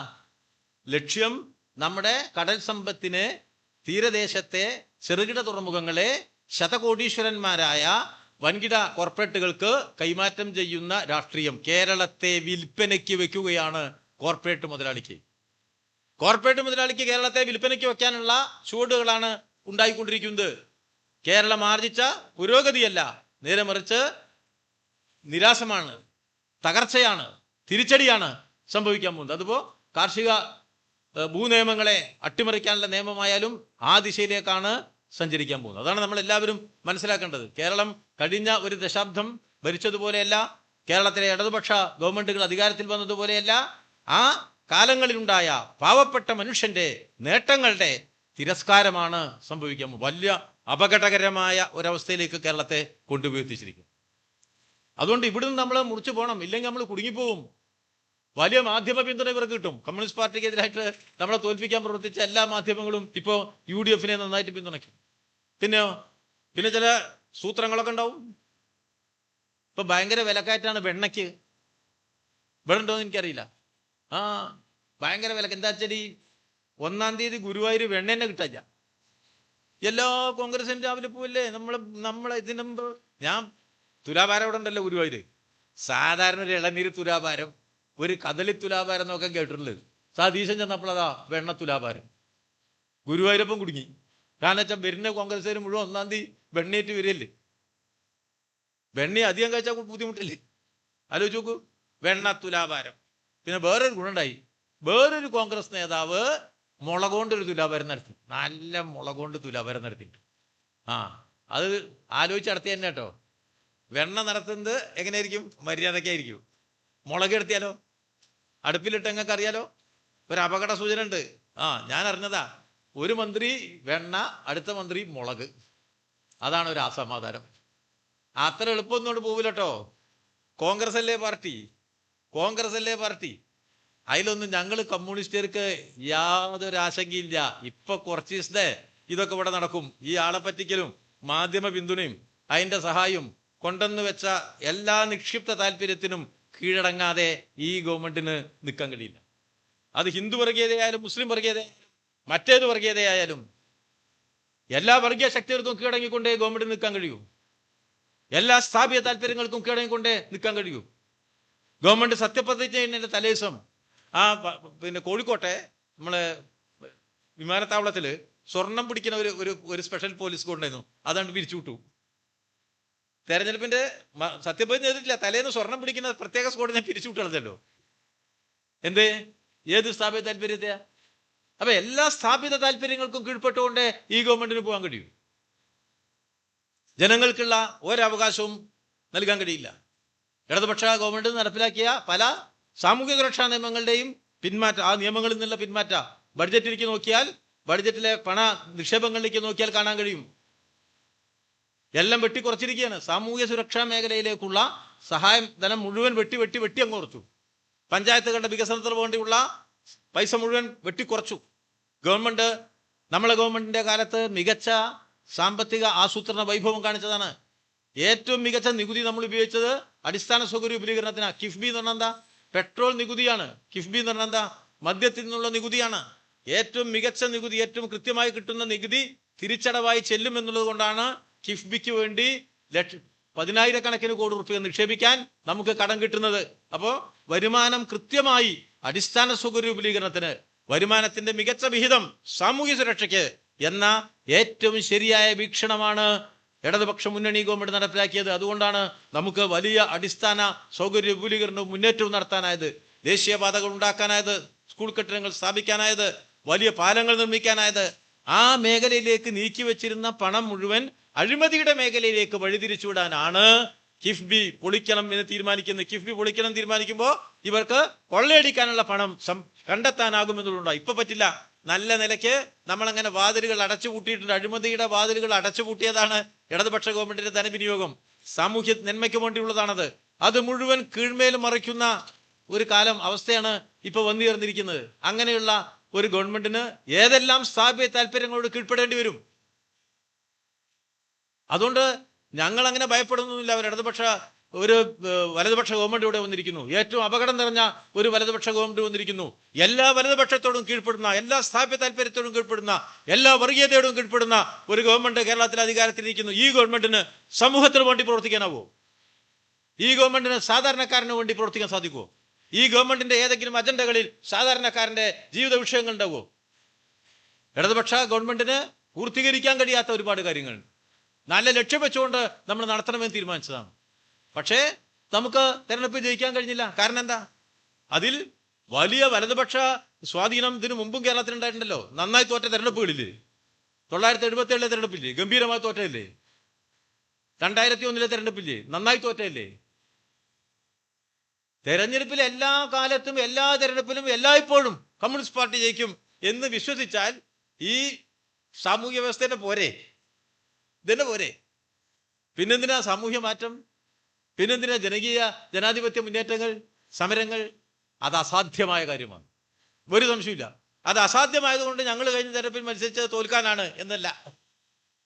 ലക്ഷ്യം നമ്മുടെ കടൽ സമ്പത്തിനെ, തീരദേശത്തെ ചെറുകിട തുറമുഖങ്ങളെ ശതകോടീശ്വരന്മാരായ വൻകിട കോർപ്പറേറ്റുകൾക്ക് കൈമാറ്റം ചെയ്യുന്ന രാഷ്ട്രീയം. കേരളത്തെ വിൽപ്പനയ്ക്ക് വെക്കുകയാണ് കോർപ്പറേറ്റ് മുതലാളിക്ക്. കേരളത്തെ വിൽപ്പനയ്ക്ക് വെക്കാനുള്ള ചുവടുകളാണ് ഉണ്ടായിക്കൊണ്ടിരിക്കുന്നത്. കേരളം ആർജിച്ച പുരോഗതിയല്ല, നേരെ മറിച്ച് നിരാശമാണ്, തകർച്ചയാണ്, തിരിച്ചടിയാണ് സംഭവിക്കാൻ പോകുന്നത്. അതിപ്പോ കാർഷിക ഭൂനിയമങ്ങളെ അട്ടിമറിക്കാനുള്ള നിയമമായാലും ആ ദിശയിലേക്കാണ് സഞ്ചരിക്കാൻ പോകുന്നത്. അതാണ് നമ്മൾ എല്ലാവരും മനസ്സിലാക്കേണ്ടത്. കേരളം കഴിഞ്ഞ ഒരു ദശാബ്ദം ഭരിച്ചതുപോലെയല്ല, കേരളത്തിലെ ഇടതുപക്ഷ ഗവൺമെന്റുകൾ അധികാരത്തിൽ വന്നതുപോലെയല്ല. ആ കാലങ്ങളിലുണ്ടായ പാവപ്പെട്ട മനുഷ്യന്റെ നേട്ടങ്ങളുടെ തിരസ്കാരമാണ് സംഭവിക്കാൻ പോകുന്നത്. വലിയ അപകടകരമായ ഒരവസ്ഥയിലേക്ക് കേരളത്തെ കൊണ്ടുപോയി എത്തിച്ചിരിക്കും. അതുകൊണ്ട് ഇവിടുന്ന് നമ്മൾ മുറിച്ചു പോകണം, ഇല്ലെങ്കിൽ നമ്മൾ കുടുങ്ങിപ്പോവും. വലിയ മാധ്യമ പിന്തുണ ഇവർക്ക് കിട്ടും. കമ്മ്യൂണിസ്റ്റ് പാർട്ടിക്കെതിരായിട്ട് നമ്മളെ തോൽപ്പിക്കാൻ പ്രവർത്തിച്ച എല്ലാ മാധ്യമങ്ങളും ഇപ്പോൾ UDFനെ നന്നായിട്ട് പിന്തുണയ്ക്കും. പിന്നെ ചില സൂത്രങ്ങളൊക്കെ ഉണ്ടാവും. ഇപ്പൊ ഭയങ്കര വിലക്കയറ്റാണ് വെണ്ണയ്ക്ക്. ഇവിടെ ഉണ്ടോന്ന് എനിക്കറിയില്ല. ഭയങ്കര വില. എന്താ വെച്ചാൽ ഈ 1-ാം തീയതി ഗുരുവായൂർ വെണ്ണ തന്നെ കിട്ടാല്ല. എല്ലാ കോൺഗ്രസിന്റെ രാവിലെ പോവില്ലേ. നമ്മളെ ഇതിന് മുമ്പ് ഞാൻ തുലാഭാരം ഇവിടെ ഉണ്ടല്ലോ ഗുരുവായൂര്. സാധാരണ ഒരു ഇളനീര് തുലാഭാരം, ഒരു കദളി തുലാഭാരം എന്നൊക്കെ കേട്ടിട്ടുള്ളത്. സതീശൻ ചെന്നപ്പോഴതാ വെണ്ണ തുലാഭാരം. ഗുരുവായൂരപ്പം കുടുങ്ങി. കാരണം വെച്ചാൽ വരുന്ന കോൺഗ്രസ്സുകാർ മുഴുവൻ 1-ാം തീയതി വെണ്ണയേറ്റ് വരികയല്ലേ. വെണ്ണ അധികം കഴിച്ചാൽ ബുദ്ധിമുട്ടില്ലേ. ആലോചിച്ച് നോക്കൂ. വെണ്ണ തുലാഭാരം. പിന്നെ വേറൊരു ഗുണമുണ്ടായി. വേറൊരു കോൺഗ്രസ് നേതാവ് മുളകൊണ്ടൊരു തുലാഭാരം നടത്തി. നല്ല മുളകൊണ്ട് തുലാഭാരം നടത്തിയിട്ട് അത് ആലോചിച്ച് നടത്തി തന്നെ കേട്ടോ. വെണ്ണ നടത്തുന്നത് എങ്ങനെയായിരിക്കും? മര്യാദക്കായിരിക്കും. മുളക് എടുത്തിയാലോ, അടുപ്പിലിട്ട് നിങ്ങൾക്ക് അറിയാലോ. ഒരു അപകട സൂചന ഉണ്ട്. ഞാൻ അറിഞ്ഞതാ. ഒരു മന്ത്രി വെണ്ണ, അടുത്ത മന്ത്രി മുളക്. അതാണ് ഒരു അസമാധാനം. അത്ര എളുപ്പമൊന്നും പോവില്ല കേട്ടോ. കോൺഗ്രസ് അല്ലേ പാർട്ടി. അതിലൊന്നും ഞങ്ങൾ കമ്മ്യൂണിസ്റ്റുകാർക്ക് യാതൊരു ആശങ്കയില്ല. ഇപ്പൊ കുറച്ച് ദിവസത്തെ ഇതൊക്കെ ഇവിടെ നടക്കും. ഈ ആളെ പറ്റിക്കലും മാധ്യമ പിന്തുണയും അതിന്റെ സഹായവും കൊണ്ടെന്ന് വെച്ച എല്ലാ നിക്ഷിപ്ത താല്പര്യത്തിനും കീഴടങ്ങാതെ ഈ ഗവൺമെന്റിന് നിൽക്കാൻ കഴിയില്ല. അത് ഹിന്ദു വർഗീയതയായാലും മുസ്ലിം വർഗീയതയായാലും മറ്റേത് വർഗീയതയായാലും എല്ലാ വർഗീയ ശക്തികൾക്കും കീഴടങ്ങിക്കൊണ്ടേ ഗവൺമെന്റിന് നിൽക്കാൻ കഴിയൂ. എല്ലാ സ്ഥാപിത താല്പര്യങ്ങൾക്കും കീഴടങ്ങിക്കൊണ്ടേ നിൽക്കാൻ കഴിയൂ. ഗവൺമെന്റ് സത്യപ്രതിജ്ഞ ചെയ്യുന്നതിന്റെ തലേദിവസം പിന്നെ കോഴിക്കോട്ടെ നമ്മളെ വിമാനത്താവളത്തില് സ്വർണം പിടിക്കുന്ന ഒരു സ്പെഷ്യൽ പോലീസ് കൊണ്ടായിരുന്നു. അതാണ്ട് പിരിച്ചു വിട്ടു. തെരഞ്ഞെടുപ്പിന്റെ സത്യപ്രതിജ്ഞ ചെയ്തിട്ടില്ല, തലേന്ന് സ്വർണം പിടിക്കുന്ന പ്രത്യേക സ്ക്വാഡിനെ പിരിച്ചുവിട്ട് കളഞ്ഞല്ലോ. എന്തേ? ഏത് സ്ഥാപിത താല്പര്യത്തെ? അപ്പൊ എല്ലാ സ്ഥാപിത താല്പര്യങ്ങൾക്കും കീഴ്പ്പെട്ടുകൊണ്ട് ഈ ഗവൺമെന്റിന് പോകാൻ കഴിയും. ജനങ്ങൾക്കുള്ള ഒരവകാശവും നൽകാൻ കഴിയില്ല. ഇടതുപക്ഷ ഗവൺമെന്റ് നടപ്പിലാക്കിയ പല സാമൂഹിക സുരക്ഷാ നിയമങ്ങളുടെയും പിന്മാറ്റ, ആ നിയമങ്ങളിൽ നിന്നുള്ള പിന്മാറ്റ ബഡ്ജറ്റിലേക്ക് നോക്കിയാൽ, ബഡ്ജറ്റിലെ പണ നിക്ഷേപങ്ങളിലേക്ക് നോക്കിയാൽ കാണാൻ കഴിയും. എല്ലാം വെട്ടിക്കുറച്ചിരിക്കുകയാണ്. സാമൂഹ്യ സുരക്ഷാ മേഖലയിലേക്കുള്ള സഹായം ധനം മുഴുവൻ വെട്ടി അങ്ങ് കുറച്ചു. പഞ്ചായത്തുകളുടെ വികസനത്തിന് വേണ്ടിയുള്ള പൈസ മുഴുവൻ വെട്ടിക്കുറച്ചു. ഗവൺമെന്റ്, നമ്മളെ ഗവൺമെന്റിന്റെ കാലത്ത് മികച്ച സാമ്പത്തിക ആസൂത്രണ വൈഭവം കാണിച്ചതാണ്. ഏറ്റവും മികച്ച നികുതി നമ്മൾ ഉപയോഗിച്ചത് അടിസ്ഥാന സൗകര്യ വിപുലീകരണത്തിനാണ്. കിഫ്ബി എന്ന് പറഞ്ഞാൽ എന്താ? പെട്രോൾ നികുതിയാണ്. കിഫ്ബി എന്ന് പറഞ്ഞാൽ എന്താ? മദ്യത്തിൽ നിന്നുള്ള നികുതിയാണ്. ഏറ്റവും മികച്ച നികുതി, ഏറ്റവും കൃത്യമായി കിട്ടുന്ന നികുതി തിരിച്ചടവായി ചെല്ലും എന്നുള്ളത് കൊണ്ടാണ് കിഫ്ബിക്ക് വേണ്ടി പതിനായിരക്കണക്കിന് കോടി റുപ്യ നിക്ഷേപിക്കാൻ നമുക്ക് കടം കിട്ടുന്നത്. അപ്പോൾ വരുമാനം കൃത്യമായി അടിസ്ഥാന സൗകര്യ വിപുലീകരണത്തിന്, വരുമാനത്തിന്റെ മികച്ച വിഹിതം സാമൂഹ്യ സുരക്ഷയ്ക്ക് എന്ന ഏറ്റവും ശരിയായ വീക്ഷണമാണ് ഇടതുപക്ഷ മുന്നണി ഗവൺമെന്റ് നടപ്പിലാക്കിയത്. അതുകൊണ്ടാണ് നമുക്ക് വലിയ അടിസ്ഥാന സൗകര്യ വിപുലീകരണവും മുന്നേറ്റവും നടത്താനായത്, ദേശീയപാതകൾ ഉണ്ടാക്കാനായത്, സ്കൂൾ കെട്ടിടങ്ങൾ സ്ഥാപിക്കാനായത്, വലിയ പാലങ്ങൾ നിർമ്മിക്കാനായത്. ആ മേഖലയിലേക്ക് നീക്കിവെച്ചിരുന്ന പണം മുഴുവൻ അഴിമതിയുടെ മേഖലയിലേക്ക് വഴിതിരിച്ചുവിടാനാണ് കിഫ്ബി പൊളിക്കണം എന്ന് തീരുമാനിക്കുന്നത്. കിഫ്ബി പൊളിക്കണം തീരുമാനിക്കുമ്പോൾ ഇവർക്ക് കൊള്ളയടിക്കാനുള്ള പണം കണ്ടെത്താനാകുമെന്നുള്ളതാണ്. ഇപ്പൊ പറ്റില്ല. നല്ല നിലയ്ക്ക് നമ്മളങ്ങനെ വാതിലുകൾ അടച്ചുപൂട്ടിയിട്ടുണ്ട്. അഴിമതിയുടെ വാതിലുകൾ അടച്ചുപൂട്ടിയതാണ് ഇടതുപക്ഷ ഗവൺമെന്റിന്റെ ധനവിനിയോഗം. സാമൂഹ്യ നന്മയ്ക്ക് വേണ്ടിയുള്ളതാണത്. അത് മുഴുവൻ കീഴ്മേൽ മറിക്കുന്ന ഒരു കാലം, അവസ്ഥയാണ് ഇപ്പൊ വന്നു ചേർന്നിരിക്കുന്നത്. അങ്ങനെയുള്ള ഒരു ഗവൺമെന്റിന് ഏതെല്ലാം സ്ഥാപിത താല്പര്യങ്ങളോട് കീഴ്പ്പെടേണ്ടി വരും. അതുകൊണ്ട് ഞങ്ങൾ അങ്ങനെ ഭയപ്പെടുന്നൊന്നുമില്ല. അവർ ഒരു വലതുപക്ഷ ഗവൺമെന്റ് ഇവിടെ വന്നിരിക്കുന്നു. ഏറ്റവും അപകടം നിറഞ്ഞ ഒരു വലതുപക്ഷ ഗവൺമെന്റ് വന്നിരിക്കുന്നു. എല്ലാ വലതുപക്ഷത്തോടും കീഴ്പ്പെടുന്ന, എല്ലാ സ്ഥാപിത താല്പര്യത്തോടും കീഴ്പ്പെടുന്ന, എല്ലാ വർഗീയതയോടും കീഴ്പ്പെടുന്ന ഒരു ഗവൺമെന്റ് കേരളത്തിൽ അധികാരത്തിലിരിക്കുന്നു. ഈ ഗവൺമെന്റിന് സമൂഹത്തിന് വേണ്ടി പ്രവർത്തിക്കാനാവോ? ഈ ഗവൺമെന്റിന് സാധാരണക്കാരന് വേണ്ടി പ്രവർത്തിക്കാൻ സാധിക്കുമോ? ഈ ഗവൺമെന്റിന്റെ ഏതെങ്കിലും അജണ്ടകളിൽ സാധാരണക്കാരന്റെ ജീവിത വിഷയങ്ങൾ ഉണ്ടാവുമോ? ഇടതുപക്ഷ ഗവൺമെന്റിന് പൂർത്തീകരിക്കാൻ കഴിയാത്ത ഒരുപാട് കാര്യങ്ങൾ നല്ല ലക്ഷ്യം വെച്ചുകൊണ്ട് നമ്മൾ നടത്തണമെന്ന് തീരുമാനിച്ചതാണ്. പക്ഷേ നമുക്ക് തെരഞ്ഞെടുപ്പ് ജയിക്കാൻ കഴിഞ്ഞില്ല. കാരണം എന്താ? അതിൽ വലിയ വലതുപക്ഷ സ്വാധീനം ഇതിനു മുമ്പും കേരളത്തിൽ ഉണ്ടായിട്ടുണ്ടല്ലോ. നന്നായി തോറ്റ തെരഞ്ഞെടുപ്പുകളില്ലേ? 977 തെരഞ്ഞെടുപ്പില്ലേ? ഗംഭീരമായി തോറ്റയില്ലേ? 2001 തെരഞ്ഞെടുപ്പില്ലേ? നന്നായി തോറ്റയില്ലേ? തെരഞ്ഞെടുപ്പിൽ എല്ലാ കാലത്തും, എല്ലാ തെരഞ്ഞെടുപ്പിലും, എല്ലായ്പ്പോഴും കമ്മ്യൂണിസ്റ്റ് പാർട്ടി ജയിക്കും എന്ന് വിശ്വസിച്ചാൽ ഈ സാമൂഹ്യ വ്യവസ്ഥയുടെ പോരെ? ഇതന്നെ പോരെ? പിന്നെന്തിനാ സാമൂഹ്യ മാറ്റം? പിന്നെന്തിനാ ജനാധിപത്യ മുന്നേറ്റങ്ങൾ, സമരങ്ങൾ? അത് അസാധ്യമായ കാര്യമാണ്, ഒരു സംശയമില്ല. അത് അസാധ്യമായതുകൊണ്ട് ഞങ്ങൾ കഴിഞ്ഞ തെരഞ്ഞെടുപ്പിൽ മത്സരിച്ചത് തോൽക്കാനാണ് എന്നല്ല,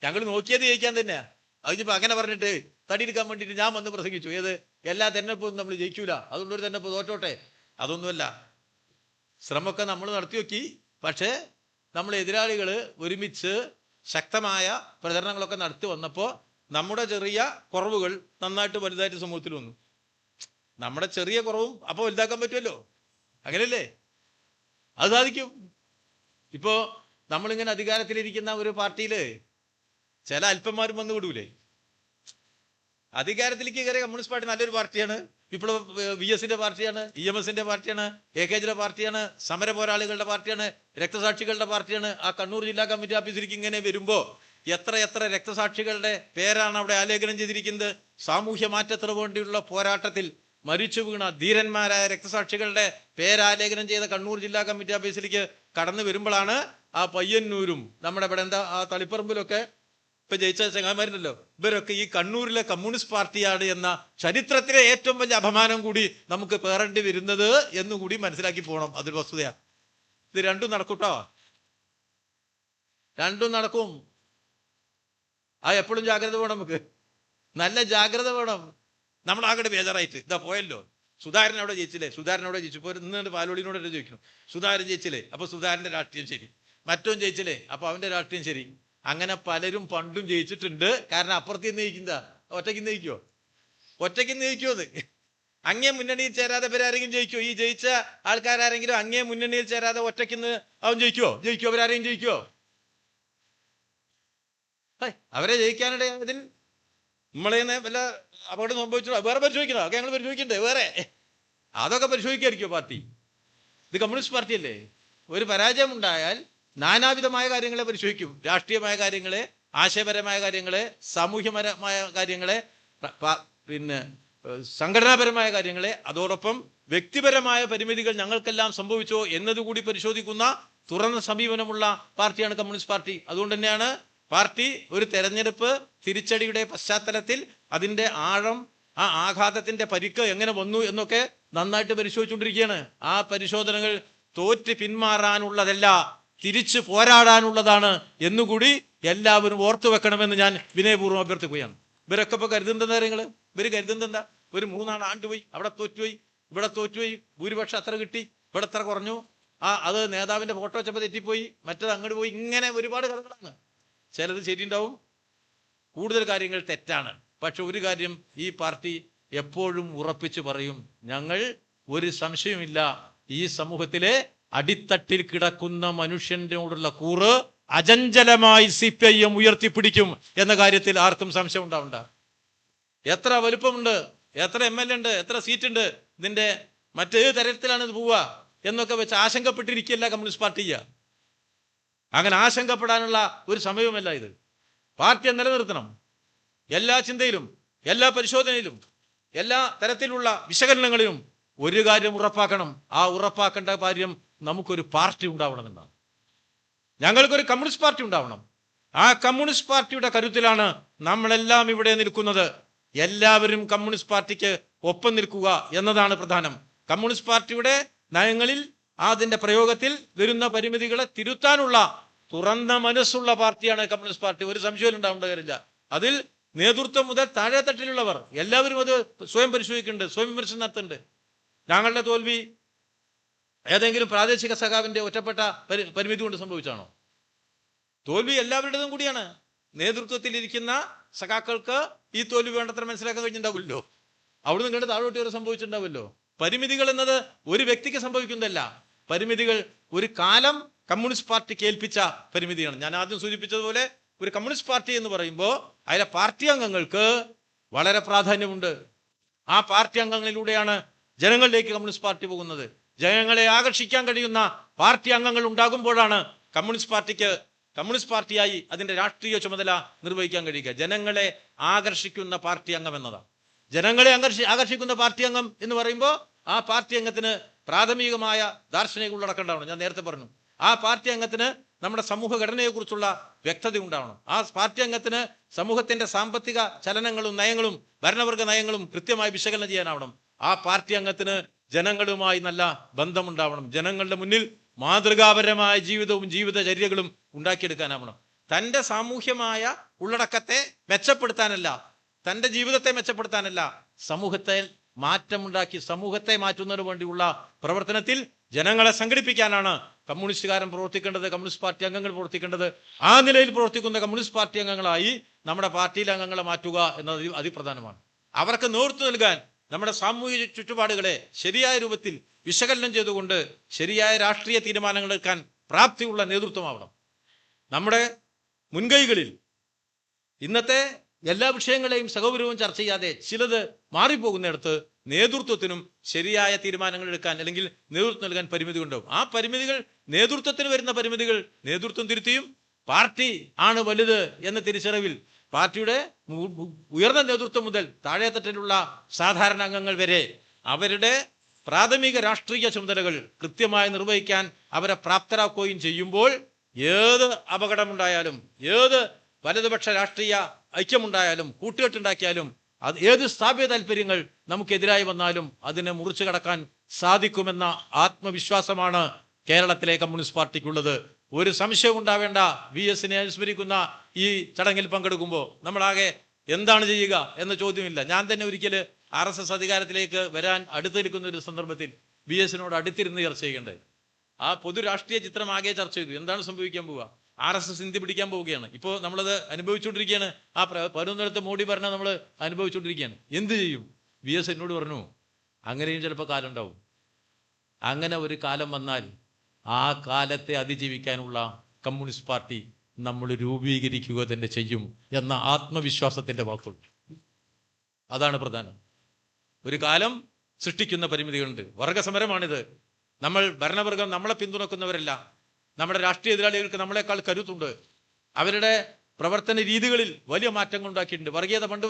ഞങ്ങൾ നോക്കിയത് ജയിക്കാൻ തന്നെയാ. അതിപ്പോ അങ്ങനെ പറഞ്ഞിട്ട് തടിയെടുക്കാൻ വേണ്ടിയിട്ട് ഞാൻ വന്ന് പ്രസംഗിച്ചു. ഏത് എല്ലാ തെരഞ്ഞെടുപ്പും നമ്മൾ ജയിക്കൂല, അതുകൊണ്ടൊരു തെരഞ്ഞെടുപ്പ് തോറ്റോട്ടെ, അതൊന്നുമല്ല. ശ്രമമൊക്കെ നമ്മൾ നടത്തി നോക്കി. പക്ഷേ നമ്മൾ എതിരാളികൾ ഒരുമിച്ച് ശക്തമായ പ്രചരണങ്ങളൊക്കെ നടത്തി വന്നപ്പോൾ നമ്മുടെ ചെറിയ കുറവുകൾ നന്നായിട്ട് വലുതായിട്ട് സമൂഹത്തിൽ വന്നു. നമ്മുടെ ചെറിയ കുറവും അപ്പോൾ വലുതാക്കാൻ പറ്റുമല്ലോ, അങ്ങനെയല്ലേ? അത് സാധിക്കും. ഇപ്പോ നമ്മളിങ്ങനെ അധികാരത്തിലിരിക്കുന്ന ഒരു പാർട്ടിയില് ചില അല്പന്മാരും വന്നു വിടൂലേ? അധികാരത്തിലേക്ക് കയറിയ കമ്മ്യൂണിസ്റ്റ് പാർട്ടി നല്ലൊരു പാർട്ടിയാണ്, വിപ്ലവ VS-ന്റെ പാർട്ടിയാണ്, EMS-ന്റെ പാർട്ടിയാണ്, AKജിയുടെ പാർട്ടിയാണ്, സമര പോരാളികളുടെ പാർട്ടിയാണ്, രക്തസാക്ഷികളുടെ പാർട്ടിയാണ്. ആ കണ്ണൂർ ജില്ലാ കമ്മിറ്റി ഓഫീസിലേക്ക് ഇങ്ങനെ വരുമ്പോ എത്ര രക്തസാക്ഷികളുടെ പേരാണ് അവിടെ ആലേഖനം ചെയ്തിരിക്കുന്നത്. സാമൂഹ്യ മാറ്റത്തിന് വേണ്ടിയുള്ള പോരാട്ടത്തിൽ മരിച്ചു വീണ ധീരന്മാരായ രക്തസാക്ഷികളുടെ പേരാലേഖനം ചെയ്ത കണ്ണൂർ ജില്ലാ കമ്മിറ്റി ഓഫീസിലേക്ക് കടന്നു വരുമ്പോഴാണ് ആ പയ്യന്നൂരും നമ്മുടെ ഇവിടെ എന്താ ആ തളിപ്പറമ്പിലൊക്കെ ഇപ്പൊ ജയിച്ച ചങ്ങാമാരുണ്ടല്ലോ, ഇവരൊക്കെ ഈ കണ്ണൂരിലെ കമ്മ്യൂണിസ്റ്റ് പാർട്ടിയാണ് എന്ന ചരിത്രത്തിലെ ഏറ്റവും വലിയ അപമാനം കൂടി നമുക്ക് പേറേണ്ടി വരുന്നത് എന്നുകൂടി മനസ്സിലാക്കി പോകണം. അതൊരു വസ്തുതയാണ്. ഇത് രണ്ടും നടക്കൂട്ടോ, രണ്ടും നടക്കും. ആ എപ്പോഴും ജാഗ്രത വേണം, നമുക്ക് നല്ല ജാഗ്രത വേണം. നമ്മളാകട്ടെ ബേജാറായിട്ട് ഇതാ പോയല്ലോ, സുധാകരൻ അവിടെ ജയിച്ചില്ലേ, സുധാകരൻ അവിടെ ജയിച്ചു. ഇപ്പോൾ ഇന്ന് പാലോളിനോട് ചോദിക്കണം, സുധാകരൻ ജയിച്ചില്ലേ, അപ്പൊ സുധാകരന്റെ രാഷ്ട്രീയം ശരി, മറ്റോൻ ജയിച്ചില്ലേ, അപ്പൊ അവന്റെ രാഷ്ട്രീയം ശരി. അങ്ങനെ പലരും പണ്ടും ജയിച്ചിട്ടുണ്ട്. കാരണം അപ്പുറത്ത് നയിക്കുന്നതാ, ഒറ്റയ്ക്ക് നയിക്കോ? ഒറ്റയ്ക്ക് നയിക്കോ? അത് അങ്ങേ മുന്നണിയിൽ ചേരാതെ ഇവരാരെങ്കിലും ജയിക്കോ? ഈ ജയിച്ച ആൾക്കാരെങ്കിലും അങ്ങേ മുന്നണിയിൽ ചേരാതെ ഒറ്റയ്ക്ക് അവൻ ജയിക്കോ? അവരാരെങ്കിലും ജയിക്കോ? അവരെ ജയിക്കാനിട ഇതിൽ നമ്മളെ വല്ല അപകടം സംഭവിച്ചോ വേറെ പരിശോധിക്കണോ? അതൊക്കെ ഞങ്ങൾ പരിശോധിക്കണ്ടേ? വേറെ അതൊക്കെ പരിശോധിക്കായിരിക്കുമോ പാർട്ടി? ഇത് കമ്മ്യൂണിസ്റ്റ് പാർട്ടിയല്ലേ? ഒരു പരാജയം ഉണ്ടായാൽ നാനാവിധമായ കാര്യങ്ങളെ പരിശോധിക്കും. രാഷ്ട്രീയമായ കാര്യങ്ങളെ, ആശയപരമായ കാര്യങ്ങളെ, സാമൂഹ്യപരമായ കാര്യങ്ങളെ, പിന്നെ സംഘടനാപരമായ കാര്യങ്ങളെ, അതോടൊപ്പം വ്യക്തിപരമായ പരിമിതികൾ ഞങ്ങൾക്കെല്ലാം സംഭവിച്ചോ എന്നതുകൂടി പരിശോധിക്കുന്ന തുറന്ന സമീപനമുള്ള പാർട്ടിയാണ് കമ്മ്യൂണിസ്റ്റ് പാർട്ടി. അതുകൊണ്ട് തന്നെയാണ് പാർട്ടി ഒരു തെരഞ്ഞെടുപ്പ് തിരിച്ചടിയുടെ പശ്ചാത്തലത്തിൽ അതിന്റെ ആഴം, ആ ആഘാതത്തിന്റെ പരിക്ക് എങ്ങനെ വന്നു എന്നൊക്കെ നന്നായിട്ട് പരിശോധിച്ചുകൊണ്ടിരിക്കുകയാണ്. ആ പരിശോധനകൾ തോറ്റ് പിന്മാറാനുള്ളതല്ല, തിരിച്ചു പോരാടാനുള്ളതാണ് എന്നുകൂടി എല്ലാവരും ഓർത്തു വെക്കണമെന്ന് ഞാൻ വിനയപൂർവ്വം അഭ്യർത്ഥിക്കുകയാണ്. ഇവരൊക്കെ ഇപ്പൊ കരുതുന്ന കാര്യങ്ങൾ ഇവര് കരുതുന്നെന്താ? ഒരു 3 ആണ്ടുപോയി, അവിടെ തോറ്റുപോയി, ഇവിടെ തോറ്റുപോയി, ഭൂരിപക്ഷം അത്ര കിട്ടി, ഇവിടെ എത്ര കുറഞ്ഞു, അത് നേതാവിന്റെ ഫോട്ടോ വെച്ചപ്പോൾ തെറ്റിപ്പോയി, മറ്റത് അങ്ങോട്ട് പോയി, ഇങ്ങനെ ഒരുപാട് കഥകളാണ്. ചിലത് ശരിയുണ്ടാവും, കൂടുതൽ കാര്യങ്ങൾ തെറ്റാണ്. പക്ഷെ ഒരു കാര്യം ഈ പാർട്ടി എപ്പോഴും ഉറപ്പിച്ചു പറയും, ഞങ്ങൾ ഒരു സംശയമില്ല, ഈ സമൂഹത്തിലെ അടിത്തട്ടിൽ കിടക്കുന്ന മനുഷ്യനോടുള്ള കൂറ് അചഞ്ചലമായി CPIM ഉയർത്തിപ്പിടിക്കും എന്ന കാര്യത്തിൽ ആർക്കും സംശയം ഉണ്ടാവണ്ട. എത്ര വലുപ്പമുണ്ട്, എത്ര MLA ഉണ്ട്, എത്ര സീറ്റ് ഉണ്ട്, ഇതിന്റെ മറ്റേത് തരത്തിലാണ് ഇത് പോവുക എന്നൊക്കെ വെച്ച് ആശങ്കപ്പെട്ടിരിക്കുകയല്ല കമ്മ്യൂണിസ്റ്റ് പാർട്ടി. അങ്ങനെ ആശങ്കപ്പെടാനുള്ള ഒരു സമയവുമല്ല ഇത്. പാർട്ടിയെ നിലനിർത്തണം. എല്ലാ ചിന്തയിലും, എല്ലാ പരിശോധനയിലും, എല്ലാ തരത്തിലുള്ള വിശകലനങ്ങളിലും ഒരു കാര്യം ഉറപ്പാക്കണം. ആ ഉറപ്പാക്കേണ്ട കാര്യം നമുക്കൊരു പാർട്ടി ഉണ്ടാവണമെന്നാണ്. ഞങ്ങൾക്കൊരു കമ്മ്യൂണിസ്റ്റ് പാർട്ടി ഉണ്ടാവണം. ആ കമ്മ്യൂണിസ്റ്റ് പാർട്ടിയുടെ കരുത്തിലാണ് നമ്മളെല്ലാം ഇവിടെ നിൽക്കുന്നത്. എല്ലാവരും കമ്മ്യൂണിസ്റ്റ് പാർട്ടിക്ക് ഒപ്പം നിൽക്കുക എന്നതാണ് പ്രധാനം. കമ്മ്യൂണിസ്റ്റ് പാർട്ടിയുടെ നയങ്ങളിൽ, അതിന്റെ പ്രയോഗത്തിൽ വരുന്ന പരിമിതികളെ തിരുത്താനുള്ള തുറന്ന മനസ്സുള്ള പാർട്ടിയാണ് കമ്മ്യൂണിസ്റ്റ് പാർട്ടി. ഒരു സംശയം ഉണ്ടാവേണ്ട കാര്യമില്ല. അതിൽ നേതൃത്വം മുതൽ താഴെത്തട്ടിലുള്ളവർ എല്ലാവരും അത് സ്വയം പരിശോധിക്കുന്നുണ്ട്, സ്വയം വിമർശനം നടത്തുന്നുണ്ട്. ഞങ്ങളുടെ തോൽവി ഏതെങ്കിലും പ്രാദേശിക സഖാവിന്റെ ഒറ്റപ്പെട്ട പരിമിതി കൊണ്ട് സംഭവിച്ചാണോ? തോൽവി എല്ലാവരുടേതും കൂടിയാണ്. നേതൃത്വത്തിലിരിക്കുന്ന സഖാക്കൾക്ക് ഈ തോൽവി വേണ്ടത്ര മനസ്സിലാക്കാൻ കഴിഞ്ഞിട്ടുണ്ടാവില്ലോ. അവിടുന്ന് കണ്ട് താഴോട്ട് വരെ സംഭവിച്ചിട്ടുണ്ടാവില്ലോ. പരിമിതികൾ എന്നത് ഒരു വ്യക്തിക്ക് സംഭവിക്കുന്നതല്ല. പരിമിതികൾ ഒരു കാലം കമ്മ്യൂണിസ്റ്റ് പാർട്ടിക്ക് ഏൽപ്പിച്ച പരിമിതിയാണ്. ഞാൻ ആദ്യം സൂചിപ്പിച്ചതുപോലെ ഒരു കമ്മ്യൂണിസ്റ്റ് പാർട്ടി എന്ന് പറയുമ്പോൾ അതിലെ പാർട്ടി അംഗങ്ങൾക്ക് വളരെ പ്രാധാന്യമുണ്ട്. ആ പാർട്ടി അംഗങ്ങളിലൂടെയാണ് ജനങ്ങളിലേക്ക് കമ്മ്യൂണിസ്റ്റ് പാർട്ടി പോകുന്നത്. ജനങ്ങളെ ആകർഷിക്കാൻ കഴിയുന്ന പാർട്ടി അംഗങ്ങൾ ഉണ്ടാകുമ്പോഴാണ് കമ്മ്യൂണിസ്റ്റ് പാർട്ടിയായി അതിന്റെ രാഷ്ട്രീയ ചുമതല നിർവഹിക്കാൻ കഴിയുക. ജനങ്ങളെ ആകർഷിക്കുന്ന പാർട്ടി അംഗം എന്നതാണ്. ജനങ്ങളെ ആകർഷിക്കുന്ന പാർട്ടി അംഗം എന്ന് പറയുമ്പോൾ ആ പാർട്ടി അംഗത്തിന് പ്രാഥമികമായ ദാർശനിക ഉള്ളടക്കം ഉണ്ടാവണം. ഞാൻ നേരത്തെ പറഞ്ഞു, ആ പാർട്ടി അംഗത്തിന് നമ്മുടെ സമൂഹഘടനയെക്കുറിച്ചുള്ള വ്യക്തത ഉണ്ടാവണം. ആ പാർട്ടി അംഗത്തിന് സമൂഹത്തിന്റെ സാമ്പത്തിക ചലനങ്ങളും നയങ്ങളും ഭരണവർഗ നയങ്ങളും കൃത്യമായി വിശകലനം ചെയ്യാനാവണം. ആ പാർട്ടി അംഗത്തിന് ജനങ്ങളുമായി നല്ല ബന്ധമുണ്ടാവണം. ജനങ്ങളുടെ മുന്നിൽ മാതൃകാപരമായ ജീവിതവും ജീവിതചര്യകളും ഉണ്ടാക്കിയെടുക്കാനാവണം. തൻ്റെ സാമൂഹ്യമായ ഉള്ളടക്കത്തെ മെച്ചപ്പെടുത്താനല്ല, തൻ്റെ ജീവിതത്തെ മെച്ചപ്പെടുത്താനല്ല, സമൂഹത്തെ മാറ്റമുണ്ടാക്കി സമൂഹത്തെ മാറ്റുന്നതിന് വേണ്ടിയുള്ള പ്രവർത്തനത്തിൽ ജനങ്ങളെ സംഘടിപ്പിക്കാനാണ് കമ്മ്യൂണിസ്റ്റുകാരൻ പ്രവർത്തിക്കേണ്ടത്, കമ്മ്യൂണിസ്റ്റ് പാർട്ടി അംഗങ്ങൾ പ്രവർത്തിക്കേണ്ടത്. ആ നിലയിൽ പ്രവർത്തിക്കുന്ന കമ്മ്യൂണിസ്റ്റ് പാർട്ടി അംഗങ്ങളായി നമ്മുടെ പാർട്ടിയിലെ അംഗങ്ങളെ മാറ്റുക എന്നത് അതിപ്രധാനമാണ്. അവർക്ക് നേതൃത്വം നൽകാൻ നമ്മുടെ സാമൂഹിക ചുറ്റുപാടുകളെ ശരിയായ രൂപത്തിൽ വിശകലനം ചെയ്തുകൊണ്ട് ശരിയായ രാഷ്ട്രീയ തീരുമാനങ്ങൾ എടുക്കാൻ പ്രാപ്തിയുള്ള നേതൃത്വമാവണം. നമ്മുടെ മുൻകൈകളിൽ ഇന്നത്തെ എല്ലാ വിഷയങ്ങളെയും സഗൗരവവും ചർച്ച ചെയ്യാതെ ചിലത് മാറിപ്പോകുന്നിടത്ത് നേതൃത്വത്തിനും ശരിയായ തീരുമാനങ്ങൾ എടുക്കാൻ അല്ലെങ്കിൽ നേതൃത്വം നൽകാൻ പരിമിതി ഉണ്ടാവും. ആ പരിമിതികൾ, നേതൃത്വത്തിന് വരുന്ന പരിമിതികൾ നേതൃത്വം തിരുത്തിയും പാർട്ടി ആണ് വലുത് എന്ന തിരിച്ചറിവിൽ പാർട്ടിയുടെ ഉയർന്ന നേതൃത്വം മുതൽ താഴെത്തട്ടിലുള്ള സാധാരണ അംഗങ്ങൾ വരെ അവരുടെ പ്രാഥമിക രാഷ്ട്രീയ ചുമതലകൾ കൃത്യമായി നിർവഹിക്കാൻ അവരെ പ്രാപ്തരാക്കുകയും ചെയ്യുമ്പോൾ ഏത് അപകടമുണ്ടായാലും, ഏത് വലതുപക്ഷ രാഷ്ട്രീയ ഐക്യമുണ്ടായാലും, കൂട്ടുകെട്ടുണ്ടാക്കിയാലും, അത് ഏത് സ്ഥാപിത താല്പര്യങ്ങൾ നമുക്കെതിരായി വന്നാലും അതിനെ മുറിച്ചു കടക്കാൻ സാധിക്കുമെന്ന ആത്മവിശ്വാസമാണ് കേരളത്തിലെ കമ്മ്യൂണിസ്റ്റ് പാർട്ടിക്കുള്ളത്. ഒരു സംശയവും ഉണ്ടാവേണ്ട. VS-നെ അനുസ്മരിക്കുന്ന ഈ ചടങ്ങിൽ പങ്കെടുക്കുമ്പോൾ നമ്മളാകെ എന്താണ് ചെയ്യുക എന്ന ചോദ്യമില്ല. ഞാൻ തന്നെ ഒരിക്കൽ RSS അധികാരത്തിലേക്ക് വരാൻ അടുത്തിരിക്കുന്ന ഒരു സന്ദർഭത്തിൽ VS-നോട് അടുത്തിരുന്ന് ചർച്ച ചെയ്യേണ്ടത്. ആ പൊതു രാഷ്ട്രീയ ചിത്രം ആകെ ചർച്ച ചെയ്തു. എന്താണ് സംഭവിക്കാൻ പോവുക? RSS ഇന്ത്യ പിടിക്കാൻ പോവുകയാണ്. ഇപ്പോൾ നമ്മളത് അനുഭവിച്ചുകൊണ്ടിരിക്കുകയാണ്. ആ 11 മോഡി ഭരണം നമ്മൾ അനുഭവിച്ചുകൊണ്ടിരിക്കുകയാണ്. എന്ത് ചെയ്യും? VS എന്നോട് പറഞ്ഞു, അങ്ങനെയും ചിലപ്പോൾ കാലം ഉണ്ടാവും. അങ്ങനെ ഒരു കാലം വന്നാൽ ആ കാലത്തെ അതിജീവിക്കാനുള്ള കമ്മ്യൂണിസ്റ്റ് പാർട്ടി നമ്മൾ രൂപീകരിക്കുക തന്നെ ചെയ്യും എന്ന ആത്മവിശ്വാസത്തിന്റെ വാക്കുകൾ. അതാണ് പ്രധാനം. ഒരു കാലം സൃഷ്ടിക്കുന്ന പരിമിതികളുണ്ട്. വർഗസമരമാണിത്. നമ്മൾ ഭരണവർഗം നമ്മളെ പിന്തുണക്കുന്നവരല്ല. നമ്മുടെ രാഷ്ട്രീയ എതിരാളികൾക്ക് നമ്മളെക്കാൾ കരുത്തുണ്ട്. അവരുടെ പ്രവർത്തന രീതികളിൽ വലിയ മാറ്റങ്ങൾ ഉണ്ടാക്കിയിട്ടുണ്ട്. വർഗീയത പണ്ട്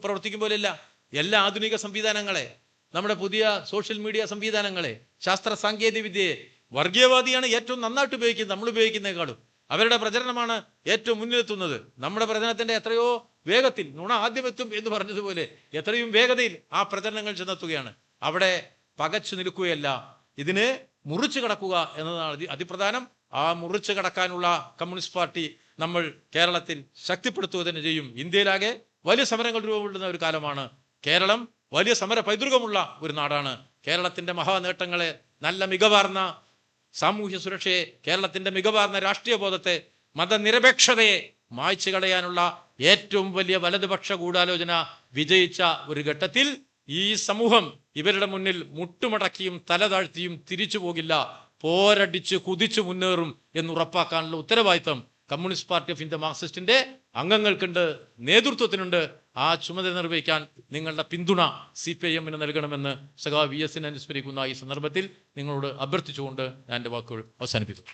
പ്രവർത്തിക്കും പോലെയല്ല. എല്ലാ ആധുനിക സംവിധാനങ്ങളെ, നമ്മുടെ പുതിയ സോഷ്യൽ മീഡിയ സംവിധാനങ്ങളെ, ശാസ്ത്ര സാങ്കേതിക വിദ്യയെ വർഗീയവാദിയാണ് ഏറ്റവും നന്നായിട്ട് ഉപയോഗിക്കുന്നത്, നമ്മൾ ഉപയോഗിക്കുന്നതിനേക്കാളും. അവരുടെ പ്രചരണമാണ് ഏറ്റവും മുന്നിലെത്തുന്നത്. നമ്മുടെ പ്രചരണത്തിന്റെ എത്രയോ വേഗത്തിൽ, നുണ ആദ്യം എത്തും എന്ന് പറഞ്ഞതുപോലെ എത്രയും വേഗതയിൽ ആ പ്രചരണങ്ങൾ ചെന്നെത്തുകയാണ്. അവിടെ പകച്ചു നിൽക്കുകയല്ല, ഇതിനെ മുറിച്ചു കടക്കുക എന്നതാണ് അതിപ്രധാനം. ആ മുറിച്ചു കടക്കാനുള്ള കമ്മ്യൂണിസ്റ്റ് പാർട്ടി നമ്മൾ കേരളത്തിൽ ശക്തിപ്പെടുത്തുക തന്നെ ചെയ്യും. ഇന്ത്യയിലാകെ വലിയ സമരങ്ങൾ രൂപപ്പെടുന്ന ഒരു കാലമാണ്. കേരളം വലിയ സമര പൈതൃകമുള്ള ഒരു നാടാണ്. കേരളത്തിന്റെ മഹാനേട്ടങ്ങളെ, നല്ല മികവാർന്ന സാമൂഹ്യ സുരക്ഷയെ, കേരളത്തിന്റെ മികവാർന്ന രാഷ്ട്രീയ ബോധത്തെ, മതനിരപേക്ഷതയെ മായ്ച്ചു കളയാനുള്ള ഏറ്റവും വലിയ വലതുപക്ഷ ഗൂഢാലോചന വിജയിച്ച ഒരു ഘട്ടത്തിൽ ഈ സമൂഹം ഇവരുടെ മുന്നിൽ മുട്ടുമടക്കിയും തല താഴ്ത്തിയും തിരിച്ചു പോകില്ല, പോരടിച്ച് കുതിച്ചു മുന്നേറും എന്നുറപ്പാക്കാനുള്ള ഉത്തരവാദിത്വം കമ്മ്യൂണിസ്റ്റ് പാർട്ടി ഓഫ് ഇന്ത്യ മാർക്സിസ്റ്റിന്റെ അംഗങ്ങൾക്കുണ്ട്, നേതൃത്വത്തിനുണ്ട്. ആ ചുമതല നിർവഹിക്കാൻ നിങ്ങളുടെ പിന്തുണ CPIM നൽകണമെന്ന് സഖാവ് VS അനുസ്മരിക്കുന്ന ഈ സന്ദർഭത്തിൽ നിങ്ങളോട് അഭ്യർത്ഥിച്ചുകൊണ്ട് ഞാൻ എൻ്റെ വാക്കുകൾ അവസാനിപ്പിക്കുന്നു.